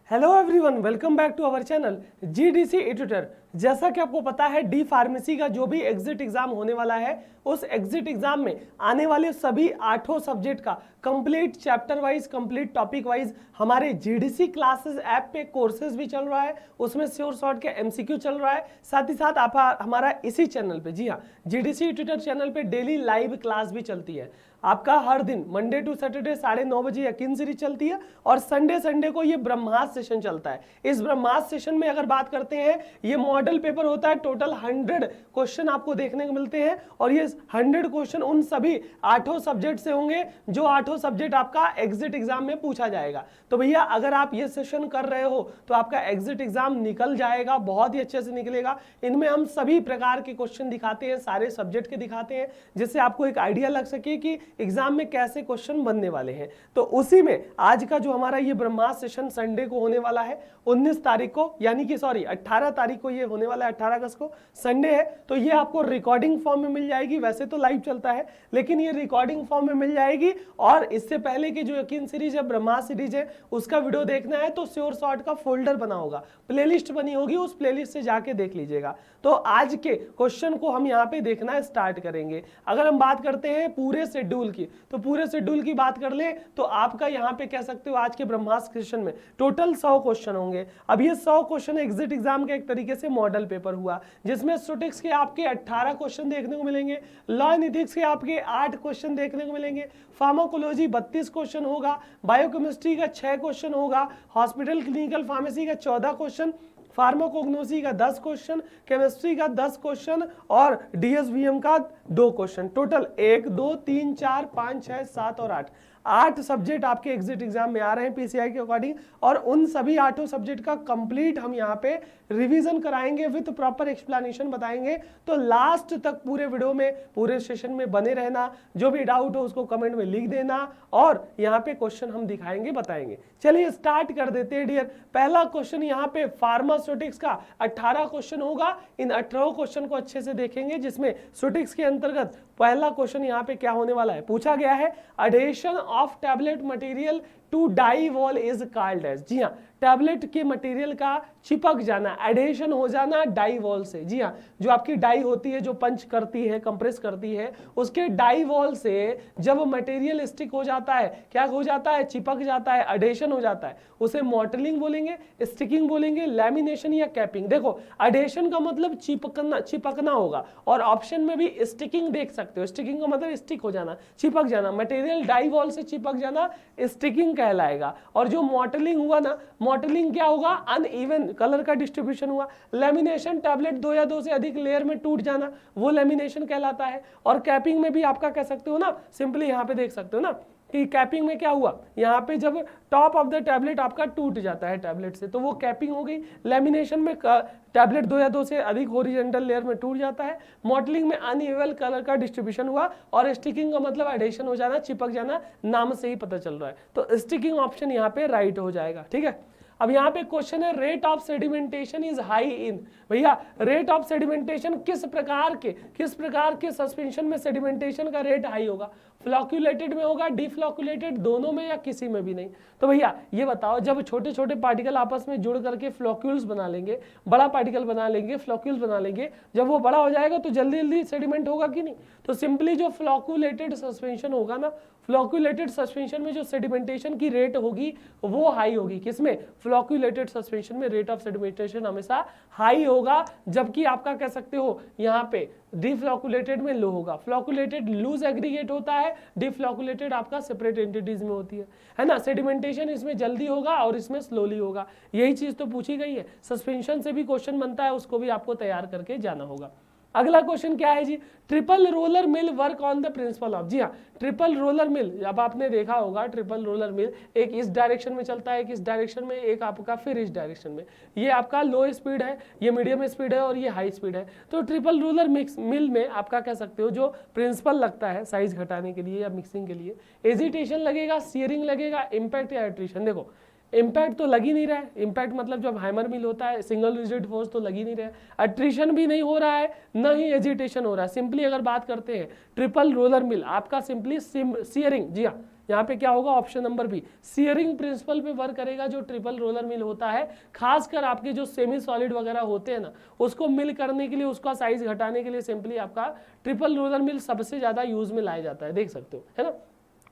Hello everyone, welcome back to our channel GDC etutor. जैसा कि आपको पता है डी फार्मेसी का जो भी एग्जिट एग्जाम होने वाला है, उस एग्जिट एग्जाम में आने वाले सभी 8 सब्जेक्ट का complete chapter wise, complete topic wise हमारे जीडीसी क्लासेस ऐप पे कोर्सेज भी चल रहा है। उसमें श्योर शॉर्ट के एमसीक्यू चल रहा है। साथ ही साथ आप हमारा इसी चैनल पे, जी हाँ, जीडीसी एट्यूटर चैनल पे डेली लाइव क्लास भी चलती है। आपका हर दिन मंडे टू सैटरडे 9:30 बजे यकीन सीरीज चलती है और संडे को ये ब्रह्मास्त्र सेशन चलता है। इस ब्रह्मास्त्र सेशन में अगर बात करते हैं, ये मॉडल पेपर होता है। टोटल 100 क्वेश्चन आपको देखने को मिलते हैं और ये 100 क्वेश्चन उन सभी 8 सब्जेक्ट से होंगे जो 8 सब्जेक्ट आपका एग्जिट एग्जाम में पूछा जाएगा। तो भैया अगर आप ये सेशन कर रहे हो तो आपका एग्जिट एग्जाम निकल जाएगा, बहुत ही अच्छे से निकलेगा। इनमें हम सभी प्रकार के क्वेश्चन दिखाते हैं, सारे सब्जेक्ट के दिखाते हैं, जिससे आपको एक आइडिया लग सके कि एग्जाम में कैसे क्वेश्चन बनने वाले हैं। तो उसी में आज का जो हमारा ये ब्रह्मास्त्र सेशन संडे को होने वाला है 19 तारीख को, यानी कि 18 तारीख को ये होने वाला है। 18 अगस्त को संडे है, तो ये आपको रिकॉर्डिंग फॉर्म में मिल जाएगी। वैसे तो लाइव चलता है, लेकिन ये रिकॉर्डिंग फॉर्म में मिल जाएगी। और इससे पहले की जो यकीन सीरीज है, ब्रह्मास्त्र सीरीज है, उसका वीडियो देखना है तो श्योर शॉर्ट का फोल्डर बना होगा, प्लेलिस्ट बनी होगी, उस प्लेलिस्ट से जाके देख लीजिएगा। तो आज के क्वेश्चन को हम यहाँ पे देखना स्टार्ट करेंगे। अगर हम बात करते हैं पूरे शेड्यूल की, तो पूरे शेड्यूल की बात कर ले तो आपका यहाँ पे कह सकते हो आज के ब्रह्मास्त्र सेशन में टोटल 100 क्वेश्चन होंगे। अब ये 100 क्वेश्चन एग्जिट एग्जाम का एक तरीके से मॉडल पेपर हुआ, जिसमें स्टैटिस्टिक्स के आपके 18 क्वेश्चन देखने को मिलेंगे, लॉ एंड एथिक्स के आपके 8 क्वेश्चन देखने को मिलेंगे, फार्माकोलॉजी 32 क्वेश्चन होगा, बायोकेमिस्ट्री का 6 क्वेश्चन होगा, हॉस्पिटल क्लिनिकल फार्मेसी का 14 क्वेश्चन, फार्माकोग्नोसी का 10 क्वेश्चन, केमिस्ट्री का 10 क्वेश्चन और डीएसवीएम का 2 क्वेश्चन। टोटल 1 2 3 4 5 6 7 और 8 सब्जेक्ट आपके एग्जिट एग्जाम में आ रहे हैं पीसीआई के अकॉर्डिंग। और उन सभी 8 सब्जेक्ट का कंप्लीट हम यहाँ पे रिवीजन कराएंगे, विद प्रॉपर एक्सप्लेनेशन बताएंगे। तो लास्ट तक पूरे वीडियो में, पूरे सेशन में बने रहना। जो भी डाउट हो उसको कमेंट में लिख देना और यहाँ पे क्वेश्चन हम दिखाएंगे, बताएंगे। चलिए स्टार्ट कर देते हैं डियर। पहला क्वेश्चन यहाँ पे फार्मास्यूटिक्स का 18 क्वेश्चन होगा। इन 18 क्वेश्चन को अच्छे से देखेंगे, जिसमें स्यूटिक्स के अंतर्गत पहला क्वेश्चन यहाँ पे क्या होने वाला है, पूछा गया है addition of tablet material to die wall is called as. जी हाँ, टैबलेट के मटेरियल का चिपक जाना, एडेशन हो जाना डाई वॉल से। जी हाँ, जो आपकी डाई होती है, जो पंच करती है, कंप्रेस करती है, उसके डाई वॉल से जब मटेरियल स्टिक हो जाता है, क्या हो जाता है, चिपक जाता है, एडेशन हो जाता है, उसे मॉटलिंग बोलेंगे, स्टिकिंग बोलेंगे, लैमिनेशन या कैपिंग। देखो एडेशन का मतलब चिपकना होगा, और ऑप्शन में भी स्टिकिंग देख सकते हो। स्टिकिंग का मतलब स्टिक हो जाना, चिपक जाना, मटेरियल डाई वॉल से चिपक जाना स्टिकिंग कहलाएगा। और जो मॉटलिंग हुआ ना, मॉटलिंग क्या होगा, अनइवन कलर का डिस्ट्रीब्यूशन हुआ। लेमिनेशन टैबलेट 2 या 2 से अधिक लेयर में टूट जाना, वो लेमिनेशन कहलाता है। और कैपिंग में भी आपका कह सकते हो ना, सिंपली यहाँ पे देख सकते हो ना कि कैपिंग में क्या हुआ, यहाँ पे जब टॉप ऑफ द टैबलेट आपका टूट जाता है टैबलेट से, तो वो कैपिंग हो गई। लेमिनेशन में टैबलेट 2 या 2 से अधिक हॉरिजॉन्टल लेयर में टूट जाता है। मॉटलिंग में अनइवन कलर का डिस्ट्रीब्यूशन हुआ। और स्टिकिंग का मतलब एडेशन हो जाना, चिपक जाना, नाम से ही पता चल रहा है। तो स्टिकिंग ऑप्शन यहाँ पे राइट हो जाएगा। ठीक है, अब यहाँ पे क्वेश्चन है rate of sedimentation is high in. भैया रेट ऑफ सेडिमेंटेशन किस प्रकार के सस्पेंशन में सेडिमेंटेशन का रेट हाई होगा, फ्लॉक्यूलेटेड में होगा, डिफ्लॉक्यूलेटेड, दोनों में, या किसी में भी नहीं। तो भैया ये बताओ, जब छोटे छोटे पार्टिकल आपस में जुड़ करके फ्लॉक्यूल्स बना लेंगे, बड़ा पार्टिकल बना लेंगे, फ्लॉक्यूल्स बना लेंगे, जब वो बड़ा हो जाएगा तो जल्दी जल्दी सेडिमेंट होगा कि नहीं। तो सिंपली जो फ्लॉक्यूलेटेड सस्पेंशन होगा ना, फ्लॉक्यूलेटेड सस्पेंशन में जो सेडिमेंटेशन की रेट होगी वो हाई होगी। किसमें, फ्लॉक्यूलेटेड सस्पेंशन में रेट ऑफ सेडिमेंटेशन हमेशा हाई होगा, जबकि आपका कह सकते हो यहाँ पे डिफ्लॉक्यूलेटेड में लो होगा। फ्लॉक्यूलेटेड लूज एग्रीगेट होता है, डिफ्लॉक्यूलेटेड आपका सेपरेट एंटिटीज में होती है ना। सेडिमेंटेशन इसमें जल्दी होगा और इसमें स्लोली होगा। यही चीज तो पूछी गई है। सस्पेंशन से भी क्वेश्चन बनता है, उसको भी आपको तैयार करके जाना होगा। अगला क्वेश्चन क्या है जी, triple roller mill work on the principle of. जी हाँ, ट्रिपल रोलर मिल, अब आपने देखा होगा ट्रिपल रोलर मिल एक इस डायरेक्शन में चलता है, एक इस डायरेक्शन में, एक आपका फिर इस डायरेक्शन में। ये आपका लो स्पीड है, ये मीडियम स्पीड है और ये हाई स्पीड है। तो ट्रिपल रोलर मिल में आपका कह सकते हो जो प्रिंसिपल लगता है साइज घटाने के लिए या मिक्सिंग के लिए, एजिटेशन लगेगा, सीयरिंग लगेगा, इम्पैक्ट या एट्रिशन। देखो इम्पैक्ट तो लग ही नहीं रहा है, इम्पैक्ट मतलब जब हैमर मिल होता है सिंगल रिजिड फोर्स तो लग ही नहीं रहा है, अट्रिशन भी नहीं हो रहा है, न ही एजिटेशन हो रहा है। सिंपली अगर बात करते हैं ट्रिपल रोलर मिल आपका सिंपली सीयरिंग, जी हाँ यहाँ पे क्या होगा, option number B shearing principle पे वर्क करेगा जो ट्रिपल रोलर मिल होता है। खासकर आपके जो सेमी सॉलिड वगैरह होते हैं ना, उसको मिल करने के लिए, उसका साइज घटाने के लिए सिंपली आपका ट्रिपल रोलर मिल सबसे ज्यादा यूज में लाया जाता है, देख सकते हो, है ना।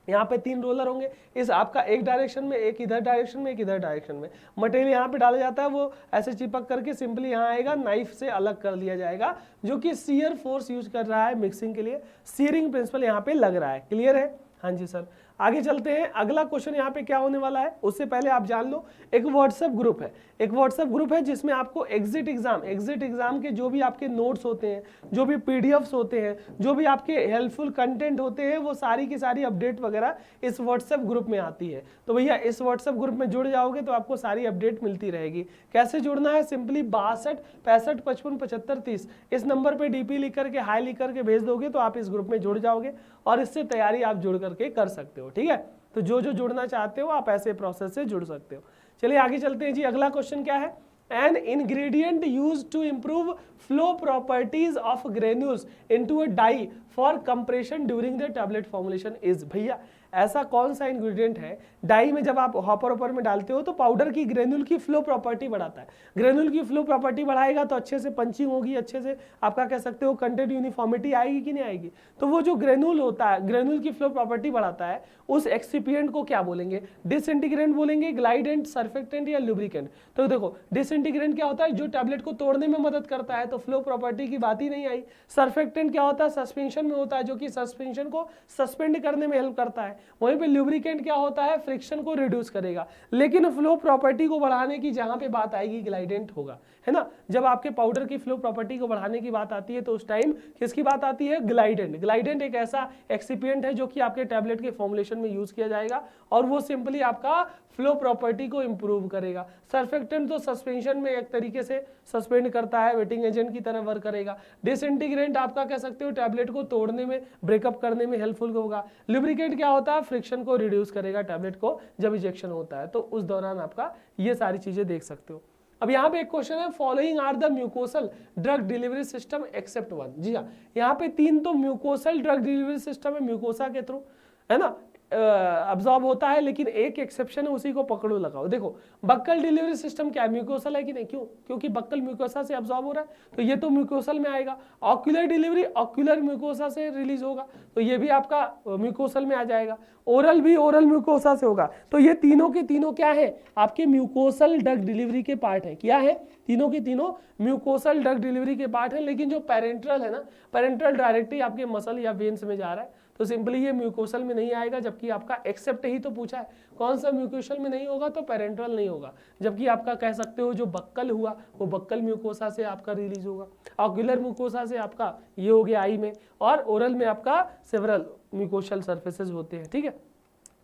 यहाँ पे 3 रोलर होंगे, इस आपका एक डायरेक्शन में, एक इधर डायरेक्शन में, एक इधर डायरेक्शन में। मटेरियल यहाँ पे डाला जाता है, वो ऐसे चिपक करके सिंपली यहाँ आएगा, नाइफ से अलग कर लिया जाएगा, जो कि सीयर फोर्स यूज कर रहा है मिक्सिंग के लिए। सीयरिंग प्रिंसिपल यहाँ पे लग रहा है। क्लियर है? हाँ जी सर। आगे चलते हैं, अगला क्वेश्चन यहाँ पे क्या होने वाला है, उससे पहले आप जान लो, एक व्हाट्सएप ग्रुप है, एक व्हाट्सएप ग्रुप है जिसमें आपको एग्जिट एग्जाम के जो भी आपके नोट्स होते हैं, जो भी पीडीएफ्स होते हैं, जो भी आपके हेल्पफुल कंटेंट होते हैं, वो सारी की सारी अपडेट वगैरह इस व्हाट्सएप ग्रुप में आती है। तो भैया इस व्हाट्सएप ग्रुप में जुड़ जाओगे तो आपको सारी अपडेट मिलती रहेगी। कैसे जुड़ना है, सिंपली 62 65 55 75 30 इस नंबर पर डीपी लिख करके, हाई लिख करके भेज दोगे तो आप इस ग्रुप में जुड़ जाओगे और इससे तैयारी आप जुड़ करके कर सकते हो। ठीक है, तो जो जो जुड़ना चाहते हो आप ऐसे प्रोसेस से जुड़ सकते हो। चलिए आगे चलते हैं जी। अगला क्वेश्चन क्या है, an ingredient used to improve flow properties of granules into a die for compression during the tablet formulation is. भैया ऐसा कौन सा इंग्रेडिएंट है, डाई में जब आप हॉपर में डालते हो तो पाउडर की ग्रेन्यूल की फ्लो प्रॉपर्टी बढ़ाता है। ग्रेन्यूल की फ्लो प्रॉपर्टी बढ़ाएगा तो अच्छे से पंचिंग होगी, अच्छे से आपका कह सकते हो कंटेंट यूनिफॉर्मिटी आएगी कि नहीं आएगी। तो वो जो ग्रेन्यूल होता है, ग्रेन्यूल की फ्लो प्रॉपर्टी बढ़ाता है, उस एक्सिपिएंट को क्या बोलेंगे, डिसइंटीग्रेंट बोलेंगे, ग्लाइडेंट, सर्फेक्टेंट या लुब्रिकेंट। तो देखो डिसइंटीग्रेंट क्या होता है, जो टैबलेट को तोड़ने में मदद करता है, तो फ्लो प्रॉपर्टी की बात ही नहीं आई। सर्फेक्टेंट क्या होता है, सस्पेंशन में होता है, जो कि सस्पेंशन को सस्पेंड करने में हेल्प करता है। वहीं पे लुब्रिकेंट क्या होता है, फ्रिक्शन को रिड्यूस करेगा। लेकिन फ्लो प्रॉपर्टी को बढ़ाने की जहां पे बात आएगी, ग्लाइडेंट होगा, है ना। जब आपके पाउडर की फ्लो प्रॉपर्टी को बढ़ाने की बात आती है तो उस टाइम किसकी बात आती है, ग्लाइडेंट। ग्लाइडेंट एक ऐसा एक्सिपिएंट है जो कि आपके टैबलेट के फॉर्मुलेशन में यूज किया जाएगा और वो सिंपली आपका फ्लो प्रॉपर्टी को इंप्रूव करेगा। सर्फेक्टेंट तो सस्पेंशन में एक तरीके से सस्पेंड करता है, वेटिंग एजेंट की तरह वर्क करेगा। डिसइंटीग्रेंट आपका कह सकते हो टैबलेट को तोड़ने में, ब्रेकअप करने में हेल्पफुल होगा। लुब्रिकेंट क्या होता है, फ्रिक्शन को रिड्यूस करेगा टैबलेट को जब इंजेक्शन होता है, तो उस दौरान आपका ये सारी चीजें देख सकते हो। अब यहाँ पे एक क्वेश्चन है, following are the mucosal drug delivery system except one. जी हाँ, यहाँ पे 3 तो म्यूकोसल ड्रग डिलीवरी सिस्टम है, म्यूकोसा के थ्रू, है ना, अब्सॉर्ब होता है, लेकिन एक एक्सेप्शन है, उसी को पकड़ो लगाओ। देखो बक्कल डिलीवरी सिस्टम क्या है, म्यूकोसल है कि नहीं, क्यों, क्योंकि बक्कल म्यूकोसा से अब्सॉर्ब हो रहा है, तो ये तो म्यूकोसल में आएगा। ऑक्यूलर डिलीवरी ऑक्यूलर म्यूकोसा से रिलीज होगा, तो ये भी आपका म्यूकोसल में आ जाएगा। ओरल भी ओरल म्यूकोसा से होगा, तो ये तीनों के तीनों क्या है, आपके म्यूकोसल ड्रग डिलीवरी के पार्ट है। क्या है, तीनों के तीनों म्यूकोसल ड्रग डिलीवरी के पार्ट है। लेकिन जो पेरेंट्रल है ना, पेरेंट्रल डायरेक्टली आपके मसल या वेन्स में जा रहा है, तो सिंपली ये म्यूकोसल में नहीं आएगा। जबकि आपका एक्सेप्ट ही तो पूछा है, कौन सा म्यूकोसल में नहीं होगा, तो पेरेंट्रल नहीं होगा। जबकि आपका कह सकते हो जो बक्कल हुआ वो बक्कल म्यूकोसा से आपका रिलीज होगा। ऑक्यूलर म्यूकोसा से आपका ये हो गया आई में, और ओरल में आपका सेवरल म्यूकोसल सर्फेसेस होते हैं। ठीक है,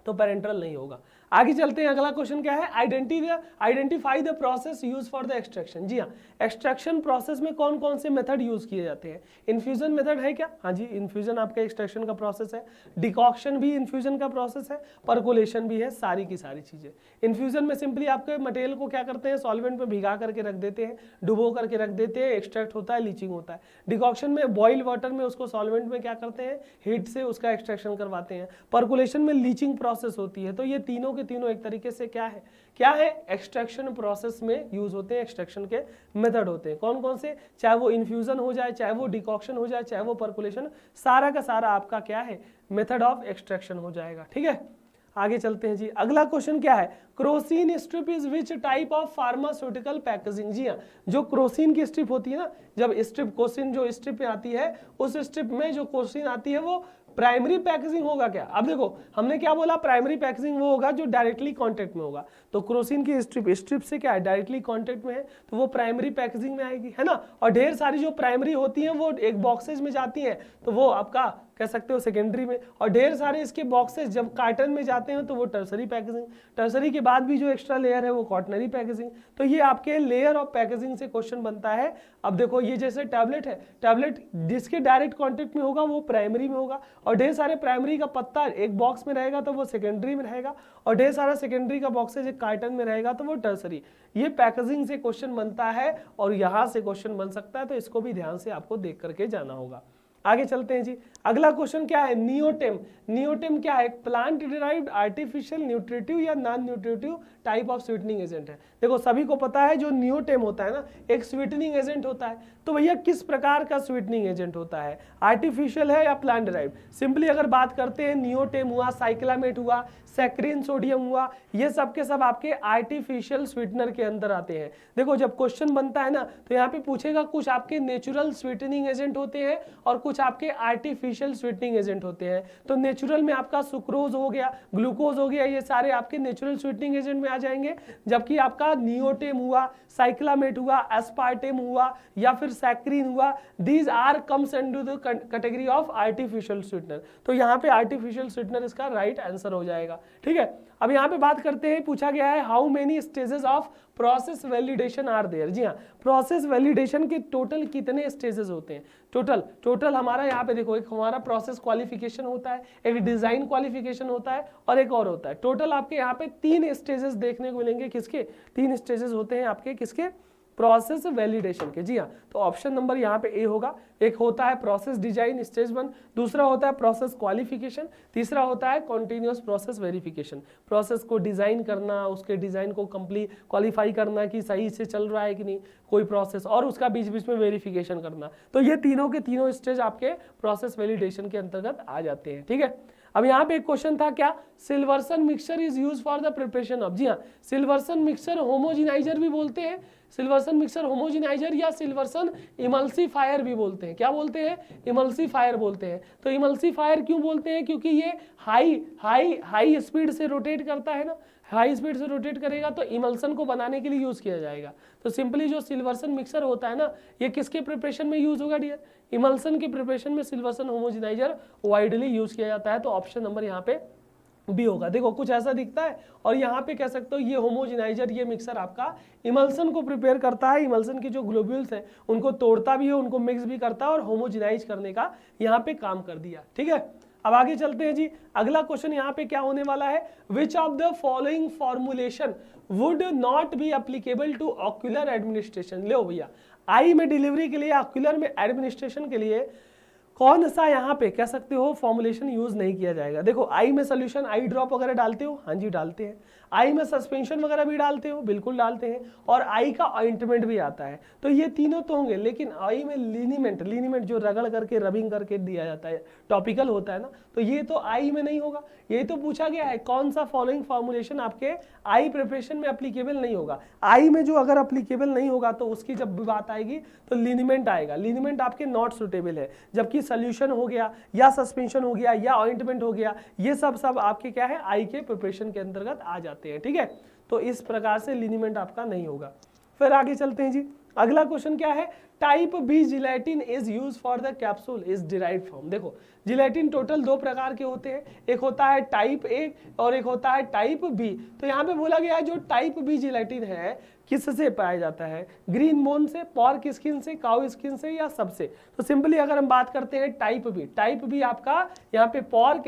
तो पेरेंट्रल नहीं होगा। आगे चलते हैं, अगला क्वेश्चन क्या है, identify the process use for the extraction. जी हाँ, एक्सट्रैक्शन प्रोसेस में कौन कौन से मेथड यूज किए जाते हैं। इन्फ्यूजन मेथड है क्या, हाँ जी, इन्फ्यूजन आपका एक्सट्रैक्शन का प्रोसेस है। डिकॉक्शन भी इन्फ्यूजन का प्रोसेस है, परकोलेशन भी है, सारी की सारी चीजें। इन्फ्यूजन में सिंपली आपके मटेरियल को क्या करते हैं, सॉल्वेंट में भिगा करके रख देते हैं, डुबो करके रख देते हैं, एक्सट्रैक्ट होता है, लीचिंग होता है। डिकॉक्शन में बॉइल वाटर में उसको सॉल्वेंट में क्या करते हैं, हीट से उसका एक्सट्रैक्शन करवाते हैं। परकोलेशन में लीचिंग प्रोसेस होती है। तो ये तीनों के तीनों एक तरीके से क्या है एक्सट्रैक्शन प्रोसेस में यूज होते हैं, एक्सट्रैक्शन के मेथड होते हैं। कौन कौन से, चाहे वो इन्फ्यूजन हो जाए, चाहे वो डिकॉक्शन हो जाए, चाहे वो परकोलेशन, सारा का सारा आपका क्या है, मेथड ऑफ एक्सट्रैक्शन हो जाएगा। ठीक है, आगे चलते हैं जी। अगला क्वेश्चन क्या है, Crocin strip is which type of pharmaceutical packaging. जी हाँ, जो क्रोसिन की स्ट्रिप होती है ना, जब स्ट्रिप क्रोसिन जो स्ट्रिप में आती है, उस स्ट्रिप में जो क्रोसिन आती है वो प्राइमरी पैकेजिंग होगा क्या। अब देखो हमने क्या बोला, प्राइमरी पैकेजिंग वो होगा जो डायरेक्टली कांटेक्ट में होगा। तो क्रोसिन की स्ट्रिप से क्या है, डायरेक्टली कांटेक्ट में है, तो वो प्राइमरी पैकेजिंग में आएगी, है ना। और ढेर सारी जो प्राइमरी होती हैं वो एक बॉक्सेज में जाती हैं, तो वो आपका कह सकते हो सेकेंडरी में। और ढेर सारे इसके बॉक्सेस जब कार्टन में जाते हैं तो वो टर्सरी पैकेजिंग। टर्सरी के बाद भी जो एक्स्ट्रा लेयर है वो क्वाटनरी पैकेजिंग। तो ये आपके लेयर ऑफ पैकेजिंग से क्वेश्चन बनता है। अब देखो ये जैसे टैबलेट है, टैबलेट जिसके डायरेक्ट कांटेक्ट में होगा वो प्राइमरी में होगा, और ढेर सारे प्राइमरी का पत्ता एक बॉक्स में रहेगा तो वो सेकेंडरी में रहेगा, और ढेर सारा सेकेंडरी का बॉक्सेज एक कार्टन में रहेगा तो वो टर्सरी। ये पैकेजिंग से क्वेश्चन बनता है और यहाँ से क्वेश्चन बन सकता है, तो इसको भी ध्यान से आपको देख करके जाना होगा। आगे चलते हैं जी। अगला क्वेश्चन क्या है, नियोटेम। नियोटेम क्या है, प्लांट डिराइव्ड आर्टिफिशियल न्यूट्रिटिव या non nutritive type of sweetening agent है। देखो सभी को पता है जो नियोटेम होता है ना, एक स्वीटनिंग एजेंट होता है। तो भैया किस प्रकार का स्वीटनिंग एजेंट होता है, आर्टिफिशियल है या प्लांट डिराइव्ड। सिंपली अगर बात करते हैं, नियोटेम हुआ, साइक्लामेट हुआ, सैक्रिन सोडियम हुआ, ये सब के सब आपके आर्टिफिशियल स्वीटनर के अंदर आते हैं। देखो जब क्वेश्चन बनता है ना, तो यहाँ पे पूछेगा कुछ आपके नेचुरल स्वीटनिंग एजेंट होते हैं और कुछ आपके आर्टिफिशियल स्वीटनिंग एजेंट होते हैं। तो नेचुरल में आपका सुक्रोज हो गया, ग्लूकोज हो गया, ये सारे आपके नेचुरल स्वीटनिंग एजेंट में आ जाएंगे। जबकि आपका नियोटेम हुआ, साइक्लामेट हुआ, एस्पार्टेम हुआ या फिर सैक्रिन हुआ, these are comes into the category of artificial sweetener. तो यहाँ पे आर्टिफिशियल स्वीटनर इसका राइट आंसर हो जाएगा। ठीक है, अब यहाँ पे बात करते हैं, पूछा गया है how many stages of process validation are there. जी हाँ, प्रोसेस वैलिडेशन के टोटल कितने स्टेजेस होते हैं। टोटल हमारा यहाँ पे देखो, एक हमारा प्रोसेस क्वालिफिकेशन होता है, एक डिजाइन क्वालिफिकेशन होता है और एक और होता है। टोटल आपके यहाँ पे 3 स्टेजेस देखने को मिलेंगे। किसके 3 स्टेजेस होते हैं आपके, किसके, प्रोसेस वैलिडेशन के। जी हाँ, तो ऑप्शन नंबर यहाँ पे ए होगा। एक होता है प्रोसेस डिजाइन स्टेज 1, दूसरा होता है प्रोसेस क्वालिफिकेशन, तीसरा होता है कॉन्टिन्यूअस प्रोसेस वेरिफिकेशन। प्रोसेस को डिजाइन करना, उसके डिजाइन को कंप्लीट क्वालिफाई करना कि सही से चल रहा है कि नहीं कोई प्रोसेस, और उसका बीच बीच में वेरिफिकेशन करना। तो ये तीनों के तीनों स्टेज आपके प्रोसेस वैलिडेशन के अंतर्गत आ जाते हैं। ठीक है, अब यहाँ पे एक क्वेश्चन था क्या, Silverson mixture is use for the preparation of. जी हाँ, सिल्वर्सन मिक्सचर होमोजिनाइजर भी बोलते हैं, सिल्वर्सन मिक्सचर होमोजिनाइजर या सिल्वर्सन इमल्सीफायर भी बोलते हैं। क्या बोलते हैं, इमल्सीफायर बोलते हैं। तो इमल्सीफायर क्यों बोलते हैं, क्योंकि ये हाई स्पीड से रोटेट करता है ना, हाई स्पीड से रोटेट करेगा तो इमल्सन को बनाने के लिए यूज किया जाएगा। तो सिंपली जो सिल्वर्सन मिक्सर होता है ना, ये किसके प्रिपरेशन में यूज होगा डियर, इमल्सन के प्रिपरेशन में सिल्वर्सन होमोजिनाइजर वाइडली यूज किया जाता है। तो ऑप्शन नंबर यहाँ पे बी होगा। देखो कुछ ऐसा दिखता है और यहाँ पे कह सकते हो ये होमोजिनाइजर, ये मिक्सर आपका इमल्सन को प्रिपेयर करता है, इमल्सन की जो ग्लोब्यूल्स हैं उनको तोड़ता भी है, उनको मिक्स भी करता है और होमोजिनाइज करने का यहाँ पे काम कर दिया। ठीक है, अब आगे चलते हैं जी। अगला क्वेश्चन यहाँ पे क्या होने वाला है, which of the following formulation would not be applicable to ocular administration. लो भैया, आई में डिलीवरी के लिए, ऑक्यूलर में एडमिनिस्ट्रेशन के लिए कौन सा यहाँ पे कह सकते हो फॉर्मुलेशन यूज नहीं किया जाएगा। देखो आई में सोल्यूशन, आई ड्रॉप वगैरह डालते हो, हाँ जी डालते हैं। आई में सस्पेंशन वगैरह भी डालते हो, बिल्कुल डालते हैं। और आई का ऑइंटमेंट भी आता है, तो ये तीनों तो होंगे। लेकिन आई में लिनीमेंट जो रगड़ करके रबिंग करके दिया जाता है, टॉपिकल होता है ना, तो ये तो आई में नहीं होगा। ये तो पूछा गया है कौन सा फॉलोइंग फॉर्मुलेशन आपके आई प्रिपरेशन में एप्लीकेबल नहीं होगा। आई में जो अगर एप्लीकेबल नहीं होगा तो उसकी जब बात आएगी तो लिनीमेंट आएगा। लिनीमेंट आपके नॉट सुटेबल है, जबकि सोल्यूशन हो गया या सस्पेंशन हो गया या ऑइंटमेंट हो गया, ये सब आपके क्या है, आई के प्रिपरेशन के अंतर्गत आ जाते हैं। ठीक है, तो इस प्रकार से लिनीमेंट आपका नहीं होगा। फिर आगे चलते हैं जी। अगला क्वेश्चन क्या है, type B gelatin is use for the capsule is derived from. देखो जिलेटिन टोटल 2 प्रकार के होते हैं, एक होता है टाइप ए और एक होता है टाइप बी। तो यहाँ पे बोला गया है जो टाइप बी जिलेटिन है किससे पाया जाता है, ग्रीन बोन से, पॉर्क स्किन से, काउ स्किन से या सबसे। तो सिंपली अगर हम बात करते हैं टाइप बी आपका यहाँ पे पॉर्क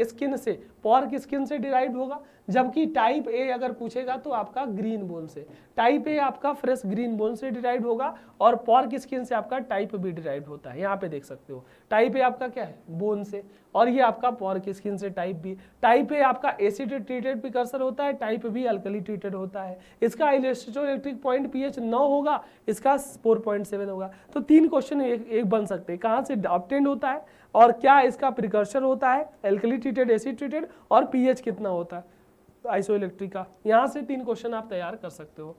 स्किन से डिराइव्ड होगा, जबकि टाइप ए अगर पूछेगा तो आपका ग्रीन बोन से। टाइप ए आपका फ्रेश ग्रीन बोन से डिराइव्ड होगा और पॉर्क स्किन से आपका टाइप बी डिराइव्ड होता है। यहाँ पे देख सकते हो टाइप ए आपका क्या है, बोन से, और ये आपका पॉर्क स्किन से टाइप बी। टाइप ए आपका एसिड ट्रीटेड प्रिकर्सर होता है, टाइप बी अल्कली ट्रीटेड होता है। इसका इलेक्ट्रोइलेक्ट्रिक पॉइंट पीएच 9 होगा, इसका 4.7 होगा। तो 3 क्वेश्चन एक बन सकते हैं, कहाँ से ऑब्टेन्ड होता है और क्या इसका प्रिकर्सर होता है, अल्कली ट्रीटेड, एसिड ट्रीटेड, और पीएच कितना होता है आइसोइलेक्ट्रिक का। यहाँ से 3 क्वेश्चन आप तैयार कर सकते हो।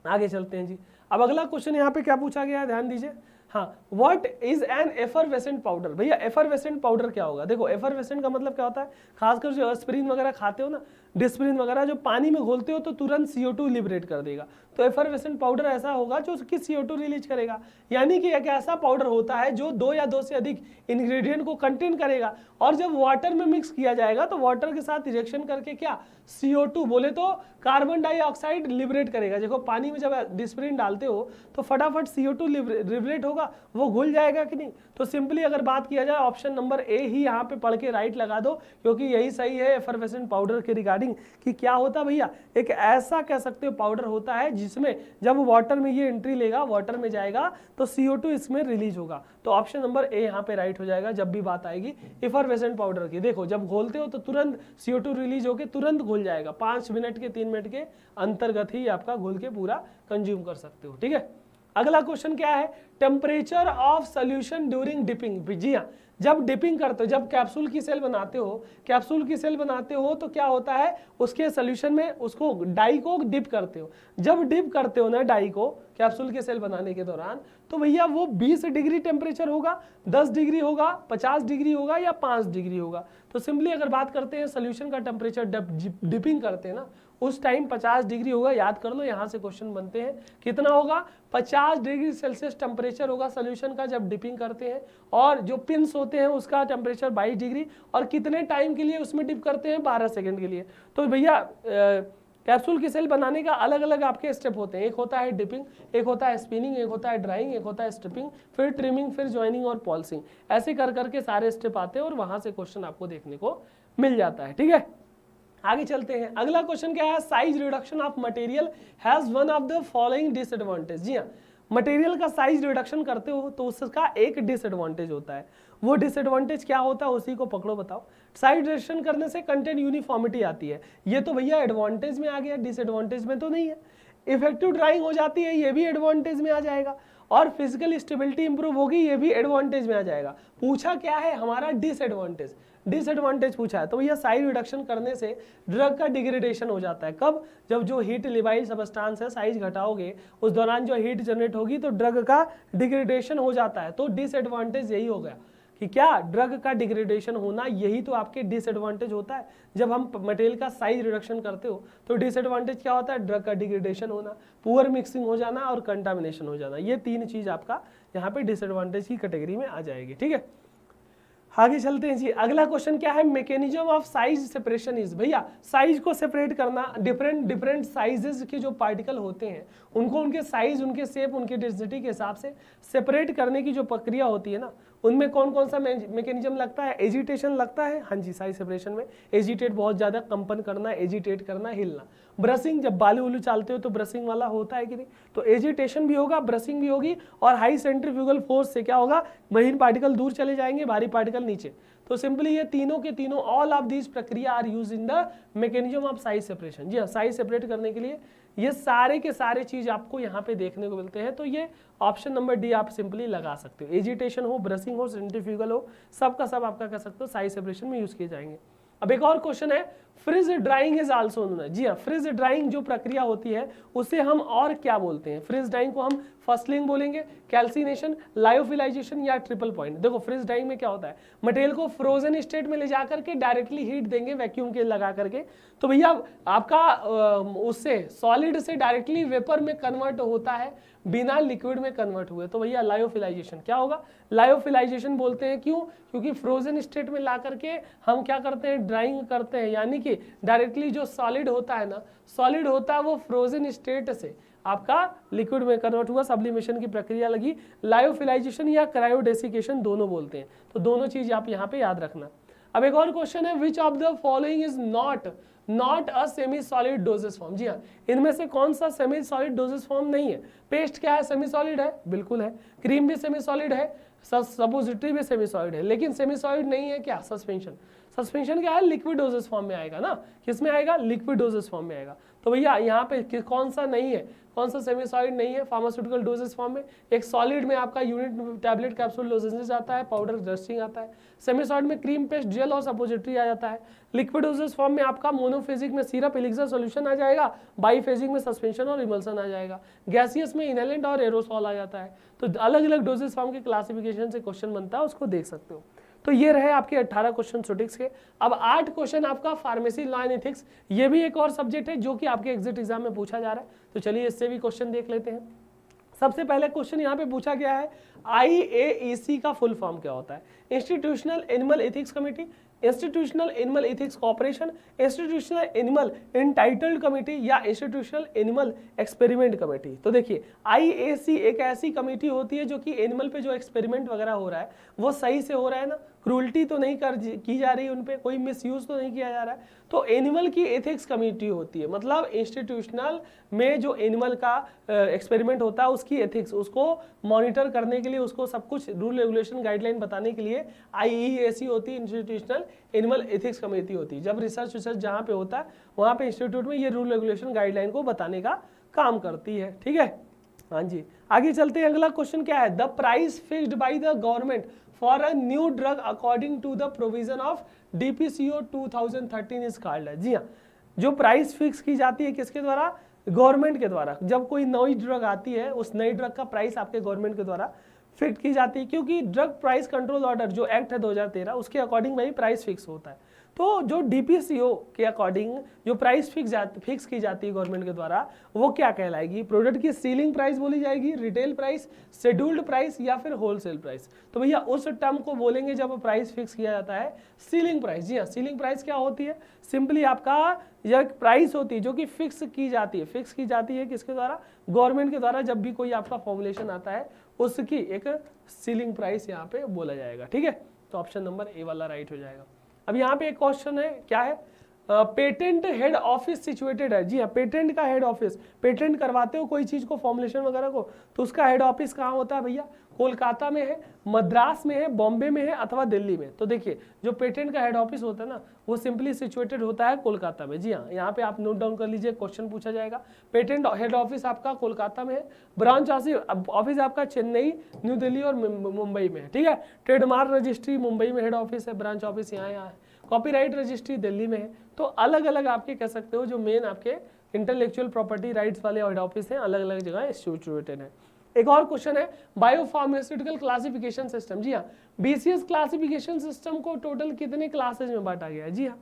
आगे चलते हैं जी। अब अगला क्वेश्चन यहाँ पे क्या पूछा गया है, ध्यान दीजिए। हाँ, what is an effervescent powder. भैया एफरवेसेंट पाउडर क्या होगा, देखो एफरवेसेंट का मतलब क्या होता है, खासकर जो एस्पिरिन वगैरह खाते हो ना, डिस्प्रिन वगैरह, जो पानी में घोलते हो तो तुरंत CO2 लिबरेट कर देगा। तो एफरवेसेंट पाउडर ऐसा होगा जो उसकी CO2 रिलीज करेगा, यानी कि एक ऐसा पाउडर होता है जो 2 या 2 से अधिक इंग्रेडिएंट को कंटेन करेगा, और जब वाटर में मिक्स किया जाएगा तो वाटर के साथ रिएक्शन करके क्या, CO2 बोले तो कार्बन डाइऑक्साइड लिबरेट करेगा। देखो पानी में जब डिस्प्रिन डालते हो तो फटाफट CO2 लिबरेट होगा, वो घुल जाएगा कि नहीं। तो सिंपली अगर बात किया जाए ऑप्शन नंबर ए ही यहाँ पे पढ़ के राइट लगा दो, क्योंकि यही सही है एफरवेसेंट पाउडर के रिगार्डिंग रिगार्डिंग कि क्या होता है भैया, एक ऐसा कह सकते हो पाउडर होता है जिसमें जब वाटर में ये एंट्री लेगा, वाटर में जाएगा तो CO2 इसमें रिलीज होगा। तो ऑप्शन नंबर ए यहाँ पे राइट हो जाएगा जब भी बात आएगी इफरवेसेंट पाउडर की। देखो जब घोलते हो तो तुरंत CO2 रिलीज होकर तुरंत घुल जाएगा, 5 मिनट के 3 मिनट के अंतर्गत ही आपका घुल के पूरा कंज्यूम कर सकते हो। ठीक है, अगला क्वेश्चन क्या है, temperature of solution during dipping. जी हाँ, जब डिपिंग करते हो, जब कैप्सूल की सेल बनाते हो, कैप्सूल की सेल बनाते हो तो क्या होता है, उसके सोल्यूशन में उसको डाई को डिप करते हो। जब डिप करते हो ना डाई को कैप्सूल की सेल बनाने के दौरान, तो भैया वो 20 डिग्री टेम्परेचर होगा, 10 डिग्री होगा, 50 डिग्री होगा या 5 डिग्री होगा। तो सिंपली अगर बात करते हैं सोल्यूशन का टेम्परेचर डिपिंग करते हैं ना, उस टाइम 50 डिग्री होगा। याद कर लो, यहाँ से क्वेश्चन बनते हैं, कितना होगा, 50 डिग्री सेल्सियस टेम्परेचर होगा सोल्यूशन का जब डिपिंग करते हैं। और जो पिंस होते हैं उसका टेम्परेचर 22 डिग्री, और कितने टाइम के लिए उसमें डिप करते हैं, 12 सेकेंड के लिए। तो भैया कैप्सूल की सेल बनाने का अलग अलग आपके स्टेप होते हैं, एक होता है डिपिंग, एक होता है स्पिनिंग, एक होता है ड्राइंग, एक होता है स्ट्रिपिंग, फिर ट्रिमिंग, फिर ज्वाइनिंग और पॉलिशिंग। ऐसे कर करके सारे स्टेप आते हैं और वहां से क्वेश्चन आपको देखने को मिल जाता है। ठीक है, आगे चलते हैं। अगला क्वेश्चन क्या है, size reduction of material has one of the following disadvantage. जी हाँ, मटेरियल का साइज रिडक्शन करते हो तो उसका एक डिसएडवांटेज होता है। वो डिसएडवांटेज क्या होता है, उसी को पकड़ो, बताओ। साइज रिडक्शन करने से कंटेंट यूनिफॉर्मिटी आती है, ये तो भैया एडवांटेज में आ गया, डिसएडवांटेज में तो नहीं है। इफेक्टिव ड्राइंग हो जाती है, ये भी एडवांटेज में आ जाएगा। और फिजिकल स्टेबिलिटी इंप्रूव होगी, ये भी एडवांटेज में आ जाएगा। पूछा क्या है हमारा, डिसएडवांटेज। डिसएडवांटेज पूछा है, तो भैया साइज रिडक्शन करने से ड्रग का डिग्रेडेशन हो जाता है। कब, जब जो हीट लिबाइल सबस्टांस है साइज घटाओगे उस दौरान जो हीट जनरेट होगी तो ड्रग का डिग्रेडेशन हो जाता है। तो डिसएडवांटेज यही हो गया कि क्या, ड्रग का डिग्रेडेशन होना, यही तो आपके डिसएडवांटेज होता है। जब हम मटेरियल का साइज रिडक्शन करते हो तो डिसएडवांटेज क्या होता है, ड्रग का डिग्रेडेशन होना, पुअर मिक्सिंग हो जाना और कंटामिनेशन हो जाना। ये तीन चीज आपका यहाँ पे डिसएडवांटेज की कैटेगरी में आ जाएगी। ठीक है, आगे चलते हैं जी। अगला क्वेश्चन क्या है, mechanism of size separation is. भैया साइज को सेपरेट करना, डिफरेंट साइजेस के जो पार्टिकल होते हैं उनको उनके साइज, उनके शेप, उनके डेंसिटी के हिसाब से सेपरेट करने की जो प्रक्रिया होती है ना, उनमें कौन कौन सा मैकेनिज्म लगता है, एजिटेशन लगता है। हाँ जी, साइज सेपरेशन में एजिटेट, बहुत ज्यादा कंपन करना, एजिटेट करना, हिलना। ब्रशिंग, जब बालू उलू चालते हो तो ब्रशिंग वाला होता है कि नहीं, तो एजिटेशन भी होगा, ब्रशिंग भी होगी। और हाई सेंट्रीफ्यूगल फोर्स से क्या होगा, महीन पार्टिकल दूर चले जाएंगे, भारी पार्टिकल नीचे। तो सिंपली ये तीनों के तीनों, ऑल ऑफ दीज प्रक्रिया are use in the mechanism of size separation. जी हाँ, साइज सेपरेट करने के लिए ये सारे के सारे चीज आपको यहाँ पे देखने को मिलते हैं। तो ये ऑप्शन नंबर डी आप सिंपली लगा सकते हो। एजिटेशन हो, ब्रशिंग हो, सेंट्रीफ्यूगल हो, सब का सब आपका कह सकते हो साइज सेपरेशन में यूज किए जाएंगे। अब एक और क्वेश्चन है, fridge drawing is also known है। जी हाँ, फ्रिज ड्राइंग जो प्रक्रिया होती है उसे हम और क्या बोलते हैं, फ्रिज ड्राइंग को हम फर्स्टलिंग बोलेंगे, कैल्सिनेशन, लायोफिलाइजेशन या ट्रिपल पॉइंट। देखो फ्रिज ड्राइंग में क्या होता है, मटेरियल को फ्रोजन स्टेट में ले जा करके डायरेक्टली हीट देंगे वैक्यूम के लगा करके, तो भैया आपका उससे सॉलिड से डायरेक्टली वेपर में कन्वर्ट होता है बिना लिक्विड में कन्वर्ट हुए, तो भैया लायोफिलाइजेशन। क्या होगा, लायोफिलाइजेशन बोलते हैं। क्यों, क्योंकि फ्रोजन स्टेट में ला करके हम क्या करते हैं, ड्राइंग करते हैं, यानी कि डायरेक्टली जो सॉलिड होता है ना, सॉलिड होता है वो फ्रोजन स्टेट से आपका लिक्विड में कन्वर्ट हुआ, सब्लिमेशन की प्रक्रिया लगी। लायोफिलाइजेशन या क्रायोडेसिकेशन दोनों बोलते हैं। तो दोनों चीज आप यहाँ पे याद रखना। अब एक और क्वेश्चन है, which of the following is not a semi solid doses form. जी हाँ, इनमें से कौन सा सेमी सॉलिड डोजेस फॉर्म नहीं है। पेस्ट क्या है, सेमी सॉलिड है, बिल्कुल है। क्रीम भी सेमी सॉलिड है, सपोजिटरी भी सेमी सॉलिड है, लेकिन सेमी सॉलिड नहीं है क्या, सस्पेंशन। सस्पेंशन क्या है, लिक्विड डोजेस फॉर्म में आएगा ना, किसमें आएगा, लिक्विड डोजेस फॉर्म में आएगा। तो भैया यहाँ पे कौन सा नहीं है, कौन सा सेमी सॉलिड नहीं है फार्मास्यूटिकल डोजेस फॉर्म में। एक सॉलिड में आपका यूनिट टैबलेट कैप्सूल लोजेंसेस आता है, पाउडर डस्टिंग आता है। सेमी सॉलिड में क्रीम पेस्ट, जेल और सपोजिटरी आ जाता है। लिक्विड डोजेस फॉर्म में आपका मोनोफेजिक में सिरप, एलिक्सर सॉल्यूशन आ जाएगा, बाईफेजिक में सस्पेंशन और इमल्सन आ जाएगा, गैसियस में इनहेलेंट और एरोसॉल आ जाता है। तो अलग अलग डोजेस फॉर्म के क्लासिफिकेशन से क्वेश्चन बनता है, उसको देख सकते हो। तो ये रहे आपके 18 क्वेश्चन स्टैटिस्टिक्स के। अब 8 क्वेश्चन आपका फार्मेसी लॉ एंड एथिक्स, ये भी एक और सब्जेक्ट है जो कि आपके एग्जिट एग्जाम में पूछा जा रहा है। तो चलिए इससे भी क्वेश्चन देख लेते हैं। सबसे पहले क्वेश्चन यहाँ पे पूछा गया है, IAEC का फुल फॉर्म क्या होता है। Institutional animal ethics committee, institutional animal ethics corporation, institutional animal entitled committee या इंस्टीट्यूशनल एनिमल एक्सपेरिमेंट कमेटी। तो देखिए IAC एक ऐसी कमेटी होती है जो कि एनिमल पे जो एक्सपेरिमेंट वगैरह हो रहा है वो सही से हो रहा है ना, क्रूल्टी तो नहीं की जा रही, उन पे कोई मिसयूज तो नहीं किया जा रहा है। तो एनिमल की एथिक्स कमेटी होती है, मतलब इंस्टीट्यूशनल में जो एनिमल का एक्सपेरिमेंट होता है उसकी एथिक्स, उसको मॉनिटर करने के लिए, उसको सब कुछ रूल रेगुलेशन गाइडलाइन बताने के लिए IEAC होती है, इंस्टीट्यूशनल एनिमल एथिक्स कमेटी होती है। जब रिसर्च जहाँ पे होता है वहाँ पे इंस्टीट्यूट में ये रूल रेगुलेशन गाइडलाइन को बताने का काम करती है, ठीक है। हाँ जी, आगे चलते हैं। अगला क्वेश्चन क्या है, the price fixed by the government for a new drug according to the provision of DPCO 2013 is called. जी हाँ, जो प्राइस फिक्स की जाती है किसके द्वारा, गवर्नमेंट के द्वारा। जब कोई नई ड्रग आती है उस नई ड्रग का प्राइस आपके गवर्नमेंट के द्वारा फिक्स की जाती है, क्योंकि ड्रग प्राइस कंट्रोल ऑर्डर जो एक्ट है 2013 उसके अकॉर्डिंग वही प्राइस फिक्स होता है। तो जो DPCO के अकॉर्डिंग जो प्राइस फिक्स की जाती है गवर्नमेंट के द्वारा वो क्या कहलाएगी, प्रोडक्ट की सीलिंग प्राइस बोली जाएगी, रिटेल प्राइस, शेड्यूल्ड प्राइस या फिर होलसेल प्राइस। तो भैया उस टर्म को बोलेंगे जब प्राइस फिक्स किया जाता है, सीलिंग प्राइस। जी हाँ, सीलिंग प्राइस क्या होती है, सिंपली आपका यह प्राइस होती है जो कि फिक्स की जाती है किसके द्वारा, गवर्नमेंट के द्वारा। जब भी कोई आपका फॉर्मुलेशन आता है उसकी एक सीलिंग प्राइस यहाँ पे बोला जाएगा, ठीक है। तो ऑप्शन नंबर ए वाला राइट हो जाएगा। अब यहाँ पे एक क्वेश्चन है, क्या है, पेटेंट हेड ऑफिस सिचुएटेड है। जी हाँ, पेटेंट का हेड ऑफिस, पेटेंट करवाते हो कोई चीज को, फॉर्मुलेशन वगैरह को, तो उसका हेड ऑफिस कहाँ होता है भैया, कोलकाता में है, मद्रास में है, बॉम्बे में है अथवा दिल्ली में। तो देखिए जो पेटेंट का हेड ऑफिस होता है ना वो सिंपली सिचुएटेड होता है कोलकाता में। जी हाँ, यहाँ पे आप नोट डाउन कर लीजिए, क्वेश्चन पूछा जाएगा। पेटेंट हेड ऑफिस आपका कोलकाता में है, ब्रांच ऑफिस आपका चेन्नई, न्यू दिल्ली और मुंबई में है, ठीक है। ट्रेडमार्क रजिस्ट्री मुंबई में हेड ऑफिस है, ब्रांच ऑफिस यहाँ है, कॉपीराइट रजिस्ट्री दिल्ली में है। तो अलग अलग आपके कह सकते हो जो मेन आपके इंटेलेक्चुअल प्रॉपर्टी राइट्स वाले हेड ऑफिस हैं, अलग अलग जगह सिचुएटेड है। एक और क्वेश्चन है, बायोफार्मास्यूटिकल क्लासिफिकेशन सिस्टम। जी हाँ, BCS क्लासिफिकेशन सिस्टम को टोटल कितने क्लासेज में बांटा गया है। जी हाँ,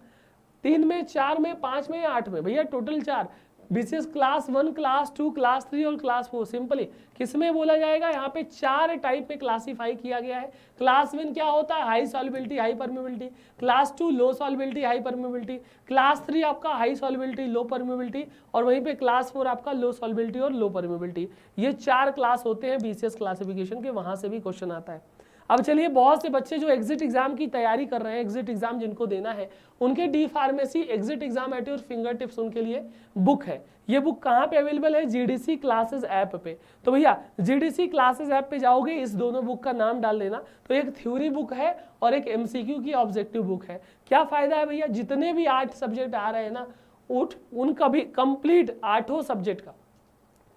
3 में, 4 में, 5 में या 8 में, भैया total 4। BCS class 1, class 2, class 3 और क्लास 4। सिंपली किसमें बोला जाएगा, यहाँ पे 4 टाइप में क्लासीफाई किया गया है। क्लास 1 क्या होता है, high solubility high permeability. Class 2 लो सॉल्युबिलिटी हाई परमेबिलिटी। क्लास 3 आपका हाई सॉल्युबिलिटी लो परमेबिलिटी, और वहीं पे क्लास 4 आपका लो सॉल्युबिलिटी और लो परमेबिलिटी। ये 4 क्लास होते हैं BCS क्लासिफिकेशन के, वहां से भी क्वेश्चन आता है। अब चलिए, बहुत से बच्चे जो एग्जिट एग्जाम की तैयारी कर रहे हैं, एग्जिट एग्जाम जिनको देना है, उनके D pharmacy exit exam at your finger tips उनके लिए बुक है। ये बुक कहाँ पे अवेलेबल है, GDC क्लासेस ऐप पे। तो भैया GDC क्लासेस ऐप पे जाओगे, इस दोनों बुक का नाम डाल देना, तो एक थ्योरी बुक है और एक MCQ की ऑब्जेक्टिव बुक है। क्या फायदा है भैया, जितने भी 8 सब्जेक्ट आ रहे हैं ना, उनका भी कंप्लीट 8 सब्जेक्ट का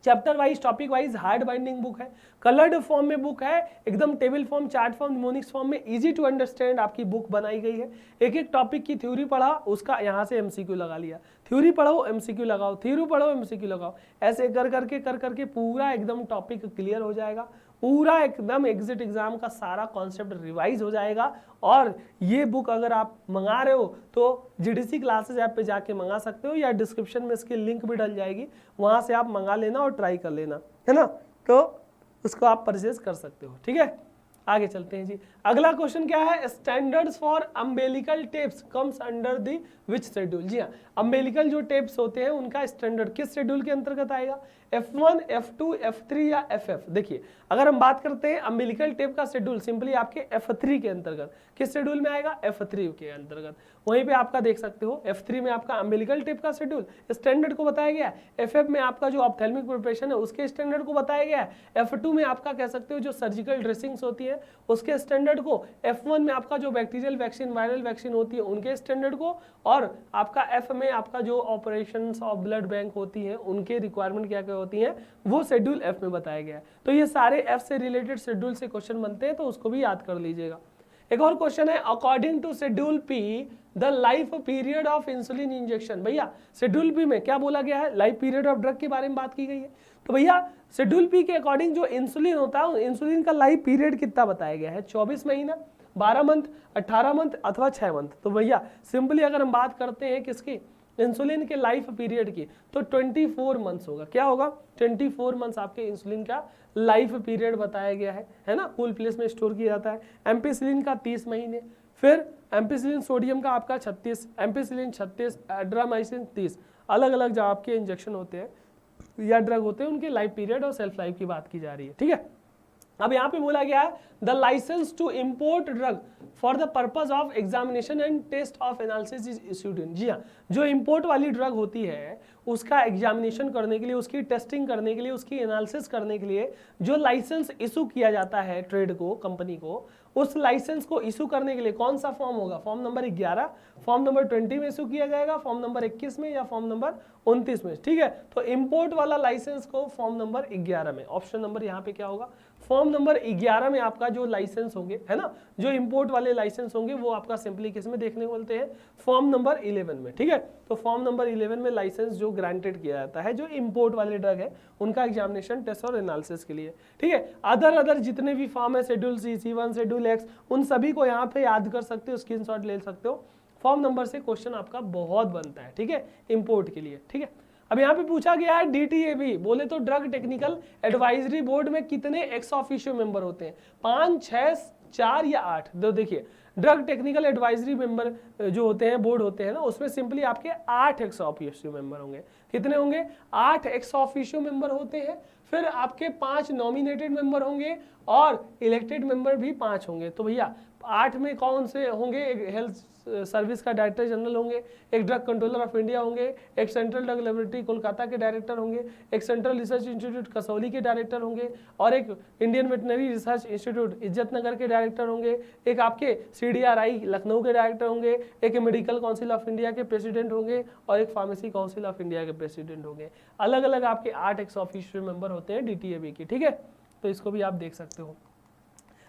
chapter wise, topic wise hard binding book है, कलर्ड फॉर्म में बुक है, एकदम table form, chart form, mnemonics form में इजी टू अंडरस्टैंड आपकी बुक बनाई गई है। एक एक टॉपिक की थ्योरी पढ़ा, उसका यहाँ से MCQ लगा लिया, थ्योरी पढ़ो MCQ लगाओ, थ्योरी पढ़ो MCQ लगाओ, ऐसे कर करके पूरा एकदम टॉपिक क्लियर हो जाएगा, पूरा एकदम एग्जिट एग्जाम का सारा कॉन्सेप्ट रिवाइज हो जाएगा। और ये बुक अगर आप मंगा रहे हो तो GDC क्लासेस ऐप पे जाके मंगा सकते हो, या डिस्क्रिप्शन में इसकी लिंक भी डल जाएगी, वहां से आप मंगा लेना और ट्राई कर लेना, है ना। तो उसको आप परचेज कर सकते हो, ठीक है। आगे चलते हैं जी। अगला क्वेश्चन क्या है, standards for umbilical tapes comes under the which schedule. जी हाँ, अम्बेलिकल जो टेप्स होते हैं उनका स्टैंडर्ड किस शेड्यूल के अंतर्गत आएगा, F1, F2, F3 या FF। देखिए अगर हम बात करते हैं अम्बेलिकल टेप का शेड्यूल, सिंपली आपके F3 के अंतर्गत, किस शेड्यूल में आएगा, F3 के अंतर्गत। वहीं पे आपका देख सकते हो F3 में आपका अम्बेलिकल टेप का शेड्यूल स्टैंडर्ड को बताया गया है, FF में आपका जो ऑप्थेल्मिक प्रिपरेशन है उसके स्टैंडर्ड को बताया गया है, F2 में आपका कह सकते हो जो सर्जिकल ड्रेसिंग्स होती है उसके स्टैंडर्ड को, F1 में आपका जो बैक्टीरियल वैक्सीन, वायरल वैक्सीन होती है उनके स्टैंडर्ड को, और आपका F में आपका जो ऑपरेशंस ऑफ ब्लड बैंक होती है उनके रिक्वायरमेंट क्या क्या होती हैं वो शेड्यूल F में बताया गया है। तो ये सारे F से रिलेटेड शेड्यूल से क्वेश्चन बनते हैं, तो उसको भी याद कर लीजिएगा। एक और क्वेश्चन है, according to schedule P the life period of insulin injection. भैया शेड्यूल P में क्या बोला गया है, लाइफ पीरियड ऑफ ड्रग के बारे में बात की गई है। तो भैया शेड्यूल P के अकॉर्डिंग जो इंसुलिन होता है, इंसुलिन का लाइफ पीरियड कितना बताया गया है, 24 महीना, 12 मंथ, 18 मंथ अथवा 6 मंथ। तो भैया सिंपली अगर हम बात करते हैं किसकी, इंसुलिन के लाइफ पीरियड की, तो 24 मंथ्स होगा। क्या होगा, 24 मंथ्स आपके इंसुलिन का लाइफ पीरियड बताया गया है ना, कूल प्लेस में स्टोर किया जाता है। एम्पिसिलिन का 30 महीने, फिर एम्पिसिलिन सोडियम का आपका 36, एम्पिसिलिन 36, एड्रामाइसिन 30, अलग अलग जो आपके इंजेक्शन होते हैं या ड्रग होते हैं उनके लाइफ पीरियड और सेल्फ लाइफ की बात की जा रही है, ठीक है। अब यहाँ पे बोला गया है the license to import drug for the purpose of examination and test of analysis is issued in. जी हाँ, जो इम्पोर्ट वाली ड्रग होती है उसका एग्जामिनेशन करने के लिए, उसकी टेस्टिंग करने के लिए, उसकी एनालिसिस करने के लिए जो लाइसेंस इशू किया जाता है ट्रेड को, कंपनी को, उस लाइसेंस को इशू करने के लिए कौन सा फॉर्म होगा? फॉर्म नंबर 11, फॉर्म नंबर 20 में इशू किया जाएगा, फॉर्म नंबर 21 में या फॉर्म नंबर 29 में। ठीक है, तो इंपोर्ट वाला लाइसेंस को फॉर्म नंबर 11 में, ऑप्शन नंबर यहाँ पे क्या होगा? फॉर्म नंबर 11 में आपका जो लाइसेंस होंगे, है ना, जो इंपोर्ट वाले लाइसेंस होंगे वो आपका सिंपली किस में देखने को मिलते हैं? फॉर्म नंबर 11 में। ठीक है, तो फॉर्म नंबर 11 में लाइसेंस जो ग्रांटेड किया जाता है जो इंपोर्ट वाले ड्रग है उनका एग्जामिनेशन, टेस्ट और एनालिसिस के लिए। ठीक है, अदर जितने भी फॉर्म है, शेड्यूल सी, C1, शेड्यूल एक्स, उन सभी को यहाँ पे याद कर सकते हो, स्क्रीनशॉट ले सकते हो। फॉर्म नंबर से क्वेश्चन आपका बहुत बनता है। ठीक है, इंपोर्ट के लिए। ठीक है, अब यहाँ पे पूछा गया है DTAB, बोले तो ड्रग टेक्निकल एडवाइजरी बोर्ड में कितने एक्स ऑफिशियो मेंबर होते हैं? 5, 6, 4 या 8? तो देखिए, ड्रग टेक्निकल एडवाइजरी मेंबर जो होते हैं, बोर्ड होते हैं ना, उसमें सिंपली आपके 8 एक्स ऑफिशियो मेंबर होंगे। कितने होंगे? 8 एक्स ऑफिशियो मेंबर होते हैं। फिर आपके 5 नॉमिनेटेड मेंबर होंगे और इलेक्टेड मेंबर भी 5 होंगे। तो भैया 8 में कौन से होंगे? एक हेल्थ सर्विस का डायरेक्टर जनरल होंगे, एक ड्रग कंट्रोलर ऑफ इंडिया होंगे, एक सेंट्रल ड्रग लेबोरेटरी कोलकाता के डायरेक्टर होंगे, एक सेंट्रल रिसर्च इंस्टीट्यूट कसौली के डायरेक्टर होंगे, और एक Indian veterinary research institute Izzatnagar के डायरेक्टर होंगे, एक आपके CDRI लखनऊ के डायरेक्टर होंगे, एक मेडिकल काउंसिल ऑफ इंडिया के प्रेसिडेंट होंगे, और एक फार्मेसी काउंसिल ऑफ इंडिया के प्रेसिडेंट होंगे। अलग अलग आपके 8 एक्स ऑफिशियल मेंबर होते हैं DTAB की। ठीक है, तो इसको भी आप देख सकते हो।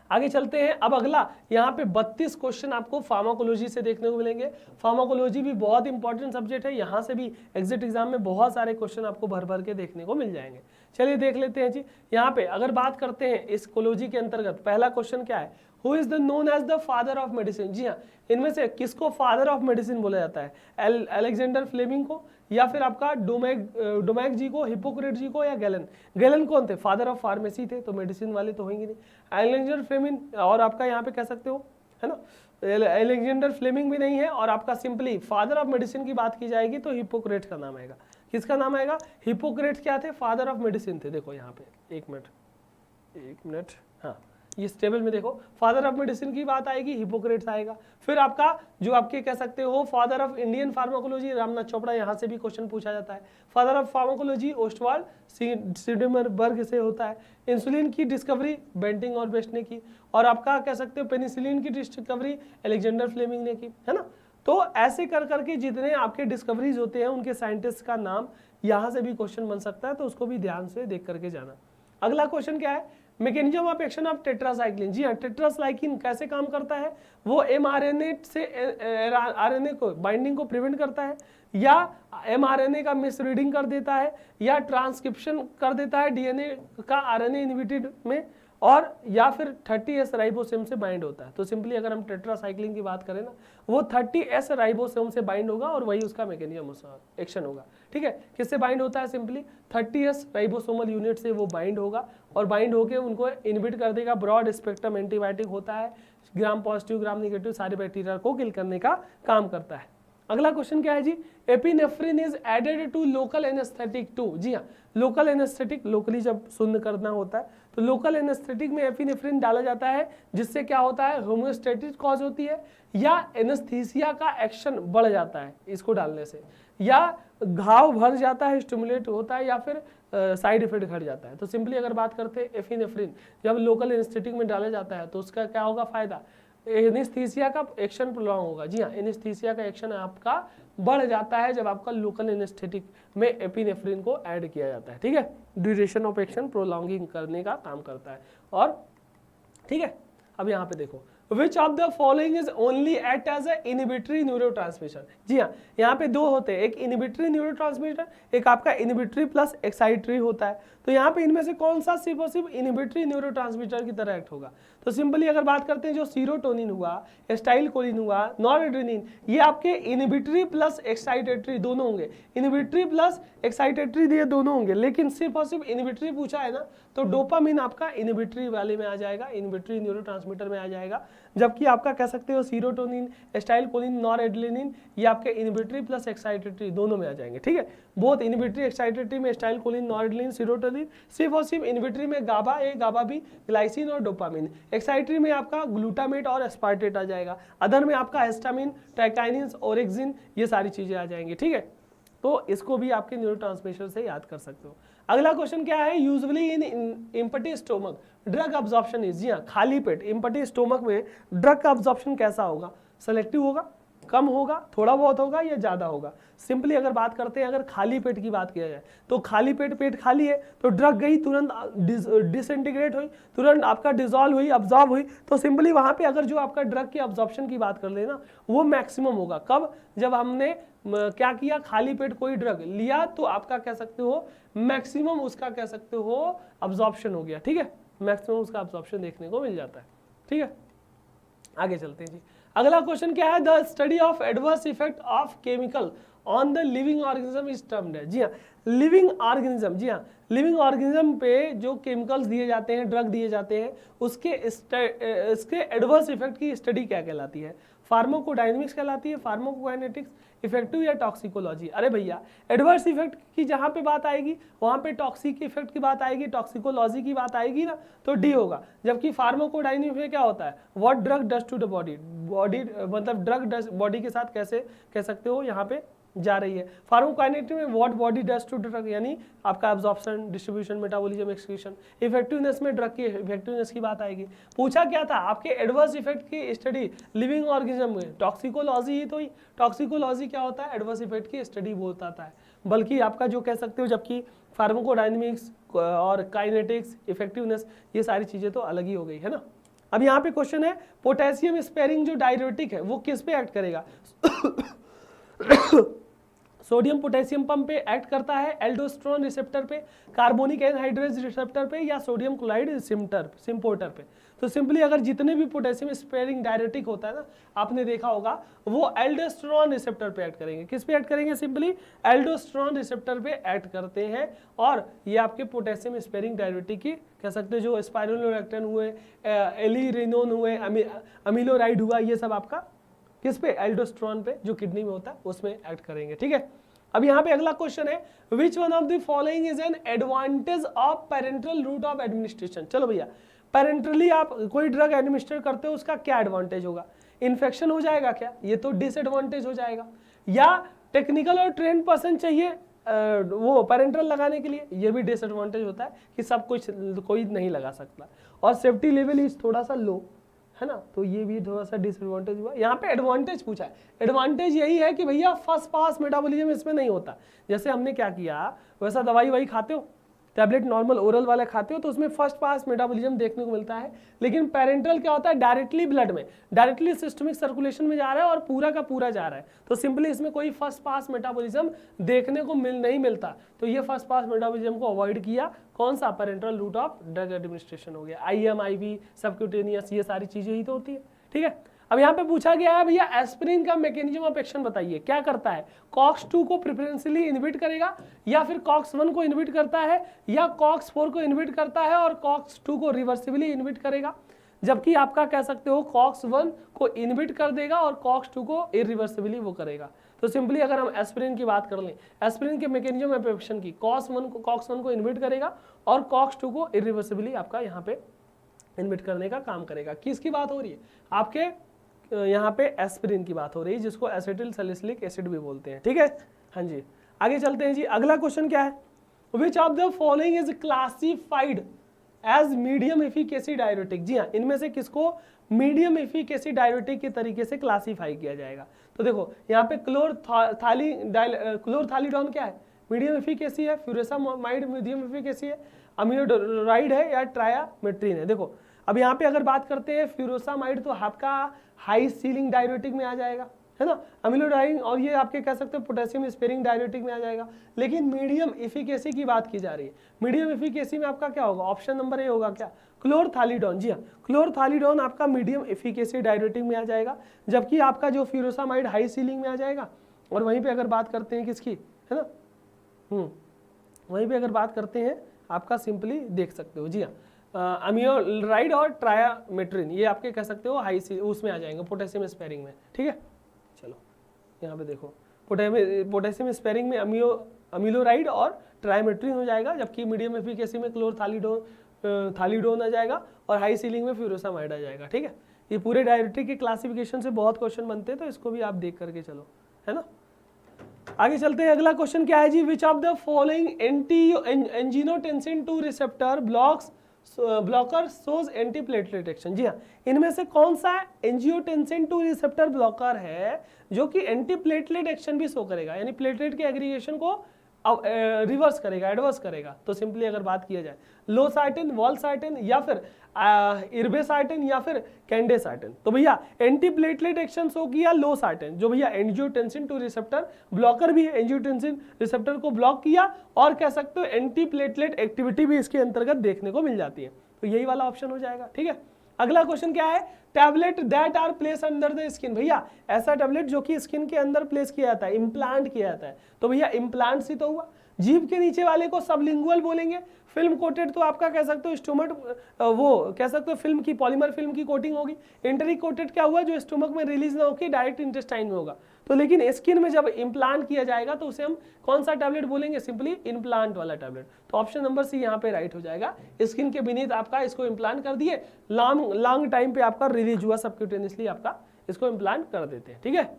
आगे चलते हैं। अब अगला यहाँ पे 32 क्वेश्चन आपको फार्माकोलॉजी से देखने को मिलेंगे। फार्माकोलॉजी भी बहुत इंपॉर्टेंट सब्जेक्ट है, यहाँ से भी एग्जिट एग्जाम में बहुत सारे क्वेश्चन आपको भर भर के देखने को मिल जाएंगे। चलिए देख लेते हैं जी। यहाँ पे अगर बात करते हैं इस कोलॉजी के अंतर्गत, पहला क्वेश्चन क्या है? Who is the known as the father of medicine? जी हाँ, इनमें से किसको फादर ऑफ मेडिसिन बोला जाता है? अलेक्जेंडर फ्लेमिंग को, या फिर आपका डोमैक जी को, हिपोक्रेट जी को, या गैलन? गैलन कौन थे? फादर ऑफ फार्मेसी थे, तो मेडिसिन वाले तो होंगे नहीं। अलेक्जेंडर फ्लेमिंग, और आपका यहाँ पे कह सकते हो, है ना, अलेक्जेंडर फ्लेमिंग भी नहीं है, और आपका सिंपली फादर ऑफ मेडिसिन की बात की जाएगी तो हिपोक्रेट का नाम आएगा। किसका नाम आएगा? हिपोक्रेट क्या थे? फादर ऑफ मेडिसिन थे। देखो यहाँ पे एक मिनट, हाँ, इस टेबल में देखो, फादर ऑफ मेडिसिन की बात आएगी, हिपोक्रेट्स आएगा। फिर आपका जो आपके कह सकते हो father of Indian pharmacology, Ramnath Chopra, यहाँ से भी क्वेश्चन पूछा जाता है। फादर ऑफ फार्माकोलॉजी ओस्टवाल्ड सीडेमरबर्ग से होता है। इंसुलिन की डिस्कवरी बेंटिंग और बेस्ट ने की, और आपका कह सकते हो पेनिसिलिन की डिस्कवरी अलेक्जेंडर फ्लेमिंग ने की, है ना। तो ऐसे कर करके जितने आपके डिस्कवरीज होते हैं उनके साइंटिस्ट का नाम यहाँ से भी क्वेश्चन बन सकता है, तो उसको भी ध्यान से देख करके जाना। अगला क्वेश्चन क्या है? Mechanism of action of tetracycline. जी हाँ, टेट्रासाइक्लिन कैसे काम करता है? वो mRNA से RNA को बाइंडिंग को प्रिवेंट करता है, या mRNA का मिसरीडिंग कर देता है, या ट्रांसक्रिप्शन कर देता है DNA का RNA इनहिबिटेड में, और या फिर 30S राइबोसोम से बाइंड होता है। तो सिंपली अगर हम टेट्रासाइक्लिन की बात करें ना, वो 30S राइबोसोम से बाइंड होगा और वही उसका मैकेनिज्म एक्शन होगा। ठीक है, किससे बाइंड होता है? सिंपली 30S राइबोसोमल यूनिट से वो बाइंड होगा, और बाइंड होकर उनको इनहिबिट कर देगा। ब्रॉड स्पेक्ट्रम एंटीबायोटिक होता है, ग्राम पॉजिटिव ग्राम निगेटिव सारे बैक्टीरिया को किल करने का काम करता है। अगला क्वेश्चन क्या है जी? Epinephrine is added to local anaesthetic to. जी हाँ, लोकल एनेस्थेटिक, लोकली जब शून्य करना होता है तो लोकल एनेस्थेटिक में एपिनेफ्रिन डाला जाता है, जिससे क्या होता है? होम्योस्टेटिक कॉज होती है, या एनेस्थीसिया का एक्शन बढ़ जाता है इसको डालने से, या घाव भर जाता है, स्टिमुलेट होता है, या फिर साइड इफेक्ट घट जाता है। तो सिंपली अगर बात करते हैं एपिनेफ्रिन जब लोकल एनेस्थेटिक में डाला जाता है तो उसका क्या होगा फायदा? एनेस्थीसिया का एक्शन प्रोलॉन्ग होगा। जी हाँ, एनेस्थीसिया का एक्शन आपका बढ़ जाता है जब आपका लोकल एनेस्थेटिक में एपिनेफ्रिन को ऐड किया जाता है। ठीक है, ड्यूरेशन ऑफ एक्शन प्रोलॉन्गिंग करने का काम करता है। और ठीक है, अब यहाँ पे देखो, Which of the following is only act as a inhibitory neurotransmitter? जी हाँ, यहाँ पे दो होते हैं, एक इनहिबिटरी न्यूरोट्रांसमीटर, एक आपका इनहिबिटरी प्लस एक्साइटरी होता है। तो यहाँ पे इनमें से कौन सा सिर्फ और सिर्फ इनहिबिटरी न्यूरोट्रांसमीटर की तरह एक्ट होगा? तो सिंपली अगर बात करते हैं जो सीरोटोनिन हुआ, एस्टाइलकोलिन हुआ, नॉरएड्रेनालिन, ये आपके इनहिबिटरी प्लस एक्साइटेटरी दोनों होंगे। इनहिबिटरी प्लस एक्साइटेटरी ये दोनों होंगे, लेकिन सिर्फ और सिर्फ इनहिबिटरी पूछा है ना, तो डोपामिन आपका इनहिबिटरी वाले में आ जाएगा, इनहिबिटरी न्यूरोट्रांसमीटर में आ जाएगा। जबकि आपका कह सकते हो सीरोटोनिन, एसिटाइलकोलिन, नॉरएड्रेनालिन ये आपके इनहिबिटरी प्लस एक्साइटेटरी दोनों में आ जाएंगे, ठीक है। बहुत इनहिबिटरी एक्साइटेटरी में एसिटाइलकोलिन, नॉरएड्रेनालिन, सीरोटोनिन, सिर्फ और सिर्फ इनहिबिटरी में गाबा ए, गाबा बी, ग्लाइसिन और डोपामिन। एक्साइटेटरी में आपका ग्लूटामेट और एस्पार्टेट आ जाएगा। अदर में आपका हिस्टामिन, ट्राइकाइनिन, ओरेक्सिन ये सारी चीजें आ जाएंगी, ठीक है। तो इसको भी आपके न्यूरोट्रांसमीटर से याद कर सकते हो। अगला क्वेश्चन क्या है, usually in empty stomach drug absorption is, जी हाँ, खाली पेट एम्प्टी स्टोमक में ड्रग का अब्जॉर्प्शन कैसा होगा, सेलेक्टिव होगा, कम होगा, थोड़ा बहुत होगा या ज्यादा होगा। सिंपली अगर बात करते हैं, अगर खाली पेट की बात किया जाए तो खाली पेट, पेट खाली है तो ड्रग गई तुरंत डिसइंटीग्रेट हुई, तुरंत आपका डिजॉल्व हुई, अब्जॉर्ब हुई, तो सिंपली वहां पे अगर जो आपका ड्रग की अब्जॉर्प्शन की बात कर लेना वो मैक्सिमम होगा। कब, जब हमने क्या किया, खाली पेट कोई ड्रग लिया तो आपका कह सकते हो मैक्सिमम उसका कह सकते हो अब्जॉर्प्शन हो गया, ठीक है, मैक्सिमम उसका अब्जॉर्प्शन देखने को मिल जाता है, ठीक है। आगे चलते हैं जी। अगला क्वेश्चन क्या है, the study of adverse effect of chemical on the living organism is termed है। जी हाँ, लिविंग ऑर्गेनिज्म, जी हाँ, लिविंग ऑर्गेनिज्म पे जो केमिकल्स दिए जाते हैं, ड्रग दिए जाते हैं, उसके एडवर्स इफेक्ट की स्टडी क्या कहलाती है, फार्माकोडायनेमिक्स कहलाती है, फार्माकोकाइनेटिक्स, इफेक्टिव या टॉक्सिकोलॉजी। अरे भैया, एडवर्स इफेक्ट की जहां पे बात आएगी वहां पे टॉक्सिक इफेक्ट की बात आएगी, टॉक्सिकोलॉजी की बात आएगी ना, तो डी होगा। जबकि फार्माकोडायनेमिक्स में क्या होता है, what drug does to the body, body मतलब ड्रग बॉडी के साथ कैसे कह सकते हो यहाँ पे जा रही है। फार्माकोकाइनेटिक में what body does to drug, यानी आपका absorption, distribution, metabolism, excretion. Effectiveness में ड्रग की इफेक्टिवनेस की बात आएगी। पूछा क्या था, आपके एडवर्स इफेक्ट की स्टडी लिविंग ऑर्गेनिज्म में, टॉक्सिकोलॉजी ही तो ही, टॉक्सिकोलॉजी क्या होता है, एडवर्स इफेक्ट की स्टडी बताता है। बल्कि आपका जो कह सकते हो, जबकि फार्माकोडायनेमिक्स और काइनेटिक्स, इफेक्टिवनेस ये सारी चीजें तो अलग ही हो गई है ना। अब यहाँ पे क्वेश्चन है, पोटेशियम स्पेयरिंग जो डाययूरेटिक है वो किस पे एक्ट करेगा सोडियम पोटेशियम पंप पे एक्ट करता है, एल्डोस्टेरोन रिसेप्टर पे, कार्बोनिक एनहाइड्रेज रिसेप्टर पे, या सोडियम क्लोराइड सिम्पोर्टर पे। तो सिंपली अगर जितने भी पोटेशियम स्पेयरिंग डाययूरेटिक होता है ना, आपने देखा होगा वो एल्डोस्टेरोन रिसेप्टर पे एक्ट करेंगे। किस पे एक्ट करेंगे, सिंपली एल्डोस्टेरोन रिसेप्टर पे एक्ट करते हैं। और ये आपके पोटेशियम स्पेयरिंग डाययूरेटिक की कह सकते हैं, जो स्पाइरोलेक्टिन हुए, एलिरिनोन हुए, अमीलोराइड हुआ, ये सब आपका किस पे, एल्डोस्टेरोन पे जो किडनी में होता है उसमें एक्ट करेंगे, ठीक है। अब यहाँ पे अगला क्वेश्चन है, which one of the following is an advantage of parenteral route of administration. चलो भैया, पेरेंटली आप कोई ड्रग एडमिनिस्ट्रेट करते हो उसका क्या एडवांटेज होगा, इन्फेक्शन हो जाएगा क्या, ये तो डिसएडवांटेज हो जाएगा। या टेक्निकल और ट्रेन पर्सन चाहिए वो पेरेंटल लगाने के लिए, ये भी डिसएडवांटेज होता है कि सब कुछ कोई नहीं लगा सकता। और सेफ्टी लेवल इज थोड़ा सा लो है ना, तो ये भी थोड़ा सा डिसएडवांटेज हुआ। यहाँ पे एडवांटेज पूछा है, एडवांटेज यही है कि भैया फर्स्ट पास मेटाबॉलिज्म इसमें नहीं होता। जैसे हमने क्या किया, वैसा दवाई वही खाते हो, टैबलेट नॉर्मल ओरल वाला खाते हो तो उसमें फर्स्ट पास मेटाबॉलिज्म देखने को मिलता है। लेकिन पेरेंटल क्या होता है, डायरेक्टली ब्लड में, डायरेक्टली सिस्टमिक सर्कुलेशन में जा रहा है और पूरा का पूरा जा रहा है, तो सिंपली इसमें कोई फर्स्ट पास मेटाबॉलिज्म देखने को नहीं मिलता। तो ये फर्स्ट पास मेटाबॉलिज्म को अवॉइड किया, कौन सा, parenteral route of drug administration हो गया, IM, IV, सबक्यूटेनियस, ये सारी चीजें ही तो होती है, ठीक है। अब यहाँ पे पूछा गया है भैया एस्पिरिन का मैकेनिज्म ऑफ एक्शन बताइए, क्या करता है, COX-2 को प्रेफरेंशियली इनहिबिट करेगा, या फिर COX-1 को इनहिबिट करता है, या COX-4 को इनहिबिट करता है और COX-2 को रिवर्सिबली इनहिबिट करेगा। जबकि आपका कह सकते हो COX-1 को इनहिबिट कर देगा और COX-2 को इरिवर्सिबली वो करेगा। तो सिंपली अगर हम एस्पिरिन की बात कर लें, एस्पिरिन के मैकेनिज्म ऑफ एक्शन की, COX-1 को इनहिबिट करेगा और COX-2 को इरिवर्सिबली आपका यहाँ पे इनहिबिट करने का काम करेगा। किसकी बात हो रही है, आपके यहाँ पे एस्पिरिन की बात हो रही है, जिसको एसिटिल सैलिसिलिक एसिड भी बोलते हैं, ठीक है। हाँ जी, आगे चलते हैं जी। अगला क्वेश्चन क्या है, which of the following is classified as medium efficacy diuretic. जी हाँ, इनमें से किसको मीडियम एफिकेसी डाययूरेटिक के तरीके से क्लासीफाई किया जाएगा। तो देखो यहाँ पे क्लोरथालीडॉन क्या है, मीडियम एफिकेसी है, फ्यूरेसामाइड मीडियम एफिकेसी है, अमीलोराइड है या ट्रायामेट्रिन है। देखो अब यहाँ पे अगर बात करते हैं फ्यूरोसामाइड तो आपका हाई सीलिंग डाययूरेटिक में आ जाएगा, है ना, अमीलोडाइन, और ये आपके कह सकते हैं पोटेशियम स्पेयरिंग डाययूरेटिक में आ जाएगा। लेकिन मीडियम एफिकेसी की बात की जा रही है, मीडियम एफिकेसी में आपका क्या होगा, ऑप्शन नंबर ए होगा क्या, क्लोरथालीडॉन। जी हाँ, क्लोरथालीडॉन आपका मीडियम एफिकेसी डाययूरेटिक में आ जाएगा, जबकि आपका जो फ्यूरोसामाइड हाई सीलिंग में आ जाएगा। और वहीं पे अगर बात करते हैं किसकी, है ना, वहीं पे अगर बात करते हैं आपका सिंपली देख सकते हो, जी हाँ, अम्योराइड और ट्रायामेट्रिन, ये आपके कह सकते हो हाई उसमें आ जाएंगे पोटेशियम स्पेयरिंग में। ठीक है, चलो यहाँ पे देखो पोटेशियम स्पेयरिंग में अम्योराइड और ट्रायामेट्रिन हो जाएगा, जबकि मीडियम एफिकेसी में थालिडोन आ जाएगा और हाई सीलिंग में फ्यूरोसामाइड आ जाएगा। ठीक है, ये पूरे डायरेक्टरी के क्लासिफिकेशन से बहुत क्वेश्चन बनते हैं, तो इसको भी आप देख करके चलो, है ना। आगे चलते हैं, अगला क्वेश्चन क्या है जी, which of the following angiotensin 2 receptor blocker shows antiplatelet action. जी हाँ, इनमें से कौन सा एंजियोटेंसिन 2 रिसेप्टर ब्लॉकर है जो कि एंटीप्लेटलेट एक्शन भी शो करेगा, यानी प्लेटलेट के एग्रीगेशन को रिवर्स करेगा, एडवर्स करेगा। तो सिंपली अगर बात किया जाए लोसाइटिन, वॉलसाइटिन या फिर इर्बेसाइटिन या फिर कैंडेसाइटिन, तो भैया एंटीप्लेटलेट एक्शन शो किया लोसाइटिन, जो भैया एंजियोटेंसिन 2 रिसेप्टर ब्लॉकर भी है, एंजियोटेंसिन रिसेप्टर को ब्लॉक किया और कह सकते हो एंटीप्लेटलेट एक्टिविटी भी इसके अंतर्गत देखने को मिल जाती है। तो यही वाला ऑप्शन हो जाएगा। ठीक है, अगला क्वेश्चन क्या है, tablet that are place under the skin. भैया ऐसा टैबलेट जो कि स्किन के अंदर प्लेस किया जाता है, इम्प्लांट किया जाता है, तो भैया इम्प्लांट ही तो हुआ। जीभ के नीचे वाले को सबलिंगुअल बोलेंगे। फिल्म कोटेड तो आपका कह सकते हो स्टोमक, वो कह सकते हो फिल्म की, पॉलीमर फिल्म की कोटिंग होगी। एंटेरिक कोटेड क्या हुआ, जो स्टोमक में रिलीज ना होकर डायरेक्ट इंटेस्टाइन में होगा। तो लेकिन स्किन में जब इम्प्लांट किया जाएगा तो उसे हम कौन सा टैबलेट बोलेंगे, सिंपली इम्प्लांट वाला टैबलेट। तो ऑप्शन नंबर सी यहाँ पे राइट हो जाएगा। स्किन के बीनीथ आपका इसको इम्प्लांट कर दिए, लॉन्ग टाइम पे आपका रिलीज हुआ, सबक्यूटेनियसली आपका इसको इम्प्लांट कर देते हैं। ठीक है,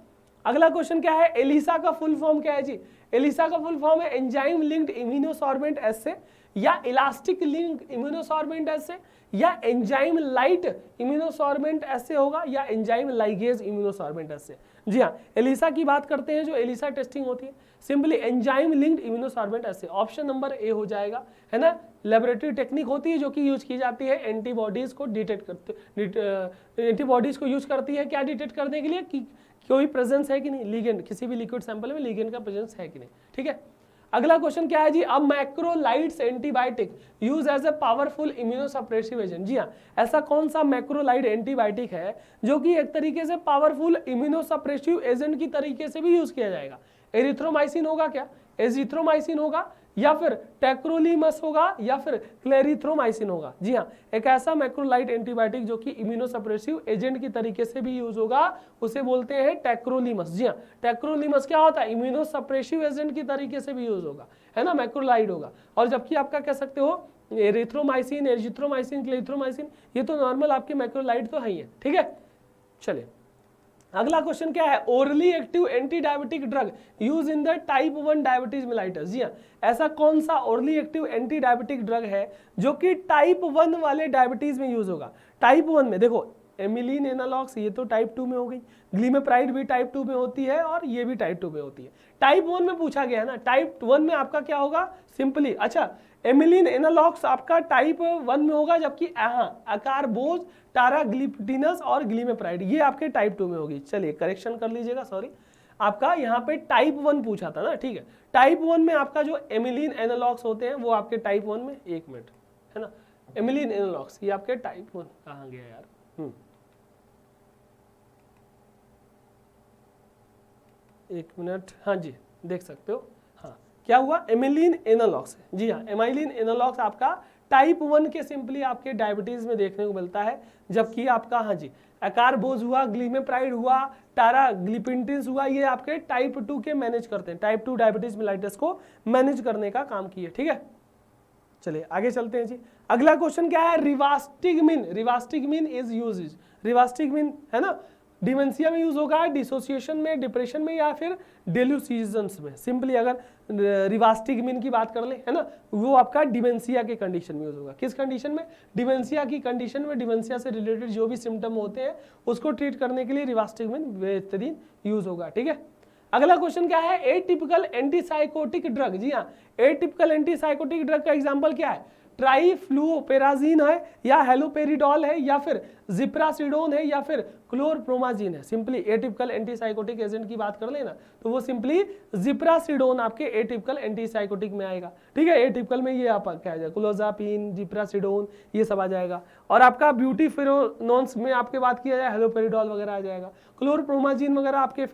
अगला क्वेश्चन क्या है, एलिसा का फुल फॉर्म क्या है जी। एलिसा का फुल फॉर्म है एंजाइम लिंक्ड इम्यूनोसॉर्बेंट एसे, या इलास्टिक लिंक इम्यूनोसॉर्बेंट एसे, या एंजाइम लाइट इम्यूनोसॉर्बेंट ऐसे होगा, या एंजाइम लाइगेज इम्यूनोसॉर्बेंट ऐसे। जी हाँ, एलिसा की बात करते हैं, जो एलिसा टेस्टिंग होती है सिंपली एंजाइम लिंक्ड इम्यूनोसॉर्बेंट ऐसे, ऑप्शन नंबर ए हो जाएगा, है ना। लेबोरेटरी टेक्निक होती है जो कि यूज की जाती है एंटीबॉडीज को डिटेक्ट करते, एंटीबॉडीज को यूज करती है क्या, डिटेक्ट करने के लिए कि कोई प्रेजेंस है कि नहीं, लिगेंड, किसी भी लिक्विड सैंपल में लिगेंड का प्रेजेंस है कि नहीं। ठीक है, अगला क्वेश्चन क्या है जी, अब macrolides antibiotic use as a powerful immunosuppressive agent. जी हाँ, ऐसा कौन सा मैक्रोलाइड एंटीबायोटिक है जो कि एक तरीके से पावरफुल इम्यूनोसप्रेसिव एजेंट की तरीके से भी यूज किया जाएगा। एरिथ्रोमाइसिन होगा क्या, एजिथ्रोमाइसिन होगा, या फिर टेक्रोलीमस होगा, या फिर क्लेरिथ्रोमाइसिन होगा। जी हाँ, एक ऐसा मैक्रोलाइड एंटीबायोटिक जो कि इम्यूनोसप्रेसिव एजेंट की तरीके से भी यूज होगा, उसे बोलते हैं टेक्रोलीमस। जी हाँ, टेक्रोलीमस क्या होता है, इम्यूनोसप्रेसिव एजेंट की तरीके से भी यूज होगा, है ना, मैक्रोलाइड होगा। और जबकि आपका कह सकते हो एरिथ्रोमाइसिन, एजिथ्रोमाइसिन, क्लेरिथ्रोमाइसिन, ये तो नॉर्मल आपके मैक्रोलाइड तो है ही है। ठीक है, चलिए अगला क्वेश्चन क्या है, orally active anti diabetic drug use in the type 1 diabetes mellitus. जी हाँ, ऐसा कौन सा orally active anti diabetic drug है जो कि टाइप 1 वाले डायबिटीज में यूज होगा। टाइप 1 में देखो एमिलीन एनालॉग्स, ये तो टाइप 2 में हो गई, ग्लीमेप्राइड भी टाइप 2 में होती है और ये भी टाइप 2 में होती है। टाइप 1 में पूछा गया है ना, टाइप 1 में आपका क्या होगा, सिंपली अच्छा एमिलीन एनालॉग्स आपका टाइप 1 में होगा, जबकि अकारबोज, टाराग्लिपिटिनस और ग्लीमेप्राइड ये आपके टाइप 2 में होगी। चलिए करेक्शन कर लीजिएगा, सॉरी, आपका यहाँ पे टाइप 1 पूछा था ना। ठीक है, टाइप 1 में आपका जो एमिलीन एनालॉग्स होते हैं वो आपके टाइप 1 में, एक मिनट, है ना, एमिलीन एनालॉग्स ये आपके टाइप 1 कहाँ गया यार, एक मिनट, हाँ जी देख सकते हो, हाँ क्या हुआ, एमिलीन एनालॉग्स। जी हाँ, एमाइलिन एनालॉग्स आपका टाइप 1 के सिंपली आपके डायबिटीज में देखने को मिलता है, जबकि आपका हाँ जी अकारबोज हुआ, ग्लीमेप्राइड हुआ, टाराग्लिपिटिनस हुआ, ये आपके टाइप 2 के मैनेज करते हैं, टाइप 2 डायबिटीज मेलाइटस को मैनेज करने का काम किए। ठीक है, चलिए आगे चलते हैं जी। अगला क्वेश्चन क्या है, रिवास्टिगमिन। रिवास्टिगमिन इज यूज, रिवास्टिगमिन है ना, डिमेंशिया में यूज होगा, डिसोसिएशन में, डिप्रेशन में, या फिर डेल्यूसिजन्स में। सिंपली अगर रिवास्टिगमिन की बात कर ले, है ना, वो आपका डिमेंशिया के कंडीशन में यूज होगा। किस कंडीशन में, डिमेंशिया की कंडीशन में, डिमेंशिया से रिलेटेड जो भी सिम्टम होते हैं उसको ट्रीट करने के लिए रिवास्टिगमिन बेहतरीन यूज होगा। ठीक है, अगला क्वेश्चन क्या है, एटिपिकल एंटीसाइकोटिक ड्रग। जी हाँ, एटिपिकल एंटीसाइकोटिक ड्रग का एग्जांपल क्या है, ट्राइफ्लूपेराजीन है, या हेलोपेरिडॉल है, या फिर जिप्रासिडोन है, या फिर क्लोरप्रोमाजीन है। सिंपली एटिपिकल एंटीसाइकोटिक एजेंट की बात कर लेना तो वो सिंपली जिप्रासिडोन आपके एटिपिकल एंटीसाइकोटिक में आएगा। ठीक है, एटिपिकल में ये आप क्या आ जाएगा, क्लोजापिन, जिप्रासिडोन, ये सब आ जाएगा। और आपका ब्यूटीफिनोन्स में आपके बात किया जाए हेलोपेरिडॉल वगैरह आ जाएगा, क्लोरप्रोमाजीन वगैरह आपके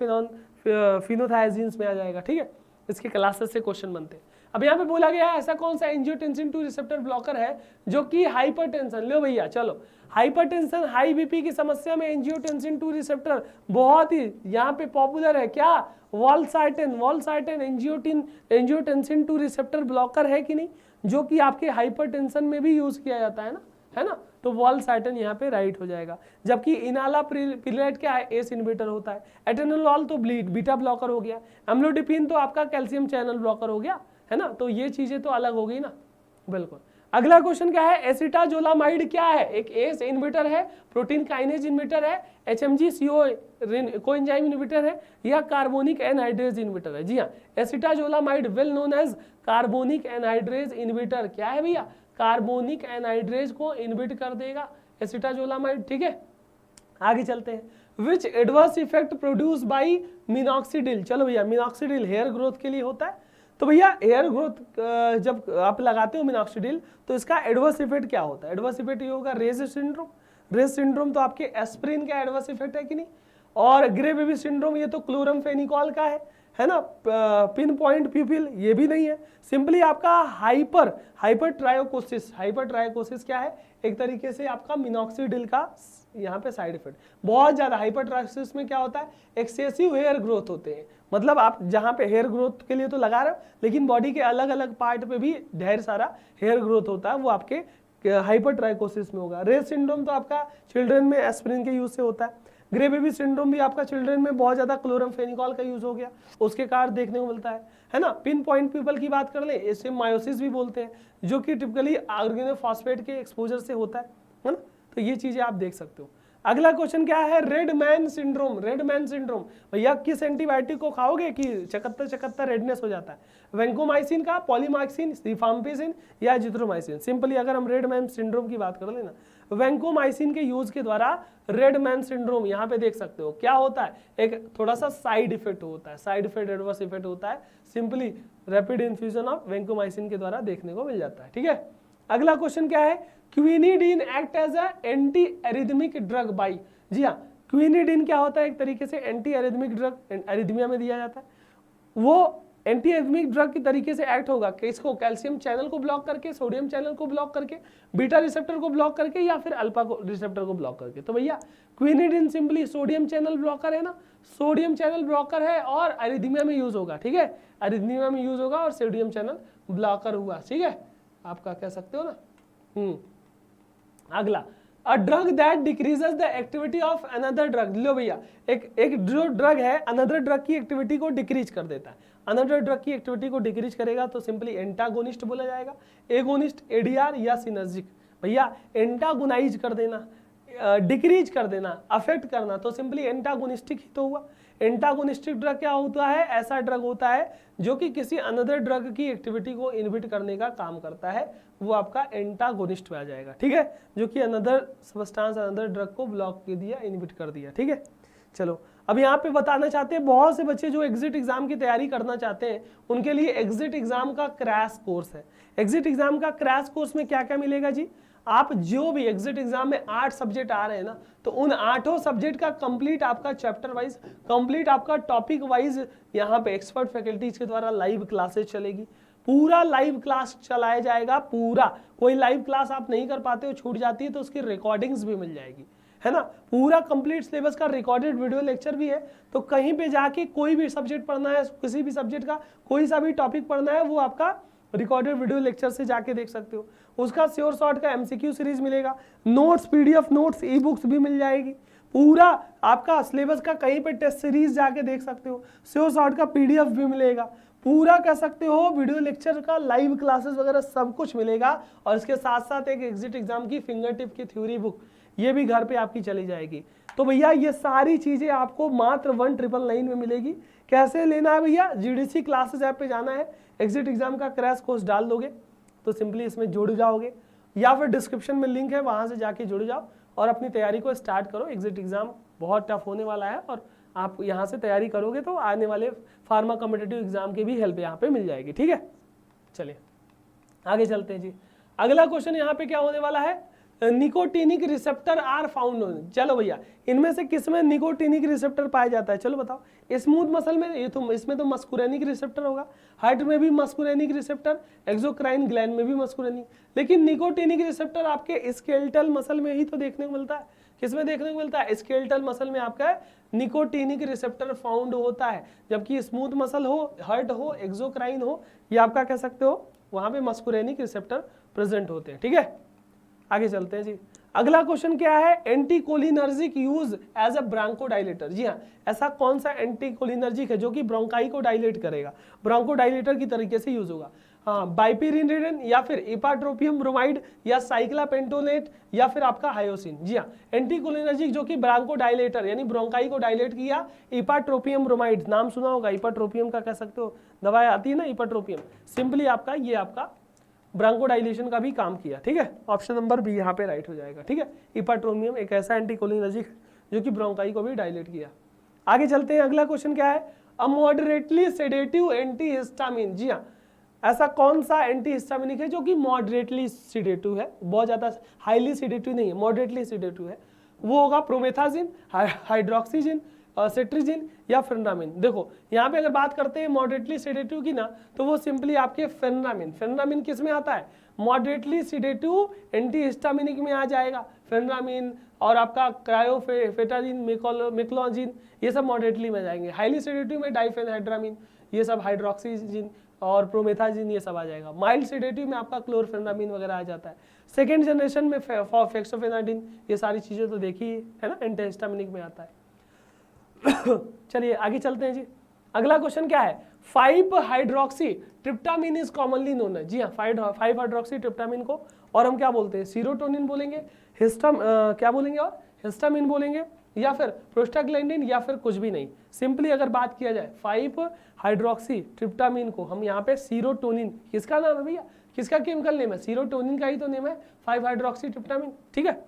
फिनोथायाजीन्स में आ जाएगा। ठीक है, इसके क्लासेस से क्वेश्चन बनते हैं। अब यहाँ पे बोला गया है ऐसा कौन सा एंजियोटेंसिन 2 रिसेप्टर ब्लॉकर है जो कि हाइपरटेंशन, लो भैया चलो, हाइपरटेंशन हाई बीपी की समस्या में एंजियोटेंसिन 2 रिसेप्टर बहुत ही यहाँ पे पॉपुलर है, क्या, वॉलसार्टन एंजियोटेंसिन 2 रिसेप्टर ब्लॉकर है कि नहीं, जो कि आपके हाइपरटेंशन में भी यूज किया जाता है ना, तो वॉलसार्टन यहाँ पे राइट हो जाएगा। जबकि इनालाप्रिलेट क्या है, एस इनहिबिटर होता है, एटेनोलॉल तो बीटा ब्लॉकर हो गया, एम्लोडिपिन तो आपका कैल्शियम चैनल ब्लॉकर हो गया, है ना, तो ये चीजें तो अलग हो गई ना, बिल्कुल। अगला क्वेश्चन क्या है, एसिटाजोलामाइड क्या है, एक एस इनहिबिटर है, प्रोटीन काइनेज इनहिबिटर है, एचएमजी कोएंजाइम इनहिबिटर है, या कार्बोनिक एनहाइड्रेज इनहिबिटर है। जी हाँ, acetazolamide well known as carbonic anhydrase inhibitor क्या है भैया, कार्बोनिक एनहाइड्रेज को इनहिबिट कर देगा एसिटाजोलामाइड, ठीक है। आगे चलते हैं, which adverse effect produce by minoxidil, चलो भैया मिनॉक्सिडिल हेयर ग्रोथ के लिए होता है, तो भैया हेयर ग्रोथ जब आप लगाते हो मिनॉक्सिडिल तो इसका एडवर्स इफेक्ट क्या होता है, एडवर्स इफेक्ट ये होगा रेज सिंड्रोम तो आपके एस्प्रिन का एडवर्स इफेक्ट है कि नहीं, और ग्रे बेबी सिंड्रोम ये तो क्लोरमफेनिकॉल का है ना, पिन पॉइंट प्यूपिल ये भी नहीं है, सिंपली आपका हाइपर ट्रायोकोसिस क्या है, एक तरीके से आपका मिनॉक्सिडिल का यहाँ पे साइड इफेक्ट, बहुत ज्यादा हाइपर ट्रायोकोसिस में क्या होता है, एक्सेसिव हेयर ग्रोथ होते हैं, मतलब आप जहाँ पे हेयर ग्रोथ के लिए तो लगा रहे हो लेकिन बॉडी के अलग अलग पार्ट पे भी ढेर सारा हेयर ग्रोथ होता है, वो आपके हाइपर ट्राइकोसिस में होगा। रेज सिंड्रोम तो आपका चिल्ड्रन में एस्पिरिन के यूज से होता है, ग्रे बेबी सिंड्रोम भी आपका चिल्ड्रन में बहुत ज्यादा क्लोरमफेनिकॉल का यूज हो गया, उसके कारण देखने को मिलता है ना। पिन पॉइंट पीपल की बात कर ले, इसे मायोसिस भी बोलते हैं, जो कि टिपिकली ऑर्गेनोफॉस्फेट के एक्सपोजर से होता है ना, तो ये चीजें आप देख सकते हो। अगला क्वेश्चन क्या है, रेड मैन सिंड्रोम भैया किस एंटीबायोटिक को खाओगे कि चकत्ता रेडनेस हो जाता है, वेंकोमाइसिन का, पॉलीमाइसिन, रिफाम्पिसिन या एजिथ्रोमाइसिन। सिंपली अगर हम रेड मैन सिंड्रोम की बात कर लेना, वेंकोमाइसिन के यूज के द्वारा रेड मैन सिंड्रोम यहाँ पे देख सकते हो क्या होता है, एक थोड़ा सा साइड इफेक्ट होता है, एडवर्स इफेक्ट होता है, simply rapid infusion of vancomycin के द्वारा देखने को मिल जाता है, ठीक है। अगला क्वेश्चन क्या है, quinidine act as a anti arrhythmic drug by, जी हाँ, क्विनिडीन क्या होता है, एक तरीके से एंटी एरिथमिक ड्रग, एरिथमिया में दिया जाता है, वो एंटी एरिथमिक ड्रग की तरीके से एक्ट होगा कि इसको कैल्शियम चैनल को ब्लॉक करके, सोडियम चैनल को ब्लॉक करके, बीटा रिसेप्टर को ब्लॉक करके, या फिर अल्फा रिसेप्टर को ब्लॉक करके। तो भैया quinidine simply sodium channel blocker है ना, सोडियम चैनल ब्लॉकर है और एरिथमिया में यूज होगा, ठीक है, एरिथमिया में यूज होगा और सोडियम चैनल ब्लॉकर हुआ, ठीक है, आपका कह सकते हो ना। अगला, a drug that decreases the activity of another drug, लो भैया एक जो ड्रग है अनदर ड्रग की एक्टिविटी को डिक्रीज कर देता है, अनदर ड्रग की एक्टिविटी को डिक्रीज करेगा तो सिंपली एंटागोनिस्ट बोला जाएगा, एगोनिस्ट, एडीआर या सिनर्जिक। भैया एंटागोनाइज कर देना, डिक्रीज कर देना, अफेक्ट करना, तो सिंपली एंटागोनिस्टिक ही तो हुआ। एंटागोनिस्टिक ड्रग क्या होता है, ऐसा ड्रग होता है जो कि किसी अनदर ड्रग की एक्टिविटी को इनहिबिट करने का काम करता है, वो आपका एंटागोनिस्ट में आ जाएगा, ठीक है, जो कि अनदर सब्सटेंस अनदर ड्रग को ब्लॉक कर दिया, इनहिबिट कर दिया, ठीक है। चलो अब यहाँ पे बताना चाहते हैं, बहुत से बच्चे जो एग्जिट एग्जाम की तैयारी करना चाहते हैं उनके लिए एग्जिट एग्जाम का क्रैश कोर्स है। एग्जिट एग्जाम का क्रैश कोर्स में क्या क्या मिलेगा जी, आप जो भी एग्जिट एग्जाम में 8 सब्जेक्ट आ रहे हैं ना, तो उन 8 सब्जेक्ट का कंप्लीट आपका चैप्टर वाइज, कंप्लीट आपका टॉपिक वाइज यहाँ पे एक्सपर्ट फैकल्टीज के द्वारा लाइव क्लासेस चलेगी, पूरा लाइव क्लास चलाया जाएगा, पूरा कोई लाइव क्लास आप नहीं कर पाते हो, छूट जाती है तो उसकी रिकॉर्डिंग्स भी मिल जाएगी, है ना, पूरा कंप्लीट सिलेबस का रिकॉर्डेड वीडियो लेक्चर भी है। तो कहीं पे जाके कोई भी सब्जेक्ट पढ़ना है, किसी भी सब्जेक्ट का कोई सा भी टॉपिक पढ़ना है, वो आपका रिकॉर्डेड वीडियो लेक्चर से जाके देख सकते हो। उसका श्योर शॉर्ट का एमसीक्यू सीरीज मिलेगा, notes, PDF notes, e books भी मिल जाएगी, पूरा आपका सिलेबस का कहीं पे टेस्ट सीरीज जाके देख सकते हो, श्योर शॉर्ट का पीडीएफ भी मिलेगा, पूरा कह सकते हो वीडियो लेक्चर का लाइव क्लासेस वगैरह सब कुछ मिलेगा। और इसके साथ साथ एक एग्जिट एग्जाम की फिंगर टिप की थ्योरी बुक, ये भी घर पे आपकी चली जाएगी। तो भैया ये सारी चीजें आपको मात्र 1999 में मिलेगी। कैसे लेना है भैया, जीडीसी क्लासेस ऐप पे जाना है, एग्जिट एग्जाम का क्रैश कोर्स डाल दोगे तो सिंपली इसमें जुड़ जाओगे, या फिर डिस्क्रिप्शन में लिंक है वहां से जाके जुड़ जाओ और अपनी तैयारी को स्टार्ट करो। एग्जिट एग्जाम बहुत टफ होने वाला है और आप यहाँ से तैयारी करोगे तो आने वाले फार्मा कॉम्पिटिटिव एग्जाम की भी हेल्प यहाँ पे मिल जाएगी, ठीक है। चलिए आगे चलते हैं जी। अगला क्वेश्चन यहाँ पे क्या होने वाला है, निकोटिनिक रिसेप्टर आर फाउंड। चलो भैया, इनमें से किसमें निकोटिनिक रिसेप्टर पाया जाता है, चलो बताओ। स्मूथ मसल में ये तो, इसमें तो मस्कुरेनिक रिसेप्टर होगा, हार्ट में भी मस्कुरेनिक रिसेप्टर, एक्सोक्राइन ग्लैंड में भी मस्कुरेनिक। लेकिन निकोटिनिक रिसेप्टर आपके स्केलेटल मसल में ही तो देखने को मिलता है। किसमें देखने को मिलता है? स्केलेटल मसल में आपका निकोटिनिक रिसेप्टर फाउंड होता है। जबकि स्मूथ मसल हो, हार्ट हो, एक्सोक्राइन हो, ये आपका कह सकते हो वहां पे मस्कुरेनिक रिसेप्टर प्रेजेंट होते हैं। ठीक है, आगे चलते हैं जी। अगला क्वेश्चन क्या है? Anticholinergic use as a bronchodilator. जी हाँ, ऐसा कौन सा एंटीकोलिनर्जिक है जो कि ब्रोंकाई को डायलेट करेगा, ब्रोंकोडाइलेटर की तरीके से यूज होगा? हाँ, बाइपिरिनिडिन या फिर इपाट्रोपियम ब्रोमाइड या साइक्लापेंटोनेट या फिर आपका हायोसिन। जी हाँ, एंटीकोलिनर्जिक जो कि ब्रोंकोडाइलेटर यानी ब्रोंकाई को डायलेट किया, इपाट्रोपियम ब्रोमाइड, नाम सुना होगा, इपाट्रोपियम का कह सकते हो, दवाई आती है ना इपाट्रोपियम, सिंपली आपका ये आपका ब्रोंकोडाइलेशन का भी काम किया। ठीक है, ऑप्शन नंबर बी यहाँ पे राइट हो जाएगा। ठीक है, इपाट्रोपियम एक ऐसा एंटीकोलिनर्जिक जो कि ब्रोंकाई को भी डायलेट किया। आगे चलते हैं, अगला क्वेश्चन क्या है? अ मॉडरेटली सेडेटिव एंटीहिस्टामिन। जी हाँ, ऐसा कौन सा एंटीहिस्टामिनिक है जो कि मॉडरेटली सीडेटिव है, बहुत ज्यादा हाईली सीडेटिव नहीं है, मॉडरेटली सीडेटिव है? वो होगा प्रोमेथाजिन, हाइड्रोक्सीजिन, सेट्रिजिन या फेनरामिन। देखो यहाँ पे अगर बात करते हैं मॉडरेटली सीडेटिव की ना, तो वो सिंपली आपके फेनरामिन। फेनरामिन किस में आता है? मॉडरेटली सीडेटिव एंटीहिस्टामिनिक में आ जाएगा फेनरामिन, और आपका क्रायोफेटाजिन, मिक्लोजिन, ये सब मॉडरेटली में जाएंगे। हाईली सीडेटिव में डाइफेनहाइड्रामिन, ये सब हाइड्रोक्सीजिन और प्रोमेथाजिन ये सब आ जाएगा। माइल्ड सेडेटिव में आपका क्लोरफेनामिन वगैरह आ जाता है। सेकेंड जनरेशन में फेक्सोफेनाडिन, ये सारी चीजें तो देखी है ना, एंटीहिस्टामिनिक में आता है। चलिए आगे चलते हैं जी। अगला क्वेश्चन क्या है? 5 hydroxy tryptamine is commonly known है। जी हाँ, 5 हाइड्रोक्सी ट्रिप्टामिन को और हम क्या बोलते हैं? सीरोटोनिन बोलेंगे, क्या बोलेंगे, और हिस्टामिन बोलेंगे, या फिर प्रोस्टाग्लैंडिन, या फिर कुछ भी नहीं। सिंपली अगर बात किया जाए 5 हाइड्रोक्सी ट्रिप्टामिन को हम यहाँ पे सीरोटोनिन, किसका नाम है भैया, किसका केमिकल नेम है? सीरोटोनिन का ही तो नेम है 5 हाइड्रोक्सी ट्रिप्टामिन। ठीक है,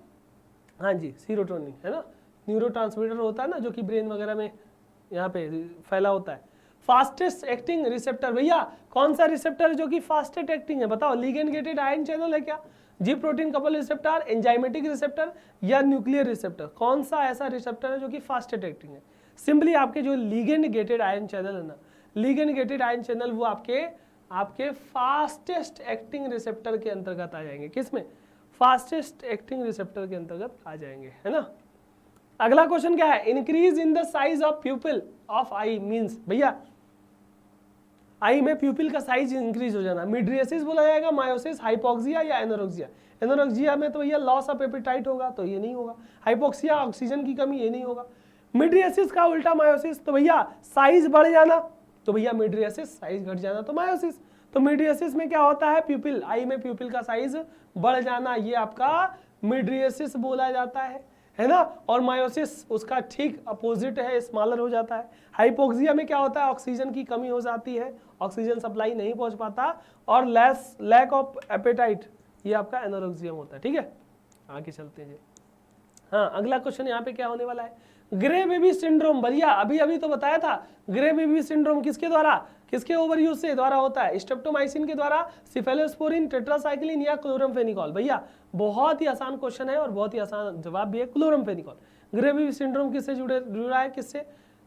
हाँ जी, सीरोटोनिन है ना, न्यूरोट्रांसमीटर होता है ना जो कि ब्रेन वगैरह में यहाँ पे फैला होता है। फास्टेस्ट एक्टिंग रिसेप्टर, भैया कौन सा रिसेप्टर है जो कि फास्टेस्ट एक्टिंग है, बताओ? लिगेंड गेटेड आयन चैनल है क्या, जी protein couple receptor, enzymatic receptor या न्यूक्लियर रिसेप्टर? कौन सा ऐसा रिसेप्टर है जो कि फास्टेस्ट एक्टिंग है? सिंपली आपके जो लिगेंड गेटेड आयन चैनल है ना, लिगेंड गेटेड आयन चैनल वो आपके फास्टेस्ट एक्टिंग रिसेप्टर के अंतर्गत आ जाएंगे। किसमें? फास्टेस्ट एक्टिंग रिसेप्टर के अंतर्गत आ जाएंगे, है ना। अगला क्वेश्चन क्या है? Increase in the size of प्यूपिल of I means, भैया आई में प्यूपिल का साइज इंक्रीज हो जाना, मिड्रियसिस बोला जाएगा, मायोसिस, हाइपोक्सिया या एनोरेक्सिया? एनोरेक्सिया में तो भैया लॉस ऑफ एपेटाइट होगा, तो ये नहीं होगा। हाइपोक्सिया ऑक्सीजन की कमी, ये नहीं होगा। मिड्रियसिस का उल्टा मायोसिस, तो भैया साइज बढ़ जाना, तो भैया मिड्रियसिस, साइज घट जाना तो मायोसिस। तो मिड्रियसिस में क्या होता है? प्यूपिल, आई में प्यूपिल का साइज बढ़ जाना, ये आपका मिड्रियसिस बोला जाता है ना। और मायोसिस उसका ठीक अपोजिट है, स्मॉलर हो जाता है। हाइपोक्सिया में क्या होता है? ऑक्सीजन की कमी हो जाती है, ऑक्सीजन सप्लाई नहीं पहुंच पाता, और लैक ऑफ एपेटाइट, ये आपका एनोरेक्सिया होता है। ठीक है, आगे चलते हैं। हाँ, अगला क्वेश्चन यहाँ पे क्या होने वाला है? ग्रे बेबी सिंड्रोम, बढ़िया, अभी तो बताया था। ग्रे बेबी सिंड्रोम किसके द्वारा, किसके ओवरयूज से द्वारा होता है? स्ट्रेप्टोमाइसिन के द्वारा, सिफेलोस्पोरिन, टेट्रासाइक्लिन या क्लोरमफेनिकॉल? भैया बहुत ही आसान क्वेश्चन है और बहुत ही आसान जवाब भी है, क्लोरमफेनिकॉल। ग्रे बेबी सिंड्रोम किससे जुड़ा है? किससे?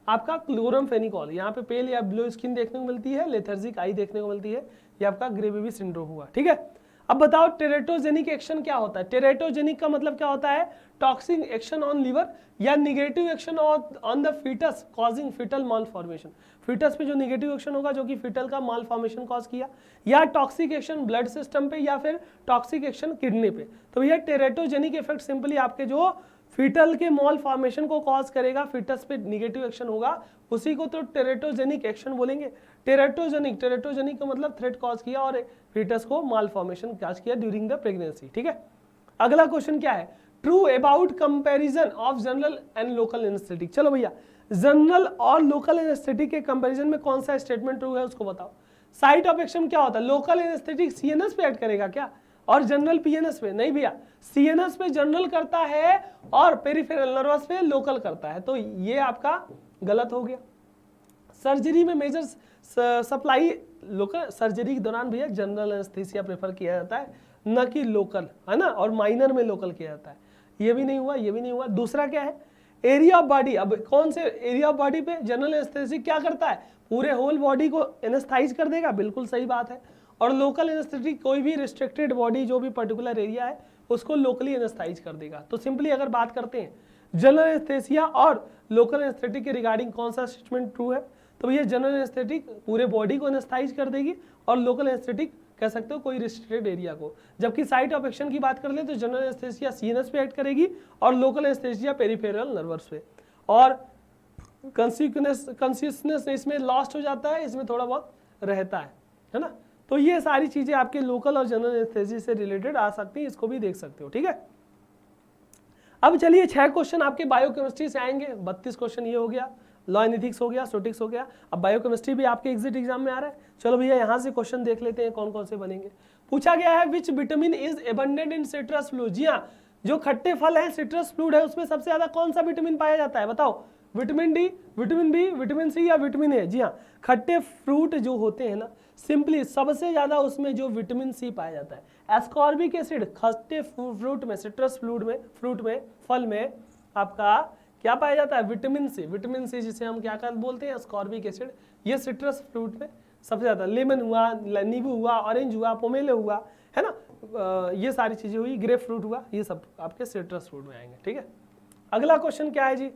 आपका क्लोरमफेनिकॉल। यहाँ पे पेल या ब्लू स्किन देखने को मिलती है, लेथर्जिक आई देखने को मिलती है, ये आपका ग्रे बेबी सिंड्रोम हुआ। ठीक है, अब बताओ टेरेटोजेनिक एक्शन क्या होता है? टेरेटोजेनिक का मतलब क्या होता है? टॉक्सिक एक्शन ऑन लिवर या negative action on the foetus causing foetal malformation. Foetus पे जो निगेटिव एक्शन होगा जो कि फीटल का माल फॉर्मेशन कॉज किया, या टॉक्सिक एक्शन ब्लड सिस्टम पे, या फिर टॉक्सिक एक्शन किडनी पे। तो यह टेरेटोजेनिक इफेक्ट सिंपली आपके जो फीटल के मॉल फॉर्मेशन को कॉज करेगा, फीटस पे निगेटिव एक्शन होगा, उसी को तो टेरेटोजेनिक एक्शन बोलेंगे। टेरेटोजेनिक का मतलब थ्रेट कॉज किया और फीटस को माल फॉर्मेशन कॉज किया ड्यूरिंग द प्रेगनेंसी। ठीक है, अगला क्वेश्चन क्या है? True about comparison of general and local anaesthetic. चलो भैया, जनरल और लोकल एनेस्थेटिक के कंपैरिजन में कौन सा स्टेटमेंट ट्रू है उसको बताओ। साइट ऑफ एक्शन क्या होता है? लोकल एनेस्थेटिक सीएनएस पे एक्ट करेगा क्या, और जनरल पीएनएस पे? नहीं भैया, सीएनएस पे जनरल करता है और पेरिफेरल नर्वस पे लोकल करता है, तो ये आपका गलत हो गया। सर्जरी में मेजर सप्लाई लोकल, सर्जरी के दौरान भैया जनरल एनेस्थीसिया प्रेफर किया जाता है, न कि लोकल, है ना, और माइनर में लोकल किया जाता है। ये भी नहीं हुआ, ये भी नहीं हुआ। दूसरा क्या है, एरिया ऑफ बॉडी। अब कौन से एरिया ऑफ बॉडी पे जनरल एनेस्थेसिक क्या करता है, पूरे होल बॉडी को एनेस्थाइज कर देगा, बिल्कुल सही बात है। और लोकल एनेस्थेटिक कोई भी रिस्ट्रिक्टेड बॉडी जो भी पर्टिकुलर एरिया है उसको लोकली एनेस्थाइज कर देगा। तो सिंपली अगर बात करते हैं जनरल एनेस्थेसिया और लोकल एनेस्थेटिक के रिगार्डिंग कौन सा स्टेटमेंट ट्रू है, तो ये जनरल एनेस्थेटिक पूरे बॉडी को एनेस्थाइज कर देगी और लोकल एनेस्थेटिक कह सकते हो कोई रिस्ट्रिक्टेड एरिया को। जबकि साइट ऑफ एक्शन की बात कर ले तो जनरल एनेस्थेसिया सीएनएस पे एक्ट करेगी और लोकल एनेस्थेसिया पेरिफेरल नर्वस पे। और कॉन्शियसनेस इसमें लॉस्ट हो जाता है, इसमें थोड़ा बहुत रहता है ना। तो ये सारी चीजें आपके लोकल और जनरल एनेस्थेसिया से रिलेटेड आ सकती हैं, इसको भी देख सकते हो, ठीक है। अब चलिए 6 क्वेश्चन आपके बायोकेमिस्ट्री से आएंगे। 32 क्वेश्चन ये हो गया, लॉ एंड एथिक्स हो गया, स्टैटिस्टिक्स हो गया। अब बायोकेमिस्ट्री भी आपके एग्जिट एग्जाम में आ रहा है। चलो भैया यहाँ से क्वेश्चन देख लेते हैं कौन कौन से बनेंगे। पूछा गया है which vitamin is abundant in citrus fluid. जी हाँ, जो खट्टे फल है, सिट्रस फ्लूइड है, उसमें सबसे ज्यादा कौन सा विटामिन पाया जाता है, बताओ। Vitamin D, vitamin B, vitamin C या विटामिन ए। जी हाँ, खट्टे फ्रूट जो होते हैं ना, सिंपली सबसे ज्यादा उसमें जो विटामिन सी पाया जाता है। एस्कॉर्बिक एसिड खट्टे फ्रूट में, सिट्रस फ्रूट में, फल में आपका क्या पाया जाता है, विटामिन सी। विटामिन सी जिसे हम क्या बोलते हैं, एस्कॉर्बिक एसिड। ये सिट्रस फ्रूट में सबसे ज्यादा, लेमन हुआ, नींबू हुआ, ऑरेंज हुआ, पोमेलो हुआ, है ना, ये सारी चीजें हुई, ग्रेप फ्रूट हुआ, ये सब आपके सिट्रस फ्रूट में आएंगे, ठीक है। अगला क्वेश्चन क्या है जी,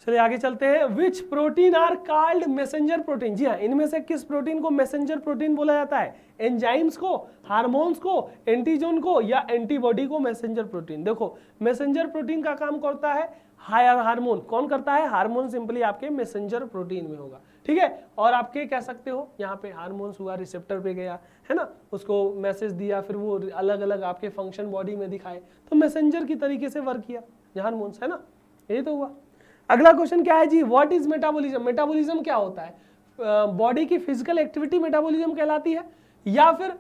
चलिए आगे चलते हैं। Which protein are called messenger protein. जी हाँ, इनमें से किस प्रोटीन को मैसेंजर प्रोटीन बोला जाता है, एंजाइम्स को, हार्मोन्स को, एंटीजोन को या एंटीबॉडी को मैसेंजर प्रोटीन। देखो मैसेंजर प्रोटीन का काम करता है हायर हार्मोन। कौन करता है, हार्मोन सिंपली आपके मैसेंजर प्रोटीन में होगा, ठीक है। और आपके कह सकते हो यहाँ पे हार्मोन्स हुआ, रिसेप्टर पे गया, है ना, उसको मैसेज दिया, फिर वो अलग अलग आपके फंक्शन बॉडी में दिखाए, तो मैसेंजर की तरीके से वर्क किया, हार्मोन्स, है ना, यही तो हुआ। अगला क्वेश्चन क्या है जी, व्हाट इज मेटाबॉलिज्म। मेटाबॉलिज्म क्या होता है, बॉडी की फिजिकल एक्टिविटी मेटाबॉलिज्म कहलाती है, या फिर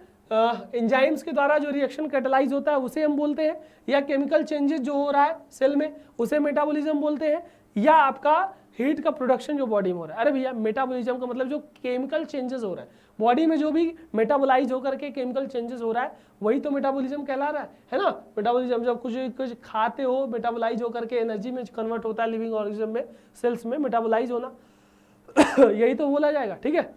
एंजाइम्स के द्वारा जो रिएक्शन कैटलाइज होता है उसे हम बोलते हैं, या केमिकल चेंजेस जो हो रहा है सेल में उसे मेटाबॉलिज्म बोलते हैं, या आपका हीट का प्रोडक्शन जो बॉडी में हो रहा है। अरे भैया मेटाबॉलिज्म का मतलब जो केमिकल चेंजेस हो रहा है बॉडी में, जो भी मेटाबोलाइज होकर के केमिकल चेंजेस हो रहा है वही तो मेटाबॉलिज्म कहला रहा है ना। मेटाबॉलिज्म जब कुछ खाते हो, मेटाबोलाइज होकर के एनर्जी में कन्वर्ट होता है, लिविंग ऑर्गेनिज्म में, सेल्स में मेटाबोलाइज होना यही तो बोला जाएगा, ठीक है।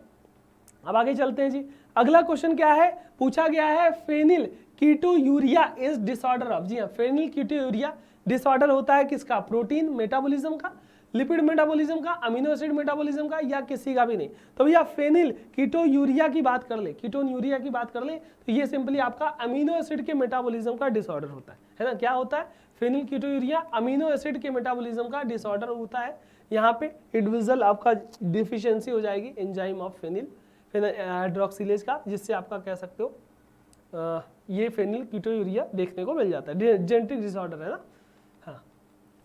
अब आगे चलते हैं जी। अगला क्वेश्चन क्या है, पूछा गया है फेनिल कीटोयूरिया इज डिसऑर्डर ऑफ। जी हाँ, फेनिल कीटोयूरिया डिसऑर्डर होता है किसका, प्रोटीन मेटाबॉलिज्म का, लिपिड मेटाबॉलिज्म का, अमीनो एसिड मेटाबॉलिज्म का, या किसी का भी नहीं। तो भैया फेनिल कीटोयूरिया की बात कर ले, कीटोन्यूरिया की बात कर ले, तो ये सिंपली आपका अमीनो एसिड के मेटाबॉलिज्म का डिसऑर्डर होता है ना। क्या होता है, फेनिल कीटोयूरिया अमीनो एसिड के मेटाबॉलिज्म का डिसऑर्डर होता है। यहाँ पे इंडिविजुअल आपका डिफिशियंसी हो जाएगी एंजाइम ऑफ फेनिल हाइड्रोक्सिलेज का, जिससे आपका कह सकते हो ये फेनिल कीटोयूरिया देखने को मिल जाता है, जेनेटिक डिसऑर्डर है ना। हाँ,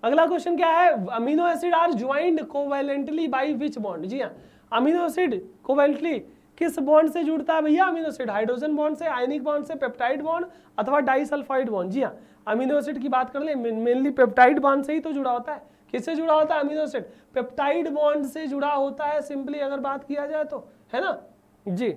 अगला क्वेश्चन क्या है, amino acid are joined covalently by which bond. जी हाँ, अमीनो एसिड कोवैलेंटली किस बॉन्ड से जुड़ता है भैया, अमीनो एसिड हाइड्रोजन बॉन्ड से, आयनिक बॉन्ड से, पेप्टाइड बॉन्ड अथवा डाइसल्फाइड बॉन्ड। जी हाँ, अमीनो एसिड की बात कर ले मेनली पेप्टाइड बॉन्ड से ही तो जुड़ा होता है। किससे जुड़ा होता है अमीनो एसिड, पेप्टाइड बॉन्ड से जुड़ा होता है सिंपली अगर बात किया जाए तो, है ना जी।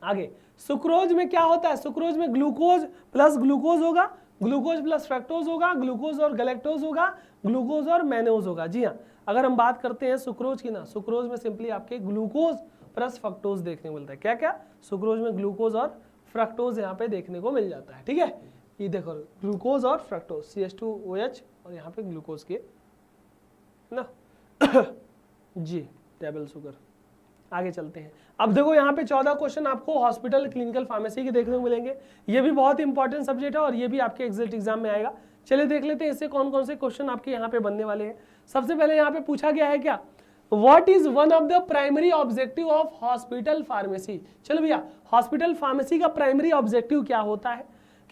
आगे सुक्रोज में क्या होता है, सुक्रोज में ग्लूकोज प्लस ग्लूकोज होगा, ग्लूकोज प्लस फ्रक्टोज होगा, ग्लूकोज और गैलेक्टोज होगा, ग्लूकोज और मैनोज होगा। जी हाँ, अगर हम बात करते हैं सुक्रोज की ना, सुक्रोज में सिंपली आपके ग्लूकोज प्लस फ्रक्टोज देखने को मिलता है। क्या क्या, सुक्रोज में ग्लूकोज और फ्रक्टोज यहाँ पे देखने को मिल जाता है, ठीक है। ये देखो ग्लूकोज और फ्रक्टोज CH2OH और यहाँ पे ग्लूकोज के ना जी टेबल शुगर। आगे चलते हैं। अब देखो यहाँ पे 14 क्वेश्चन आपको हॉस्पिटल क्लिनिकल फार्मेसी के देखने को मिलेंगे। ये भी बहुत इंपॉर्टेंट सब्जेक्ट है और ये भी आपके एग्जिट एग्जाम में आएगा। चलिए देख लेते हैं इससे कौन कौन से क्वेश्चन आपके यहाँ पे बनने वाले हैं। सबसे पहले यहाँ पे पूछा गया है क्या, what is one of the primary objective of hospital pharmacy. चलो भैया, हॉस्पिटल फार्मेसी का प्राइमरी ऑब्जेक्टिव क्या होता है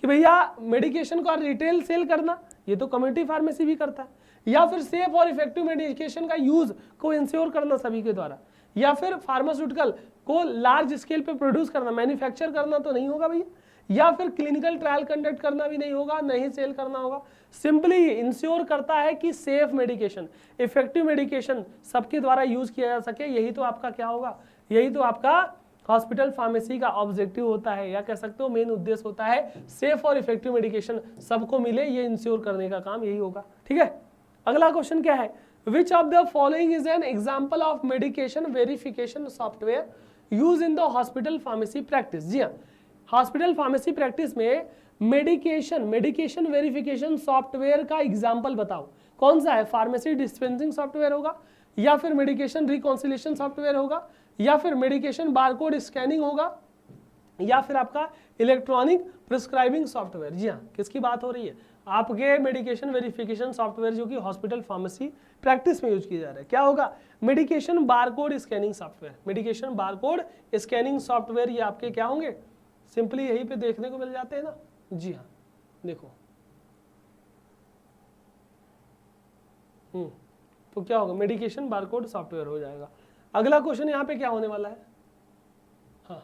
कि भैया मेडिकेशन का रिटेल सेल करना, ये तो कम्युनिटी फार्मेसी भी करता है, या फिर सेफ और इफेक्टिव मेडिकेशन का यूज को इंश्योर करना सभी के द्वारा, या फिर फार्मास्यूटिकल को लार्ज स्केल पे प्रोड्यूस करना, मैन्युफैक्चर करना तो नहीं होगा भैया, या फिर क्लिनिकल ट्रायल कंडक्ट करना भी नहीं होगा, नहीं सेल करना होगा। सिंपली इंश्योर करता है कि सेफ मेडिकेशन, इफेक्टिव मेडिकेशन सबके द्वारा यूज किया जा सके। यही तो आपका क्या होगा, यही तो आपका हॉस्पिटल फार्मेसी का ऑब्जेक्टिव होता है या कह सकते हो मेन उद्देश्य होता है सेफ और इफेक्टिव मेडिकेशन सबको मिले, ये इंश्योर करने का काम यही होगा। ठीक है, अगला क्वेश्चन क्या है, which of the following is an example of medication verification software use in the hospital pharmacy practice. जी हाँ, हॉस्पिटल फार्मेसी प्रैक्टिस में मेडिकेशन वेरिफिकेशन सॉफ्टवेयर का एग्जाम्पल बताओ, कौन सा है? फार्मेसी डिस्पेंसिंग सॉफ्टवेयर होगा, या फिर मेडिकेशन रिकॉन्सिलेशन सॉफ्टवेयर होगा, या फिर मेडिकेशन बारकोड स्कैनिंग होगा, या फिर आपका इलेक्ट्रॉनिक प्रिस्क्राइबिंग सॉफ्टवेयर। जी हाँ, किसकी बात हो रही है? आपके मेडिकेशन वेरिफिकेशन सॉफ्टवेयर जो कि हॉस्पिटल फार्मेसी प्रैक्टिस में यूज किया जा रहा है, क्या होगा? Medication barcode scanning software. Medication barcode scanning software ये आपके क्या होंगे? सिंपली यहीं पे देखने को मिल जाते हैं ना। जी हाँ, देखो तो क्या होगा? मेडिकेशन बारकोड सॉफ्टवेयर हो जाएगा। अगला क्वेश्चन यहाँ पे क्या होने वाला है? हाँ,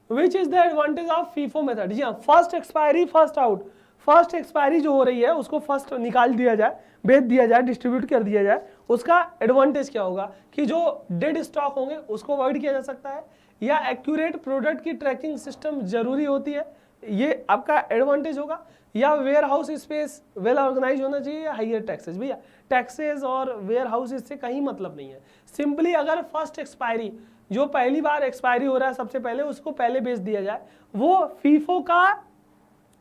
which is the advantage of FIFO method? जी हाँ, first expiry first out. First expiry जो हो रही है उसको फर्स्ट निकाल दिया जाए, बेच दिया जाए, डिस्ट्रीब्यूट कर दिया जाए, उसका एडवांटेज क्या होगा कि जो डेड स्टॉक होंगे उसको अवॉइड किया जा सकता है, या एक्यूरेट प्रोडक्ट की ट्रैकिंग सिस्टम जरूरी होती है, ये आपका एडवांटेज होगा, या warehouse space well organise होना चाहिए, या हाइयर टैक्सेस। भैया टैक्सेस और वेयर हाउस इससे कहीं मतलब नहीं है। सिंपली अगर फर्स्ट एक्सपायरी जो पहली बार एक्सपायरी हो रहा है सबसे पहले उसको पहले बेच दिया जाए, वो फीफो का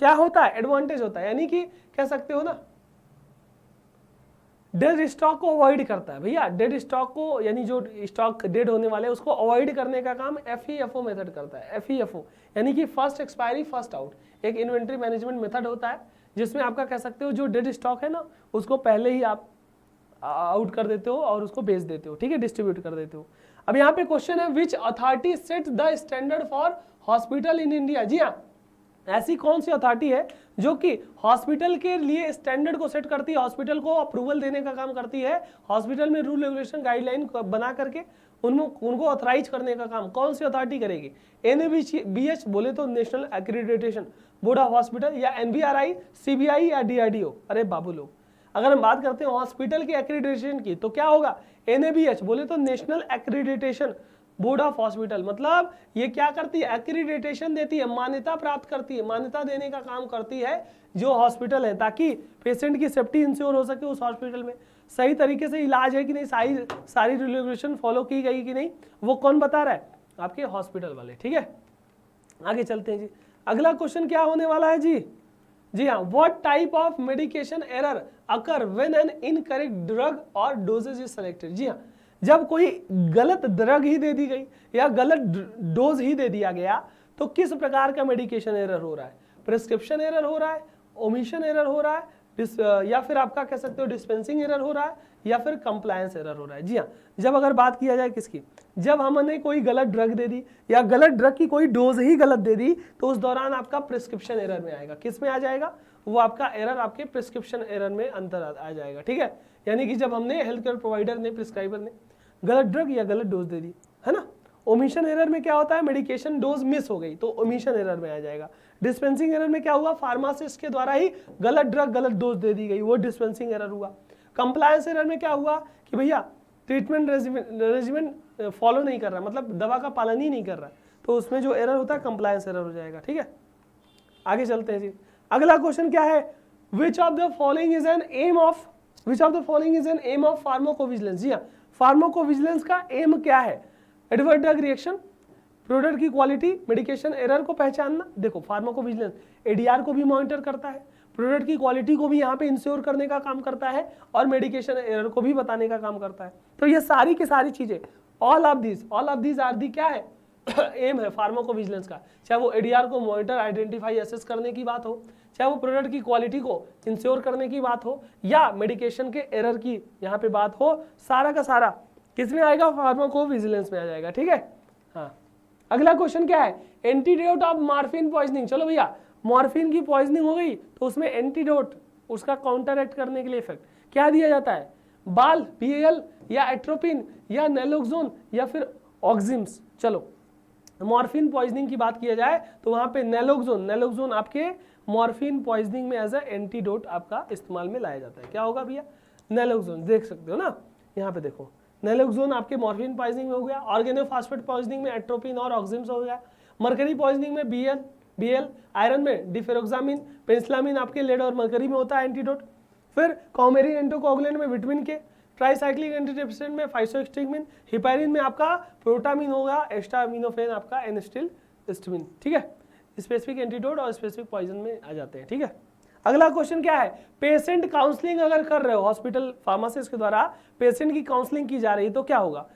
क्या होता है? एडवांटेज होता है, यानी कि कह सकते हो ना डेड स्टॉक को अवॉइड करता है। भैया डेड स्टॉक को, यानी जो स्टॉक डेड होने वाले हैं उसको अवॉइड करने का काम FEFO मेथड करता है। FEFO यानी कि फर्स्ट एक्सपायरी फर्स्ट आउट, एक इन्वेंट्री मैनेजमेंट मेथड होता है जिसमें आपका कह सकते हो जो डेड स्टॉक है ना उसको पहले ही आप आउट कर देते हो और उसको बेच देते हो। ठीक है, डिस्ट्रीब्यूट कर देते हो। अब यहाँ पे क्वेश्चन है, which authority set the standard for hospital in India? जी हाँ, ऐसी कौन सी अथॉरिटी है जो कि हॉस्पिटल के लिए स्टैंडर्ड को सेट करती है, हॉस्पिटल को अप्रूवल देने का काम करती है, हॉस्पिटल में रूल रेगुलेशन गाइडलाइन बना करके उनको ऑथराइज करने का काम कौन सी अथॉरिटी करेगी? NABH बोले तो national accreditation board of hospital, या NBRI, CBI या DRDO। अरे बाबू लोग, अगर हम बात करते हैं हॉस्पिटल की एक्रीडिटेशन की तो क्या होगा? NABH बोले तो national accreditation board of hospital. मतलब ये क्या करती है? एक्रीडिटेशन देती है, मान्यता प्राप्त करती है, मान्यता देने का काम करती है जो हॉस्पिटल है, ताकि पेशेंट की सेफ्टी इंश्योर हो सके, उस हॉस्पिटल में सही तरीके से इलाज है कि नहीं, सारी रेगुलेशन फॉलो की गई कि नहीं, वो कौन बता रहा है? आपके हॉस्पिटल वाले। ठीक है, आगे चलते हैं जी। अगला क्वेश्चन क्या होने वाला है जी? जी हाँ, what type of medication error occur when an incorrect drug और डोजेज इज सेलेक्टेड? जी हाँ, जब कोई गलत ड्रग ही दे दी गई या गलत डोज ही दे दिया गया तो किस प्रकार का मेडिकेशन एरर हो रहा है? प्रिस्क्रिप्शन एरर हो रहा है, ओमिशन एरर हो रहा है, या फिर आपका कह सकते हो डिस्पेंसिंग एरर हो रहा है, या फिर कंप्लायंस एरर हो रहा है। जी हाँ, जब अगर बात किया जाए किसकी, जब हमने कोई गलत ड्रग दे दी या गलत ड्रग की कोई डोज ही गलत दे दी तो उस दौरान आपका प्रिस्क्रिप्शन एरर में आएगा। किस में आ जाएगा? वो आपका एरर आपके प्रिस्क्रिप्शन एरर में अंतर आ जाएगा। ठीक है, यानी कि जब हमने हेल्थ केयर प्रोवाइडर ने, प्रिस्क्राइबर ने गलत ड्रग या गलत डोज दे दी, है ना। ओमिशन एरर में क्या होता है? मेडिकेशन डोज मिस हो गई तो ओमिशन एरर में आ जाएगा। डिस्पेंसिंग एरर में क्या हुआ? फार्मासिस्ट के द्वारा ही गलत ड्रग गलत डोज दे दी गई, वो डिस्पेंसिंग एरर हुआ। कंप्लायंस एरर में क्या हुआ कि भैया ट्रीटमेंट रेजिमेंट फॉलो नहीं कर रहा, मतलब दवा का पालन ही नहीं कर रहा, तो उसमें जो एरर होता है कंप्लायंस एरर हो जाएगा। ठीक है, आगे चलते हैं जी। अगला क्वेश्चन क्या है? Which of the following is an aim of pharmacovigilance? जी हाँ, फार्माकोविजिलेंस का एम क्या है? एडवर्स ड्रग रिएक्शन, प्रोडक्ट की क्वालिटी, मेडिकेशन एरर को पहचानना। देखो फार्माकोविजिलेंस ADR को भी मॉनिटर करता है, प्रोडक्ट की क्वालिटी को भी यहाँ पे इंश्योर करने का काम करता है, और मेडिकेशन एरर को भी बताने का काम करता है। तो ये सारी की सारी चीजें, all of these are the क्या है? एम है फार्माकोविजिलेंस का। चाहे वो ADR को मॉनिटर, आइडेंटिफाई, असेस करने की बात हो, चाहे वो प्रोडक्ट की क्वालिटी को इंश्योर करने की बात हो, या मेडिकेशन के एरर की यहाँ पे बात हो, सारा का सारा किस में आएगा? फार्माकोविजिलेंस में आ जाएगा। ठीक है, हाँ। अगला क्वेश्चन क्या है? Antidote of morphine poisoning. चलो भैया, मॉर्फिन की पॉइजनिंग हो गई तो उसमें एंटीडोट, उसका काउंटर एक्ट करने के लिए इफेक्ट क्या दिया जाता है? बाल, BAL, या एट्रोपिन, या नेलोक्सोन, या फिर ऑक्सिम्स। चलो मॉर्फिन पॉइजनिंग की बात किया जाए तो वहां पे नेलोक्सोन आपके मॉर्फिन पॉइजनिंग में एज ए एंटीडोट आपका इस्तेमाल में लाया जाता है। क्या होगा भैया? नेलोक्सोन। देख सकते हो ना, यहाँ पे देखो नैलोक्सोन आपके मॉर्फिन पॉइजनिंग में हो गया, ऑर्गेनोफॉस्फेट पॉइजनिंग में एट्रोपिन और ऑक्सिम्स हो गया, मरकरी पॉइजनिंग में बीएल, आयरन में डिफेरोक्सामिन, पेनिसिलामिन आपके लेड और मरकरी में होता है एंटीडोट। फिर कॉमेरिन एंटोकोगुलेंट में विटामिन के, ट्राइसाइक्लिक एंटीडिप्रेसेंट में फाइसोस्टिगमिन, हिपैरिन में आपका प्रोटामिन होगा, एस्टामिनोफेन आपका एनिस्टिलस्टामिन। ठीक है, स्पेसिफिक एंटीडोट और स्पेसिफिक पॉइजन में आ जाते हैं। ठीक है, अगला क्वेश्चन क्या है, पेशेंट काउंसलिंग अगर कर रहे हो हॉस्पिटल फार्मासिस्ट के द्वारा पेशेंट की काउंसलिंग की जा रही है तो क्या होगा,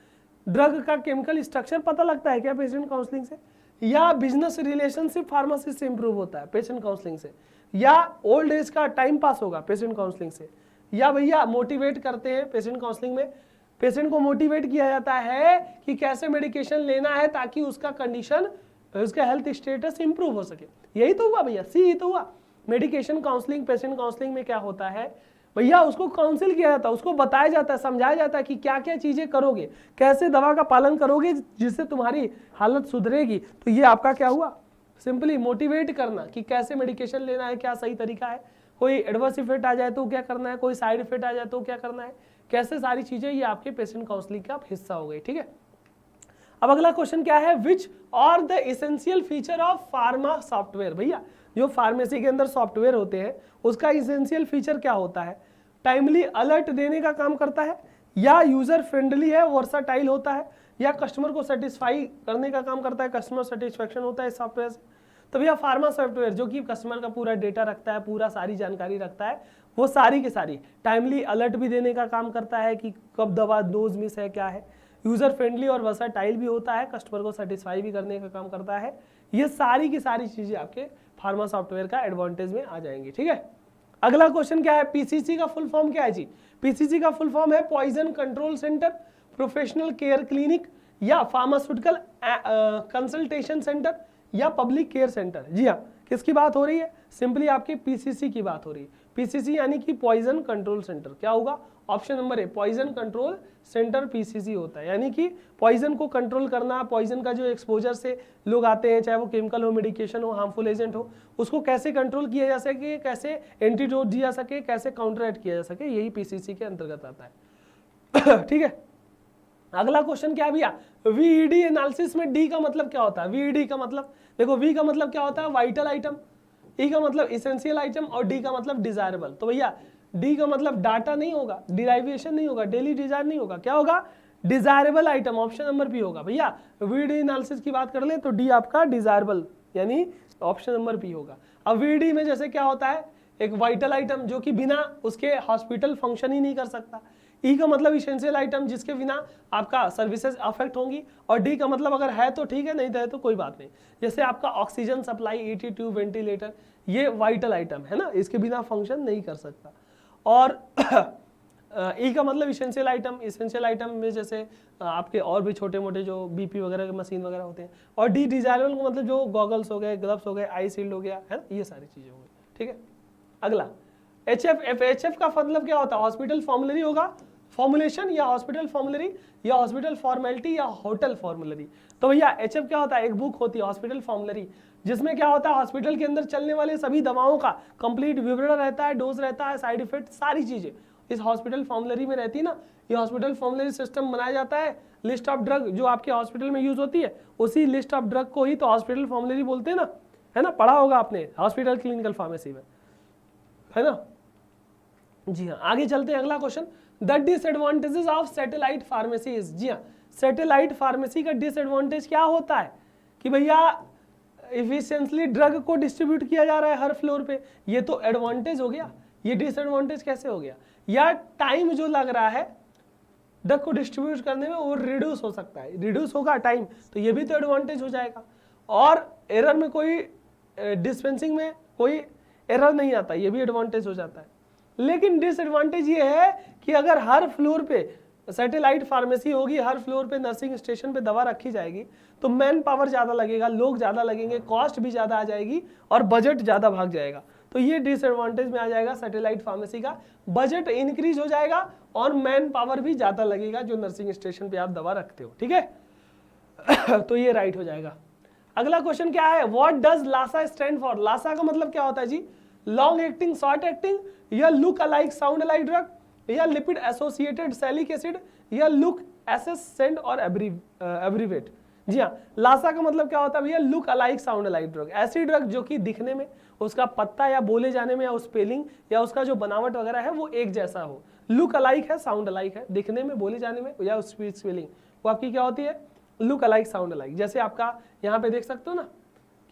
ड्रग का केमिकल स्ट्रक्चर पता लगता है क्या पेशेंट काउंसलिंग से, या बिजनेस रिलेशनशिप फार्मासिस्ट से इंप्रूव होता है पेशेंट काउंसलिंग से, या ओल्ड एज का टाइम पास होगा पेशेंट काउंसलिंग से, या भैया मोटिवेट करते हैं पेशेंट काउंसलिंग में, पेशेंट को मोटिवेट किया जाता है कि कैसे मेडिकेशन लेना है ताकि उसका कंडीशन, उसका हेल्थ स्टेटस इंप्रूव हो सके। यही तो हुआ भैया, सी, यही तो हुआ। मेडिकेशन काउंसलिंग, पेशेंट काउंसलिंग में क्या होता है भैया, उसको काउंसिल किया जाता है, उसको बताया जाता है, समझाया जाता है कि क्या क्या चीजें करोगे, कैसे दवा का पालन करोगे जिससे तुम्हारी हालत सुधरेगी। तो ये आपका क्या हुआ, सिंपली मोटिवेट करना कि कैसे मेडिकेशन लेना है, क्या सही तरीका है, कोई एडवर्स इफेक्ट आ जाए तो क्या करना है, कोई साइड इफेक्ट आ जाए तो क्या करना है, कैसे सारी चीजें, ये आपके पेशेंट काउंसलिंग का हिस्सा हो गई। ठीक है, अब अगला क्वेश्चन क्या है, which are the essential feature of pharma software. भैया जो फार्मेसी के अंदर सॉफ्टवेयर होते हैं उसका एसेंशियल फीचर क्या होता है, टाइमली अलर्ट देने का काम करता है, या यूजर फ्रेंडली है, वर्साटाइल होता है, या कस्टमर को सेटिस्फाई करने का काम करता है, कस्टमर सेटिस्फेक्शन होता है इस सॉफ्टवेयर से। तो भैया फार्मा सॉफ्टवेयर जो कि कस्टमर का पूरा डेटा रखता है, पूरा सारी जानकारी रखता है, वो सारी की सारी टाइमली अलर्ट भी देने का काम करता है कि कब दवा डोज मिस है, क्या है, यूजर फ्रेंडली और वर्साटाइल भी होता है, कस्टमर को सेटिस्फाई भी करने का काम करता है। ये सारी की सारी चीजें आपके फार्मा सॉफ्टवेयर का एडवांटेज में आ जाएंगी। ठीक है, अगला क्वेश्चन क्या है, पीसीसी का फुल फॉर्म क्या है जी, पीसीसी का फुल फॉर्म है poison control centre, professional care clinic, या फार्मास्यूटिकल कंसल्टेशन सेंटर, या पब्लिक केयर सेंटर। जी हाँ, किसकी बात हो रही है, सिंपली आपके पीसीसी की बात हो रही है। पीसीसी यानी कि पॉइजन कंट्रोल सेंटर, क्या होगा, option number A poison control centre PCC होता है, यानी कि पॉइजन को कंट्रोल करना, पॉइजन का जो एक्सपोजर से लोग आते हैं, चाहे वो केमिकल हो, मेडिकेशन हो, हार्मफुल एजेंट हो, उसको कैसे कंट्रोल किया जा सके, कैसे एंटीडोट दिया जा सके, कैसे काउंटरएक्ट किया जा सके, यही पीसीसी के अंतर्गत आता है। ठीक है, अगला क्वेश्चन क्या है भैया, वीईडी एनालिसिस में डी का मतलब क्या होता है, वीईडी का मतलब देखो, वी का मतलब क्या होता है, वाइटल आइटम, ई का मतलब इसेंशियल आइटम, और डी का मतलब डिजायरेबल। तो भैया डी का मतलब डाटा नहीं होगा, डिराइवेशन नहीं होगा, डेली डिजायर नहीं होगा, क्या होगा, desirable item, option number B होगा। भैया वीडी एनालिसिस की बात कर ले तो डी आपका डिजायरेबल यानी ऑप्शन नंबर बी होगा। अब वीडी में जैसे क्या होता है, एक वाइटल आइटम जो कि बिना उसके हॉस्पिटल फंक्शन ही नहीं कर सकता, ई का मतलब इसेंशियल आइटम जिसके बिना आपका सर्विसेज अफेक्ट होंगी, और डी का मतलब अगर है तो ठीक है, नहीं है तो कोई बात नहीं। जैसे आपका oxygen supply, ET tube, ventilator, ये वाइटल आइटम है ना, इसके बिना फंक्शन नहीं कर सकता। और ई का मतलब इसेंशियल आइटम, इसेंशियल आइटम में जैसे आपके और भी छोटे मोटे जो बीपी वगैरह के मशीन वगैरह होते हैं। और डी डिजायरेबल का मतलब जो गॉगल्स हो गए, ग्लव्स हो गए, आई शील्ड हो गया, है ना, ये सारी चीजें हो गई। ठीक है, अगला एचएफ, एचएफ का मतलब क्या होता है, हॉस्पिटल फॉर्मुलरी होगा, फॉर्मुलेशन, या हॉस्पिटल फॉर्मुलरी, या हॉस्पिटल फॉर्मेलिटी, या होटल फॉर्मुलरी। तो भैया एचएफ क्या होता है, एक बुक होती है हॉस्पिटल फॉर्मुलरी, जिसमें क्या होता है, हॉस्पिटल के अंदर चलने वाले सभी दवाओं का कंप्लीट विवरण रहता है, डोज रहता है, साइड इफेक्ट, सारी चीजें इस हॉस्पिटल फॉर्मुलरी में रहती है ना। ये हॉस्पिटल फॉर्मुलरी सिस्टम बनाया जाता है, लिस्ट ऑफ ड्रग जो आपके हॉस्पिटल में यूज होती है, उसी लिस्ट ऑफ ड्रग को ही तो हॉस्पिटल फॉर्मुलरी बोलते हैं ना, है ना, पढ़ा होगा आपने हॉस्पिटल क्लिनिकल फार्मेसी में, है ना। जी हाँ, आगे चलते हैं, अगला question, the disadvantages of satellite pharmacy. जी हाँ, सैटेलाइट फार्मेसी का डिसएडवांटेज क्या होता है कि भैया इफिशिएंटली ड्रग को डिस्ट्रीब्यूट किया जा रहा है हर फ्लोर पे, ये तो एडवांटेज हो गया, ये डिसएडवांटेज कैसे हो गया, या टाइम जो लग रहा है ड्रग को डिस्ट्रीब्यूट करने में वो रिड्यूस हो सकता है, रिड्यूस होगा टाइम, तो ये भी तो एडवांटेज हो जाएगा। और एरर में कोई डिस्पेंसिंग में कोई एरर नहीं आता, ये भी एडवांटेज हो जाता है। लेकिन डिसएडवांटेज ये है कि अगर हर फ्लोर पे सैटेलाइट फार्मेसी होगी, हर फ्लोर पे नर्सिंग स्टेशन पे दवा रखी जाएगी, तो मैन पावर ज़्यादा लगेगा, लोग ज़्यादा लगेंगे, कॉस्ट भी ज़्यादा आ जाएगी और बजट ज़्यादा भाग जाएगा। तो ये डिसएडवांटेज में आ जाएगा सैटेलाइट फार्मेसी का, बजट इंक्रीज हो जाएगा और मैन पावर भी ज़्यादा लगेगा जो नर्सिंग स्टेशन पे आप दवा रखते हो। ठीक है, तो ये राइट हो जाएगा। अगला क्वेश्चन क्या है, what does LASA stand for. LASA का मतलब क्या होता है जी, लॉन्ग एक्टिंग, शॉर्ट एक्टिंग, या look alike sound alike drug, या लिपिड एसोसिएटेड सैलिक एसिड, या लुक एसेसेंट और एब्रीवेट। जी हाँ, लासा का मतलब क्या होता है भैया, look alike sound alike drug, ऐसी ड्रग जो कि दिखने में, उसका पत्ता या बोले जाने में या स्पेलिंग या उसका जो बनावट वगैरह है वो एक जैसा हो। लुक अलाइक है, साउंड अलाइक है, दिखने में, बोले जाने में या स्पेलिंग वो आपकी क्या होती है, लुक अलाइक साउंड अलाइक। जैसे आपका यहाँ पे देख सकते हो ना,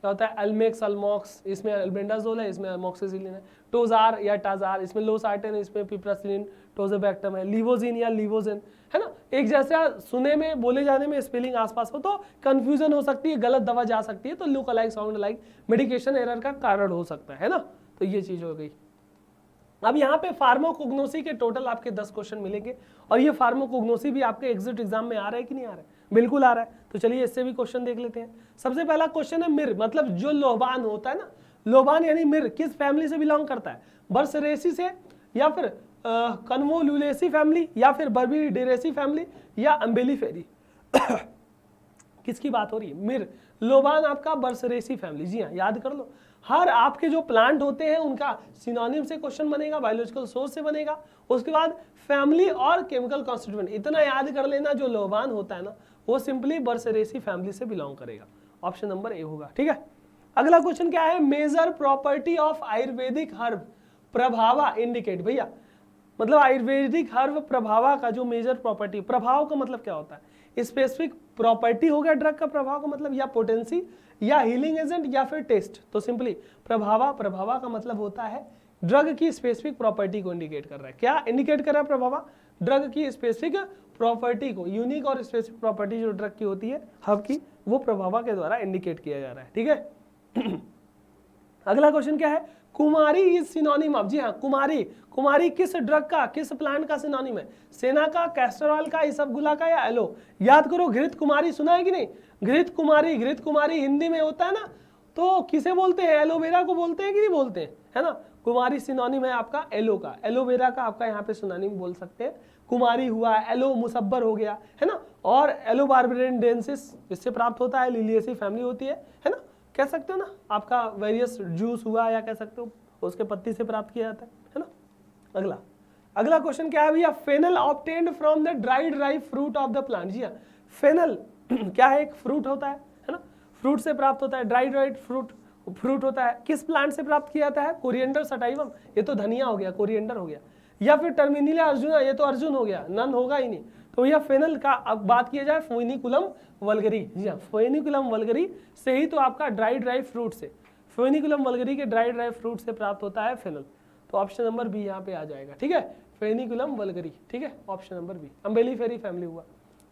क्या होता है एल्मेक्स, अल्मॉक्स, इसमें अल्बेंडाजोल है, इसमें अमोक्सिसिलिन है, टोजार या टाजार, इसमें लोसार्टेन, इसमें पिप्रासिलिन, टोजेबैक्टम है, लिवोजिन या लिवोजिन, है ना, एक जैसा सुने में, बोले जाने में, स्पेलिंग आसपास हो तो कंफ्यूजन हो सकती है, गलत दवा जा सकती है, तो look alike sound alike medication error का कारण हो सकता है ना। तो ये चीज हो गई। अब यहाँ पे फार्माकोग्नोसी के टोटल आपके 10 क्वेश्चन मिलेंगे, और ये फार्माकोग्नोसी भी आपके एग्जिट एग्जाम में आ रहा है कि नहीं आ रहा है, बिल्कुल आ रहा है। तो चलिए इससे भी क्वेश्चन देख लेते हैं। सबसे पहला क्वेश्चन है मिर, मतलब जो लोबान होता है ना, लोबान यानी मिर किस फैमिली से बिलोंग करता है, बर्सरेसी से, या फिर कन्वोल्यूलेसी फैमिली, या फिर बर्बीडेरेसी फैमिली, या अम्बेलीफेरी किसकी बात हो रही है, मिर, लोबान आपका बर्सरेसी फैमिली। जी हाँ, याद कर लो, हर आपके जो प्लांट होते हैं उनका सिनोनिम से क्वेश्चन बनेगा, बायोलॉजिकल सोर्स से बनेगा, उसके बाद फैमिली और केमिकल कॉन्स्टिट्यूएंट, इतना याद कर लेना। जो लोबान होता है ना वो सिंपली बर्सरेसी फैमिली से बिलोंग करेगा, ऑप्शन नंबर ए होगा। ठीक है, अगला क्वेश्चन क्या है, major property of Ayurvedic herb prabhava indicate. भैया मतलब आयुर्वेदिक हर्ब प्रभावा का जो मेजर प्रॉपर्टी, प्रभाव का मतलब क्या होता है, स्पेसिफिक प्रॉपर्टी हो गया ड्रग का प्रभाव का मतलब, या पोटेंसी, या हीलिंग एजेंट, या फिर टेस्ट। तो सिंपली प्रभावा, प्रभावा का मतलब होता है ड्रग की स्पेसिफिक प्रॉपर्टी को इंडिकेट कर रहा है। क्या इंडिकेट कर रहा है प्रभावा, ड्रग की स्पेसिफिक प्रॉपर्टी को, यूनिक और स्पेसिफिक प्रॉपर्टी जो ड्रग की होती है हब की, वो प्रभावा के द्वारा इंडिकेट किया जा रहा है। ठीक है अगला क्वेश्चन क्या है, कुमारी इज सिनोनिम ऑफ। जी हाँ, कुमारी, कुमारी किस ड्रग का, किस प्लांट का सिनोनिम है, सेना का, कैस्टरॉल का, इसबगुला का, या एलो। याद करो, घृत कुमारी सुना है कि नहीं, घृत कुमारी, घृत कुमारी हिंदी में होता है ना, तो किसे बोलते हैं, एलोवेरा को बोलते हैं कि नहीं बोलते हैं, है ना। कुमारी सिनोनिम है आपका एलो का, एलोवेरा का आपका यहाँ पे सिनोनिम बोल सकते हैं। कुमारी हुआ, एलो मुसब्बर हो गया, है ना, और एलो बार्बेरेंडेंसिस इससे प्राप्त होता है, लिलियेसी फैमिली होती है ना, कह सकते हो ना, आपका वेरियस जूस हुआ, या कह सकते हो उसके पत्ती से प्राप्त किया जाता है ना। अगला क्वेश्चन क्या है भैया, fennel obtained from the dried ripe fruit of the plant. जी हाँ, फेनल क्या है, एक फ्रूट होता है ना, फ्रूट से प्राप्त होता है, ड्राइड राइप फ्रूट होता है, किस प्लांट से प्राप्त किया जाता है, कोरिएंडर सटाइवम, ये तो धनिया हो गया, कोरिएंडर हो गया, या फिर टर्मिनिला अर्जुना, ये तो अर्जुन हो गया, नन होगा ही नहीं। तो यह फेनल का अब बात किया जाए, फोइनिकुलम वल्गरी। जी हाँ, फोइनिकुलम वल्गरी से ही तो आपका ड्राई ड्राई फ्रूट से, फोइनिकुलम वल्गरी के ड्राई ड्राई फ्रूट से प्राप्त होता है फेनल। तो ऑप्शन नंबर बी यहाँ पे आ जाएगा। ठीक है, फोइनिकुलम वल्गरी। ठीक है, ऑप्शन नंबर बी, अम्बेलीफेरी फैमिली हुआ।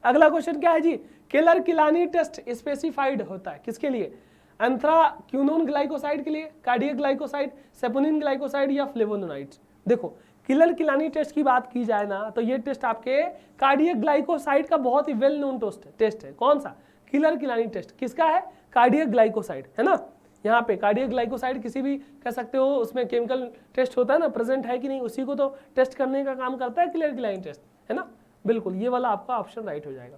अगला क्वेश्चन क्या है जी, केलर किलानी टेस्ट स्पेसिफाइड होता है किसके लिए, एंथ्राक्यूनोन ग्लाइकोसाइड के लिए, कार्डियक ग्लाइकोसाइड, सेपोनिन ग्लाइकोसाइड, या फ्लेवोनोइड्स। देखो, किलर किलानी टेस्ट की बात की जाए ना, तो ये टेस्ट आपके कार्डियक ग्लाइकोसाइड का बहुत ही वेल नोन टेस्ट है। कौन सा, किलर किलानी टेस्ट किसका है, कार्डियक ग्लाइकोसाइड, है ना। यहाँ पे कार्डियक ग्लाइकोसाइड किसी भी कह सकते हो, उसमें केमिकल टेस्ट होता है ना, प्रेजेंट है कि नहीं, उसी को तो टेस्ट करने का काम करता है किलर किलानी टेस्ट, है ना। बिल्कुल, ये वाला आपका ऑप्शन राइट हो जाएगा।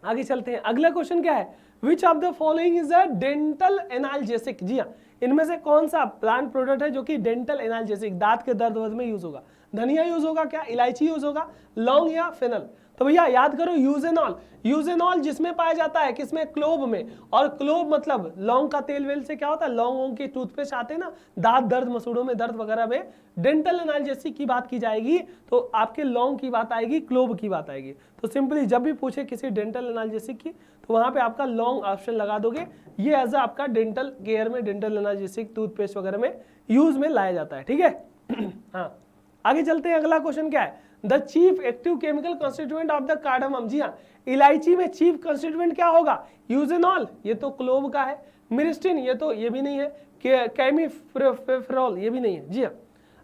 आगे चलते हैं, अगला क्वेश्चन क्या है, which of the following is a dental analgesic. जी हाँ, इनमें से कौन सा प्लांट प्रोडक्ट है जो कि डेंटल एनाल्जेसिक, दांत के दर्द वर्द में यूज होगा। धनिया यूज होगा क्या, इलायची यूज होगा, लौंग या फेनल। तो भैया याद करो, यूजेनॉल, यूजेनॉल जिसमें पाया जाता है किसमें, क्लोव में। और क्लोव मतलब लौंग का तेल वेल से क्या होता है, लौंग वोंग के टूथपेस्ट आते हैं ना, दांत दर्द, मसूड़ों में दर्द वगैरह में डेंटल एनाल्जेसिक की बात की जाएगी तो आपके लौंग की बात आएगी, क्लोव की बात आएगी। तो सिंपली जब भी पूछे किसी डेंटल एनाल्जेसिक की तो वहां पे आपका लौंग ऑप्शन लगा दोगे। ये एज आपका डेंटल केयर में, डेंटल एनाल्जेसिक टूथपेस्ट वगैरह में यूज में लाया जाता है। ठीक है हाँ, आगे चलते हैं। अगला क्वेश्चन क्या है, the chief active chemical constituent of the cardamom. जी हाँ, इलायची में चीफ कॉन्स्टिट्यूएंट क्या होगा, यूजेनॉल, ये तो क्लोव का है, मिरिस्टिन, ये भी नहीं है, कैमिफ्रेफेरॉल, ये भी नहीं है। जी हाँ,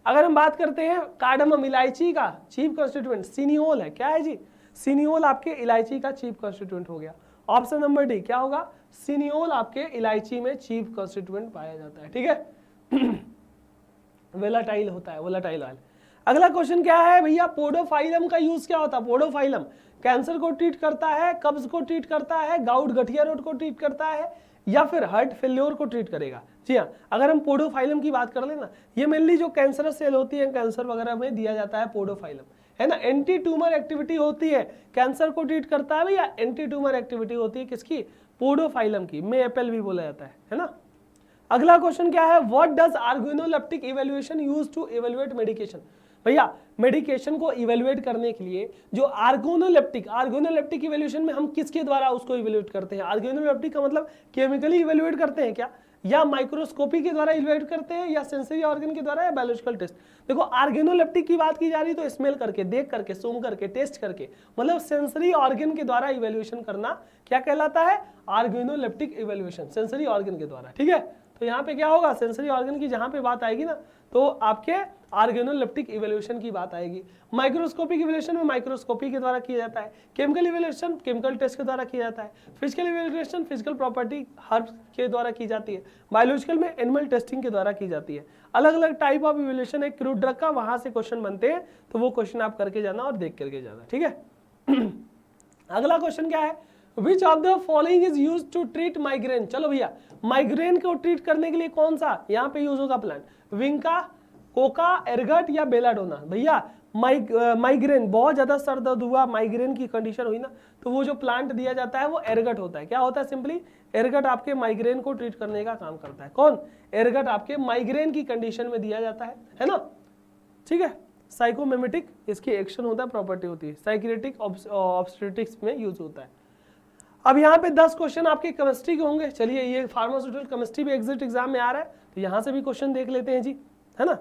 अगर हम बात करते हैं कार्डामम इलायची का चीफ कॉन्स्टिट्यूएंट सिनियोल है। क्या है जी, सिनियोल आपके इलायची का चीफ कॉन्स्टिट्यूएंट हो गया। ऑप्शन नंबर डी क्या होगा, सिनियोल आपके इलायची में चीफ कॉन्स्टिट्यूएंट पाया जाता है। ठीक है वेलाटाइल होता है, वोलाटाइल ऑयल। अगला क्वेश्चन क्या है भैया, पोडोफाइलम का यूज क्या होता है। पोडोफाइलम कैंसर को ट्रीट करता है, कब्ज को ट्रीट करता है, गाउट गठिया रोग को ट्रीट करता है, या फिर हार्ट फेल्योर को ट्रीट करेगा। जी हाँ, अगर हम पोडोफाइलम की बात कर लेना, ये मेनली जो कैंसरस सेल होती है कैंसर वगैरह में दिया जाता है पोडोफाइलम, है ना, एंटी ट्यूमर एक्टिविटी होती है, कैंसर को ट्रीट करता है भैया, एंटी ट्यूमर एक्टिविटी होती है किसकी, पोडोफाइलम की, में एपल भी बोला जाता है ना। अगला क्वेश्चन क्या है, what does organoleptic evaluation use to evaluate medication. भैया मेडिकेशन को इवैल्यूएट करने के लिए जो ऑर्गेनोलेप्टिक इवैल्यूएशन में हम किसके द्वारा उसको इवैल्यूएट करते हैं, ऑर्गेनोलेप्टिक का मतलब केमिकली इवैल्यूएट करते हैं क्या, या माइक्रोस्कोपी के द्वारा इवैल्यूएट करते हैं, या सेंसरी ऑर्गन के द्वारा, या बायोलॉजिकल टेस्ट। देखो ऑर्गेनोलेप्टिक की बात की जा रही तो स्मेल करके, देख करके, सूंघ करके, टेस्ट करके, मतलब सेंसरी ऑर्गन के द्वारा इवैल्यूएशन करना क्या कहलाता है, ऑर्गेनोलेप्टिक इवैल्यूएशन, सेंसरी ऑर्गन के द्वारा। ठीक है, तो यहाँ पे क्या होगा, सेंसरी ऑर्गन की जहां पे बात आएगी ना तो आपके ऑर्गेनोलेप्टिक इवैल्यूएशन की बात आएगी। माइक्रोस्कोपिक इवैल्यूएशन में माइक्रोस्कोपी के द्वारा किया जाता है, केमिकल इवैल्यूएशन केमिकल टेस्ट के द्वारा किया जाता है, physical evaluation physical property herb के द्वारा की जाती है, बायोलॉजिकल में एनिमल टेस्टिंग के द्वारा की जाती है। अलग अलग टाइप ऑफ इवैल्यूएशन है क्रूड ड्रग का, वहां से क्वेश्चन बनते हैं, तो वो क्वेश्चन आप करके जाना और देख करके जाना। ठीक है अगला क्वेश्चन क्या है, which of the following is use to treat migraine. चलो भैया माइग्रेन को ट्रीट करने के लिए कौन सा यहाँ पे यूज होगा प्लांट, विंका, कोका, एरगट या बेलाडोना। भैया माइग्रेन बहुत ज्यादा सर दर्द हुआ, माइग्रेन की कंडीशन हुई ना, तो वो जो प्लांट दिया जाता है वो एरगट होता है। क्या होता है, सिंपली एरगट आपके माइग्रेन को ट्रीट करने का काम करता है। कौन, एरगट आपके माइग्रेन की कंडीशन में दिया जाता है ना। ठीक है, साइकोमिमेटिक इसकी एक्शन होता है, प्रॉपर्टी होती है, साइक्रेटिक ऑब्स्टेट्रिक्स में यूज होता है। अब यहाँ पे 10 क्वेश्चन आपके केमिस्ट्री के होंगे। चलिए ये फार्मास्यूटिकल केमिस्ट्री भी एग्जिट एग्जाम में आ रहा है, तो यहाँ से भी क्वेश्चन देख लेते हैं जी, है ना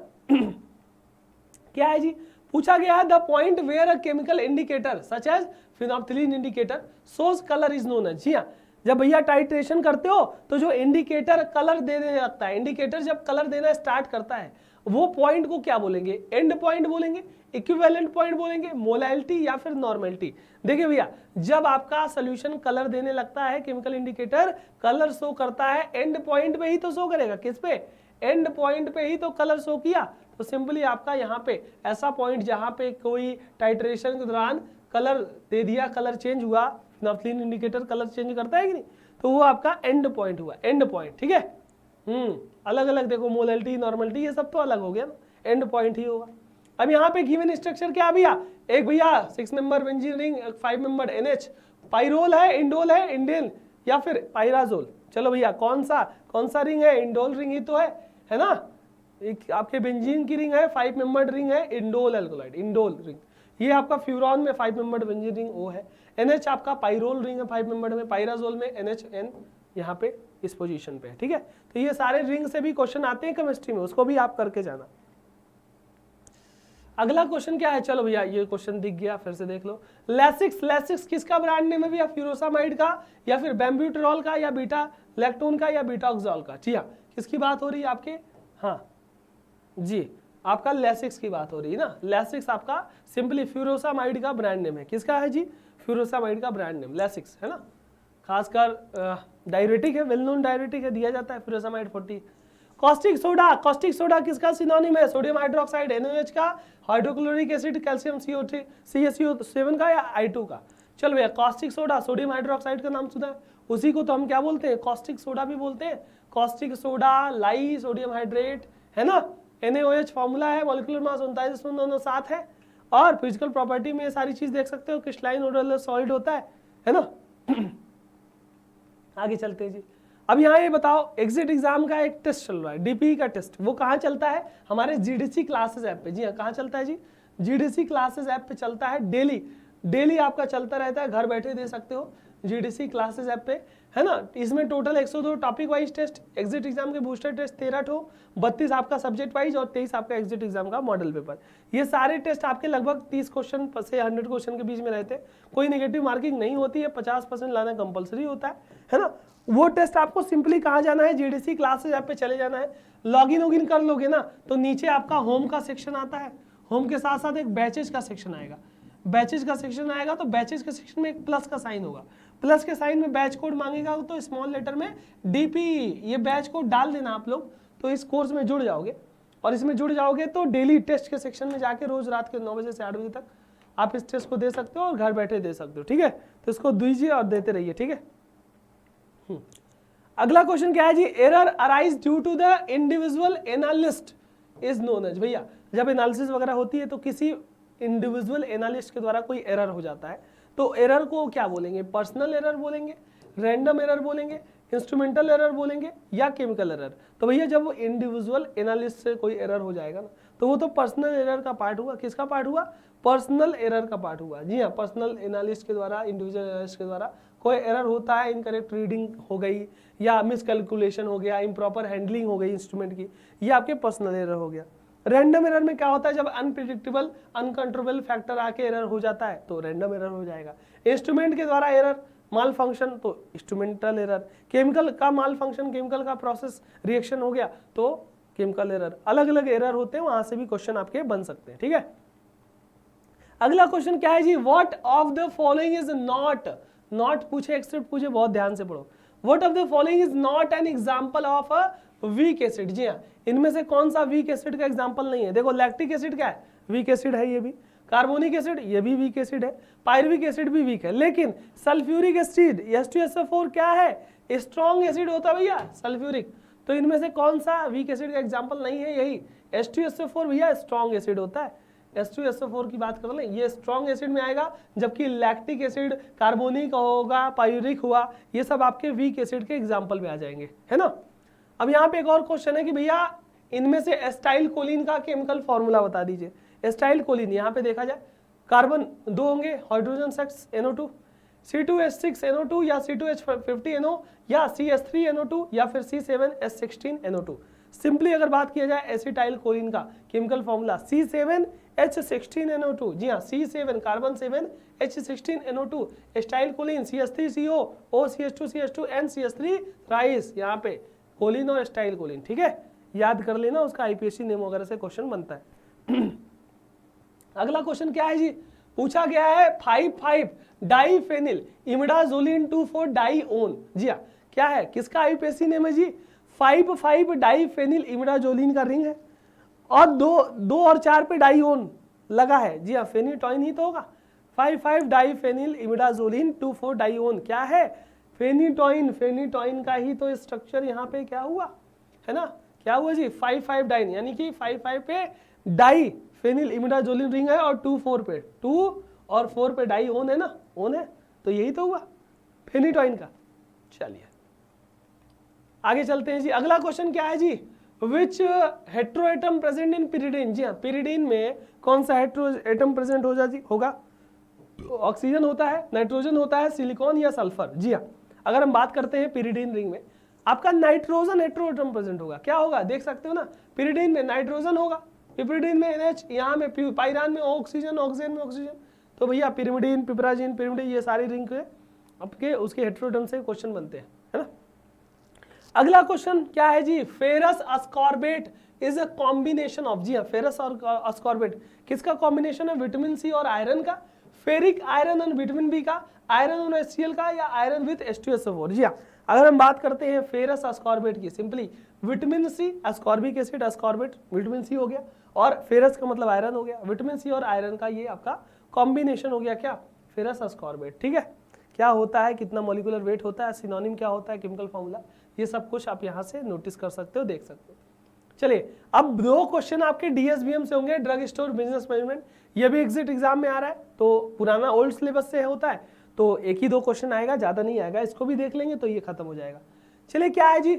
क्या है जी, पूछा गया है the point where a chemical indicator such as phenolphthalein indicator shows colour is known as. जी हाँ, जब भैया टाइट्रेशन करते हो तो जो इंडिकेटर कलर देने लगता है, इंडिकेटर जब कलर देना स्टार्ट करता है वो पॉइंट को क्या बोलेंगे, एंड पॉइंट बोलेंगे, इक्विवेलेंट पॉइंट बोलेंगे, मोलैलिटी या फिर नॉर्मेलिटी। देखिए भैया जब आपका सोल्यूशन कलर देने लगता है, केमिकल इंडिकेटर कलर शो करता है, एंड पॉइंट पे ही तो शो करेगा, किस पे, एंड पॉइंट पे ही तो कलर शो किया। तो सिंपली आपका यहाँ पे ऐसा पॉइंट जहां पे कोई टाइट्रेशन के दौरान कलर दे दिया, कलर चेंज हुआ, फिनोल्फ्थालीन इंडिकेटर कलर चेंज करता है कि नहीं, तो वो आपका एंड पॉइंट हुआ, एंड पॉइंट। ठीक है, अलग अलग देखो, मोलैलिटी नॉर्मलिटी ये सब तो अलग हो गया ना, एंड पॉइंट ही होगा। अब यहाँ पे गिवन स्ट्रक्चर क्या भैया, एक भैया 6 member benzene ring, 5 member NH, pyrrole है, इंडोल है, इंडेन या फिर पाइराजोल। चलो भैया कौन सा रिंग है, इंडोल रिंग ही तो है ना, एक आपके बेंजीन की रिंग है, 5 मेंबर रिंग है, इंडोल एल्कोलाइड, इंडोल रिंग। ये आपका फ्यूरॉन में 5 मेंबर बेंजीन रिंग वो है, NH आपका पाइरोल रिंग है 5 मेंबर में, पाइराजोल में NHN यहाँ पे इस पोजीशन पे है। ठीक है, तो ये सारे रिंग से भी क्वेश्चन आते हैं केमिस्ट्री में, उसको भी आप करके जाना। अगला क्वेश्चन क्या है, चलो भैया ये क्वेश्चन दिख गया, फिर से देख लो। लेसिक्स किसका ब्रांड नेम है भैया, फ्यूरोसामाइड का या फिर बेम्ब्यूटेरॉल का या बीटा लैक्टोन का या बीटा ऑक्सॉल का। जी हाँ, किसकी बात हो रही है आपके, हाँ जी आपका लेसिक्स की बात हो रही है ना। लेसिक्स आपका सिंपली फ्यूरोसामाइड का ब्रांड नेम है, किसका है जी, फ्यूरोसामाइड का ब्रांड नेम लेसिक्स है ना। खासकर डायरेटिक है, वेल नोन डायरेटिक है, दिया जाता है फ्यूरोसामाइड 40। कॉस्टिक सोडा किसका सिनोनिम है, सोडियम हाइड्रोक्साइड NaOH का, hydrochloric acid calcium CO3 CaCO7 का या I2 का। चलो भैया कॉस्टिक सोडा सोडियम हाइड्रोक्साइड का नाम सुना है, उसी को तो हम क्या बोलते हैं, कॉस्टिक सोडा भी बोलते हैं। कॉस्टिक सोडा लाई सोडियम हाइड्रेट है ना, NaOH फॉर्मूला है, मॉलिक्यूलर मास 29.97 है, और फिजिकल प्रॉपर्टी में ये सारी चीज देख सकते हो, क्रिस्टलाइन ओडरलेस सॉलिड होता है ना आगे चलते हैं जी। अब यहाँ ये बताओ, एग्जिट एग्जाम का एक टेस्ट चल रहा है, DPE का टेस्ट, वो कहाँ चलता है, हमारे GDC क्लासेस ऐप पे। जी हाँ, कहाँ चलता है जी, GDC क्लासेस ऐप पे चलता है, डेली आपका चलता रहता है, घर बैठे दे सकते हो GDC क्लासेस ऐप पे, है ना। इसमें total 102 topic wise test, exit exam के बूस्टर टेस्ट 13 ठो, 32 आपका सब्जेक्ट वाइज और 23 आपका एग्जिट एग्जाम का मॉडल पेपर। ये सारे टेस्ट आपके लगभग 30 क्वेश्चन से 100 क्वेश्चन के बीच में रहते हैं, कोई नेगेटिव मार्किंग नहीं होती है, 50% लाना कंपलसरी होता है ना। वो टेस्ट आपको सिंपली कहाँ जाना है, GDC क्लासेस ऐप पे चले जाना है, लॉगिन कर लोगे ना तो नीचे आपका होम का सेक्शन आता है, होम के साथ साथ एक बैचेज का सेक्शन आएगा, बैचेज का सेक्शन आएगा तो बैचेज के सेक्शन में एक प्लस का साइन होगा, प्लस के साइन में बैच कोड मांगेगा तो स्मॉल लेटर में DPE, ये बैच कोड डाल देना आप लोग, तो इस कोर्स में जुड़ जाओगे। और इसमें जुड़ जाओगे तो डेली टेस्ट के सेक्शन में जाके रोज रात के 9 बजे से 8 बजे तक आप इस टेस्ट को दे सकते हो और घर बैठे दे सकते हो। ठीक है, तो इसको दीजिए और देते रहिए। ठीक है, अगला क्वेश्चन क्या है जी, error arise due to the individual analyst is known as. भैया जब एनालिसिस वगैरह होती है तो किसी इंडिविजुअल एनालिस्ट के द्वारा कोई एरर हो जाता है तो एरर को क्या बोलेंगे, पर्सनल एरर बोलेंगे, रैंडम एरर बोलेंगे, इंस्ट्रूमेंटल एरर बोलेंगे या केमिकल एरर। तो भैया जब वो इंडिविजुअल एनालिस्ट से कोई एरर हो जाएगा ना तो वो तो पर्सनल एरर का पार्ट हुआ। किसका पार्ट हुआ, पर्सनल एरर का पार्ट हुआ। जी हाँ, पर्सनल एनालिस्ट के द्वारा, इंडिविजुअल एनालिस्ट के द्वारा कोई एरर होता है, इनकरेक्ट रीडिंग हो गई या मिसकैलकुलेशन हो गया, इम्प्रॉपर हैंडलिंग हो गई इंस्ट्रूमेंट की, ये आपके पर्सनल एरर हो गया। रैंडम एरर में क्या होता है, जब अनप्रिडिक्टेबल अनकंट्रोलेबल फैक्टर आके एरर हो जाता है तो रैंडम एरर हो जाएगा। इंस्ट्रूमेंट के द्वारा एरर, माल फंक्शन तो इंस्ट्रूमेंटल एरर। केमिकल का माल फंक्शन, केमिकल का प्रोसेस रिएक्शन हो गया तो केमिकल एरर। अलग अलग एरर होते हैं, वहां से भी क्वेश्चन आपके बन सकते हैं। ठीक है, अगला क्वेश्चन क्या है जी, what of the following is not, not पूछे एक्सेप्ट पूछे, बहुत ध्यान से पढ़ो। What of the following is not an example of a weak acid. जी हाँ, इनमें से कौन सा वीक एसिड का एग्जांपल नहीं है। देखो लैक्टिक एसिड क्या है, वीक एसिड है, ये भी कार्बोनिक एसिड ये भी वीक एसिड है, पायरुविक एसिड भी वीक है, लेकिन सल्फ्यूरिक एसिड H2SO4 क्या है, स्ट्रॉन्ग एसिड होता है भैया सल्फ्यूरिक। तो इनमें से कौन सा वीक एसिड का एग्जांपल नहीं है, यही H2SO4 भैया स्ट्रॉन्ग एसिड होता है। H2SO4 की बात कर लें, ये स्ट्रॉन्ग एसिड में आएगा, जबकि लैक्टिक एसिड, कार्बोनिक होगा, पायरुविक हुआ, ये सब आपके वीक एसिड के एग्जाम्पल में आ जाएंगे, है ना। अब यहाँ पे एक और क्वेश्चन है कि भैया इनमें से एस्टाइल कोलिन का केमिकल फॉर्मूला बता दीजिए। एस्टाइल कोलिन, यहाँ पे देखा जाए कार्बन 2 होंगे, हाइड्रोजन 6 NO2, C2H6 NO2 या C2H50 NO या CH3 NO2 या फिर C7H16 NO2। सिंपली अगर बात किया जाए एसिटाइल कोलिन का केमिकल फॉर्मूला C7H16 NO2। जी हाँ, C7 carbon 7 H16 NO2, acetyl Colin CH3CO OCH2CH2 NCH3 thrice, यहाँ पे कोलिन और एस्टाइल कोलिन। ठीक है, याद कर लेना, उसका आईपीएससी नेम वगैरह से क्वेश्चन बनता है। अगला क्वेश्चन क्या है जी, पूछा गया है 5,5 डाइफेनिल इमिडाजोलिन 2,4 डाइओन। जी हाँ, क्या है, किसका आईपीएससी नेम है जी, 5,5 डाइफेनिल इमिडाजोलिन का रिंग है और 2 और 4 पे डाइओन लगा है। जी हाँ, फेनिटॉइन ही तो होगा। 5,5 डाइफेनिल इमिडाजोलिन 2,4 डाइओन क्या है, फेनिटॉइन। फेनिटॉइन का ही तो स्ट्रक्चर यहाँ पे क्या हुआ है ना, क्या हुआ जी, 5,5 डाइन, यानी कि 5,5 पे डाई फेनिल इमिडाजोलिन रिंग है और 2,4 पे, 2 और 4 पे डाई ओन है ना, ओन है, तो यही तो हुआ फेनिटॉइन का। चलिए आगे चलते हैं जी। अगला क्वेश्चन क्या है जी, विच हेट्रोएटम प्रेजेंट इन पिरिडीन। जी हाँ, पिरिडीन में कौन सा हेट्रोएटम प्रेजेंट होगा, ऑक्सीजन होता है, नाइट्रोजन होता है, सिलिकॉन या सल्फर। जी हाँ, अगर हम बात करते हैं पिरिडीन रिंग में आपका नाइट्रोजन हेट्रोएटम प्रेजेंट होगा। क्या होगा, देख सकते हो ना, पिरिडीन में नाइट्रोजन होगा, पिरिडीन में NH, यहाँ में पाइरान में ऑक्सीजन, ऑक्सीजन में ऑक्सीजन। तो भैया पिरिमिडीन, पिपराजिन, पिरिमिडीन, ये सारे रिंग के आपके उसके हेट्रोएटम से क्वेश्चन बनते हैं, है ना। अगला क्वेश्चन क्या है जी, ferrous ascorbate is a combination of. जी हाँ, फेरस और अस्कॉर्बेट किसका कॉम्बिनेशन है, विटामिन सी और आयरन का, फेरिक आयरन और विटामिन बी का, आयरन और HCl का, या आयरन विद H2SO4। जी हाँ, अगर हम बात करते हैं फेरस अस्कॉर्बेट की, simply vitamin C, ascorbic acid, ascorbate vitamin C हो गया, और फेरस का मतलब आयरन हो गया, विटामिन सी और आयरन का ये आपका कॉम्बिनेशन हो गया क्या, फेरस अस्कॉर्बेट। ठीक है, क्या होता है, कितना मॉलिक्यूलर वेट होता है, सिनोनिम क्या होता है, केमिकल फॉर्मूला, ये सब कुछ आप यहाँ से नोटिस कर सकते हो, देख सकते हो। चलिए अब 2 क्वेश्चन आपके DSBM से होंगे, ड्रग स्टोर बिजनेस मैनेजमेंट, ये भी एग्जिट एग्जाम में आ रहा है, तो पुराना ओल्ड सिलेबस से होता है, तो एक ही 2 क्वेश्चन आएगा, ज्यादा नहीं आएगा, इसको भी देख लेंगे तो ये खत्म हो जाएगा। चलिए क्या है जी,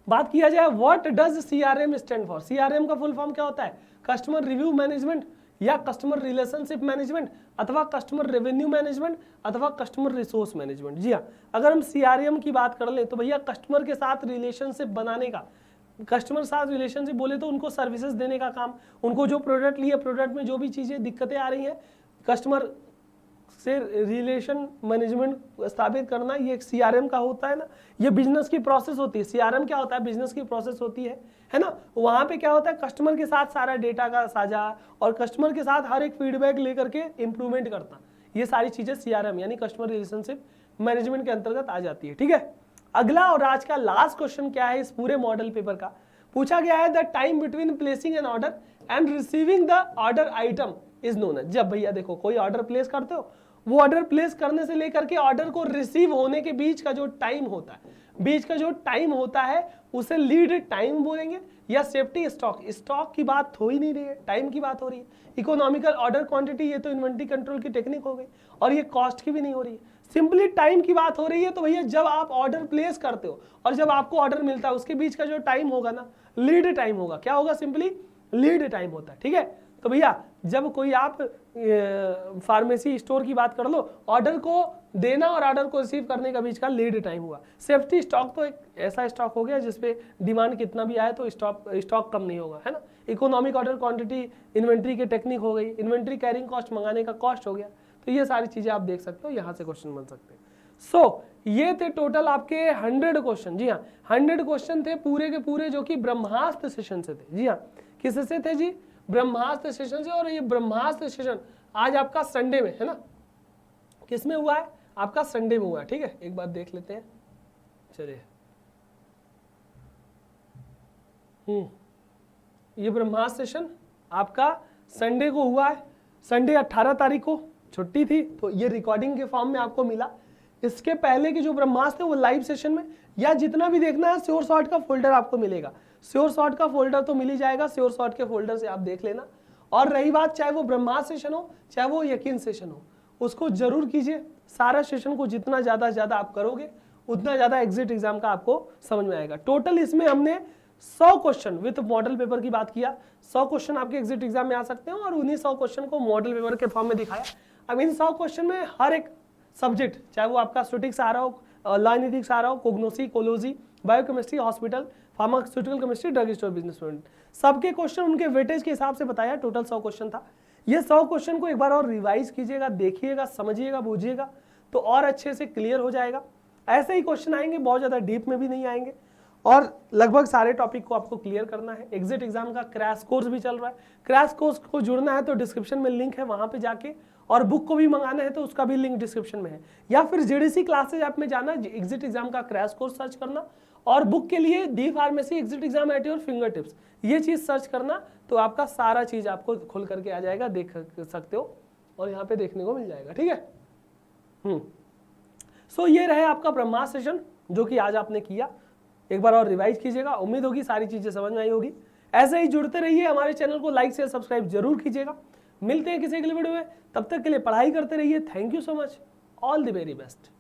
बात किया जाए what does CRM stand for. CRM का फुल फॉर्म क्या होता है, कस्टमर रिव्यू मैनेजमेंट या कस्टमर रिलेशनशिप मैनेजमेंट अथवा कस्टमर रेवेन्यू मैनेजमेंट अथवा कस्टमर रिसोर्स मैनेजमेंट। जी हाँ, अगर हम CRM की बात कर लें तो भैया कस्टमर के साथ रिलेशनशिप बनाने का, कस्टमर साथ रिलेशनशिप बोले तो उनको सर्विसेज देने का काम, उनको जो प्रोडक्ट लिए, प्रोडक्ट में जो भी चीज़ें दिक्कतें आ रही हैं, कस्टमर से रिलेशन मैनेजमेंट स्थापित करना, ये एक CRM का होता है ना, ये बिजनेस की प्रोसेस होती है। CRM क्या होता है, बिजनेस की प्रोसेस होती है ना। वहाँ पे क्या होता है, कस्टमर के साथ सारा डेटा का साझा और कस्टमर के साथ हर एक फीडबैक लेकर के इंप्रूवमेंट करना, ये सारी चीज़ें CRM यानी कस्टमर रिलेशनशिप मैनेजमेंट के अंतर्गत आ जाती है। ठीक है, अगला और आज का लास्ट क्वेश्चन क्या है इस पूरे मॉडल पेपर का, पूछा गया है the time between placing an order and receiving the order item is known. जब भैया देखो कोई ऑर्डर प्लेस करते हो वो ऑर्डर प्लेस करने से लेकर के ऑर्डर को रिसीव होने के बीच का जो टाइम होता है, उसे लीड टाइम बोलेंगे या सेफ्टी स्टॉक। स्टॉक की बात हो ही नहीं रही है, टाइम की बात हो रही है। इकोनॉमिकल ऑर्डर क्वांटिटी, ये तो इन्वेंटरी कंट्रोल की टेक्निक हो गई, और ये कॉस्ट की भी नहीं हो रही है, सिंपली टाइम की बात हो रही है। तो भैया जब आप ऑर्डर प्लेस करते हो और जब आपको ऑर्डर मिलता है, उसके बीच का जो टाइम होगा ना, लीड टाइम होगा। क्या होगा? सिंपली लीड टाइम होता है। ठीक है, तो भैया जब कोई आप फार्मेसी स्टोर की बात कर लो, ऑर्डर को देना और ऑर्डर को रिसीव करने का बीच का लीड टाइम हुआ। सेफ्टी स्टॉक तो एक ऐसा स्टॉक हो गया जिसपे डिमांड कितना भी आए तो स्टॉक कम नहीं होगा, है ना। इकोनॉमिक ऑर्डर क्वांटिटी इन्वेंट्री की टेक्निक हो गई। इन्वेंट्री कैरिंग कॉस्ट, मंगाने का कॉस्ट हो गया। तो ये सारी चीजें आप देख सकते हो, यहाँ से क्वेश्चन बन सकते हैं। सो ये थे टोटल आपके 100 क्वेश्चन। जी हाँ, 100 क्वेश्चन थे पूरे के पूरे, जो कि ब्रह्मास्त्र सेशन से थे। जी हाँ, किससे थे जी? ब्रह्मास्त्र सेशन से। और ये ब्रह्मास्त्र सेशन आज आपका संडे में है ना, किसमें हुआ है? आपका संडे में हुआ है। ठीक है, एक बार देख लेते हैं। चलिए, ये ब्रह्मास्त्र सेशन आपका संडे को हुआ है। संडे 18 तारीख को छुट्टी थी, तो ये रिकॉर्डिंग के फॉर्म में आपको मिला। इसके पहले की जो ब्रह्मास्त्र है वो लाइव सेशन में, या जितना भी देखना है श्योर शॉर्ट का फोल्डर आपको मिलेगा। श्योर शॉर्ट का फोल्डर तो मिल ही जाएगा, श्योर शॉर्ट के फोल्डर से आप देख लेना। और रही बात, चाहे वो ब्रह्मास्त्र सेशन हो चाहे वो यकीन सेशन हो, उसको जरूर कीजिए। सारा सेशन को जितना ज्यादा आप करोगे, उतना ज्यादा एग्जिट एग्जाम का आपको समझ में आएगा। टोटल इसमें हमने 100 क्वेश्चन विद मॉडल पेपर की बात किया। 100 क्वेश्चन आपके एग्जिट एग्जाम में आ सकते हैं, और उन्हीं 100 क्वेश्चन को मॉडल पेपर के फॉर्म में दिखाया। अब इन 100 क्वेश्चन में हर एक सब्जेक्ट, चाहे वो आपका स्टैटिस्टिक्स आ रहा हो, लॉजिस्टिक्स आ रहा हो, cognosy, cology, biochemistry, hospital, pharmaceutical chemistry, drug store business management, सबके क्वेश्चन उनके वेटेज के हिसाब से बताया। टोटल 100 क्वेश्चन था। ये 100 क्वेश्चन को एक बार और रिवाइज कीजिएगा, देखिएगा, समझिएगा, बूझिएगा, तो और अच्छे से क्लियर हो जाएगा। ऐसे ही क्वेश्चन आएंगे, बहुत ज़्यादा डीप में भी नहीं आएंगे, और लगभग सारे टॉपिक को आपको क्लियर करना है। एग्जिट एग्जाम का क्रैश कोर्स भी चल रहा है। क्रैश कोर्स को जुड़ना है तो डिस्क्रिप्शन में लिंक है, वहां पे जाके, और बुक को भी मंगाना है तो उसका भी लिंक डिस्क्रिप्शन में है। या फिर जीडीसी क्लासेज ऐप में जाना, एग्जिट एग्जाम का क्रैश कोर्स सर्च करना, और बुक के लिए D pharmacy exit exam at your finger tips, ये चीज सर्च करना, तो आपका सारा चीज आपको खोल करके आ जाएगा, देख सकते हो, और यहाँ पे देखने को मिल जाएगा। ठीक है। सो ये रहे आपका ब्रह्मास्त्र सेशन, जो कि आज आपने किया। एक बार और रिवाइज कीजिएगा, उम्मीद होगी सारी चीजें समझ में आई होगी। ऐसे ही जुड़ते रहिए, हमारे चैनल को लाइक शेयर सब्सक्राइब जरूर कीजिएगा। मिलते हैं किसी अगले वीडियो में, तब तक के लिए पढ़ाई करते रहिए। Thank you so much, all the very best.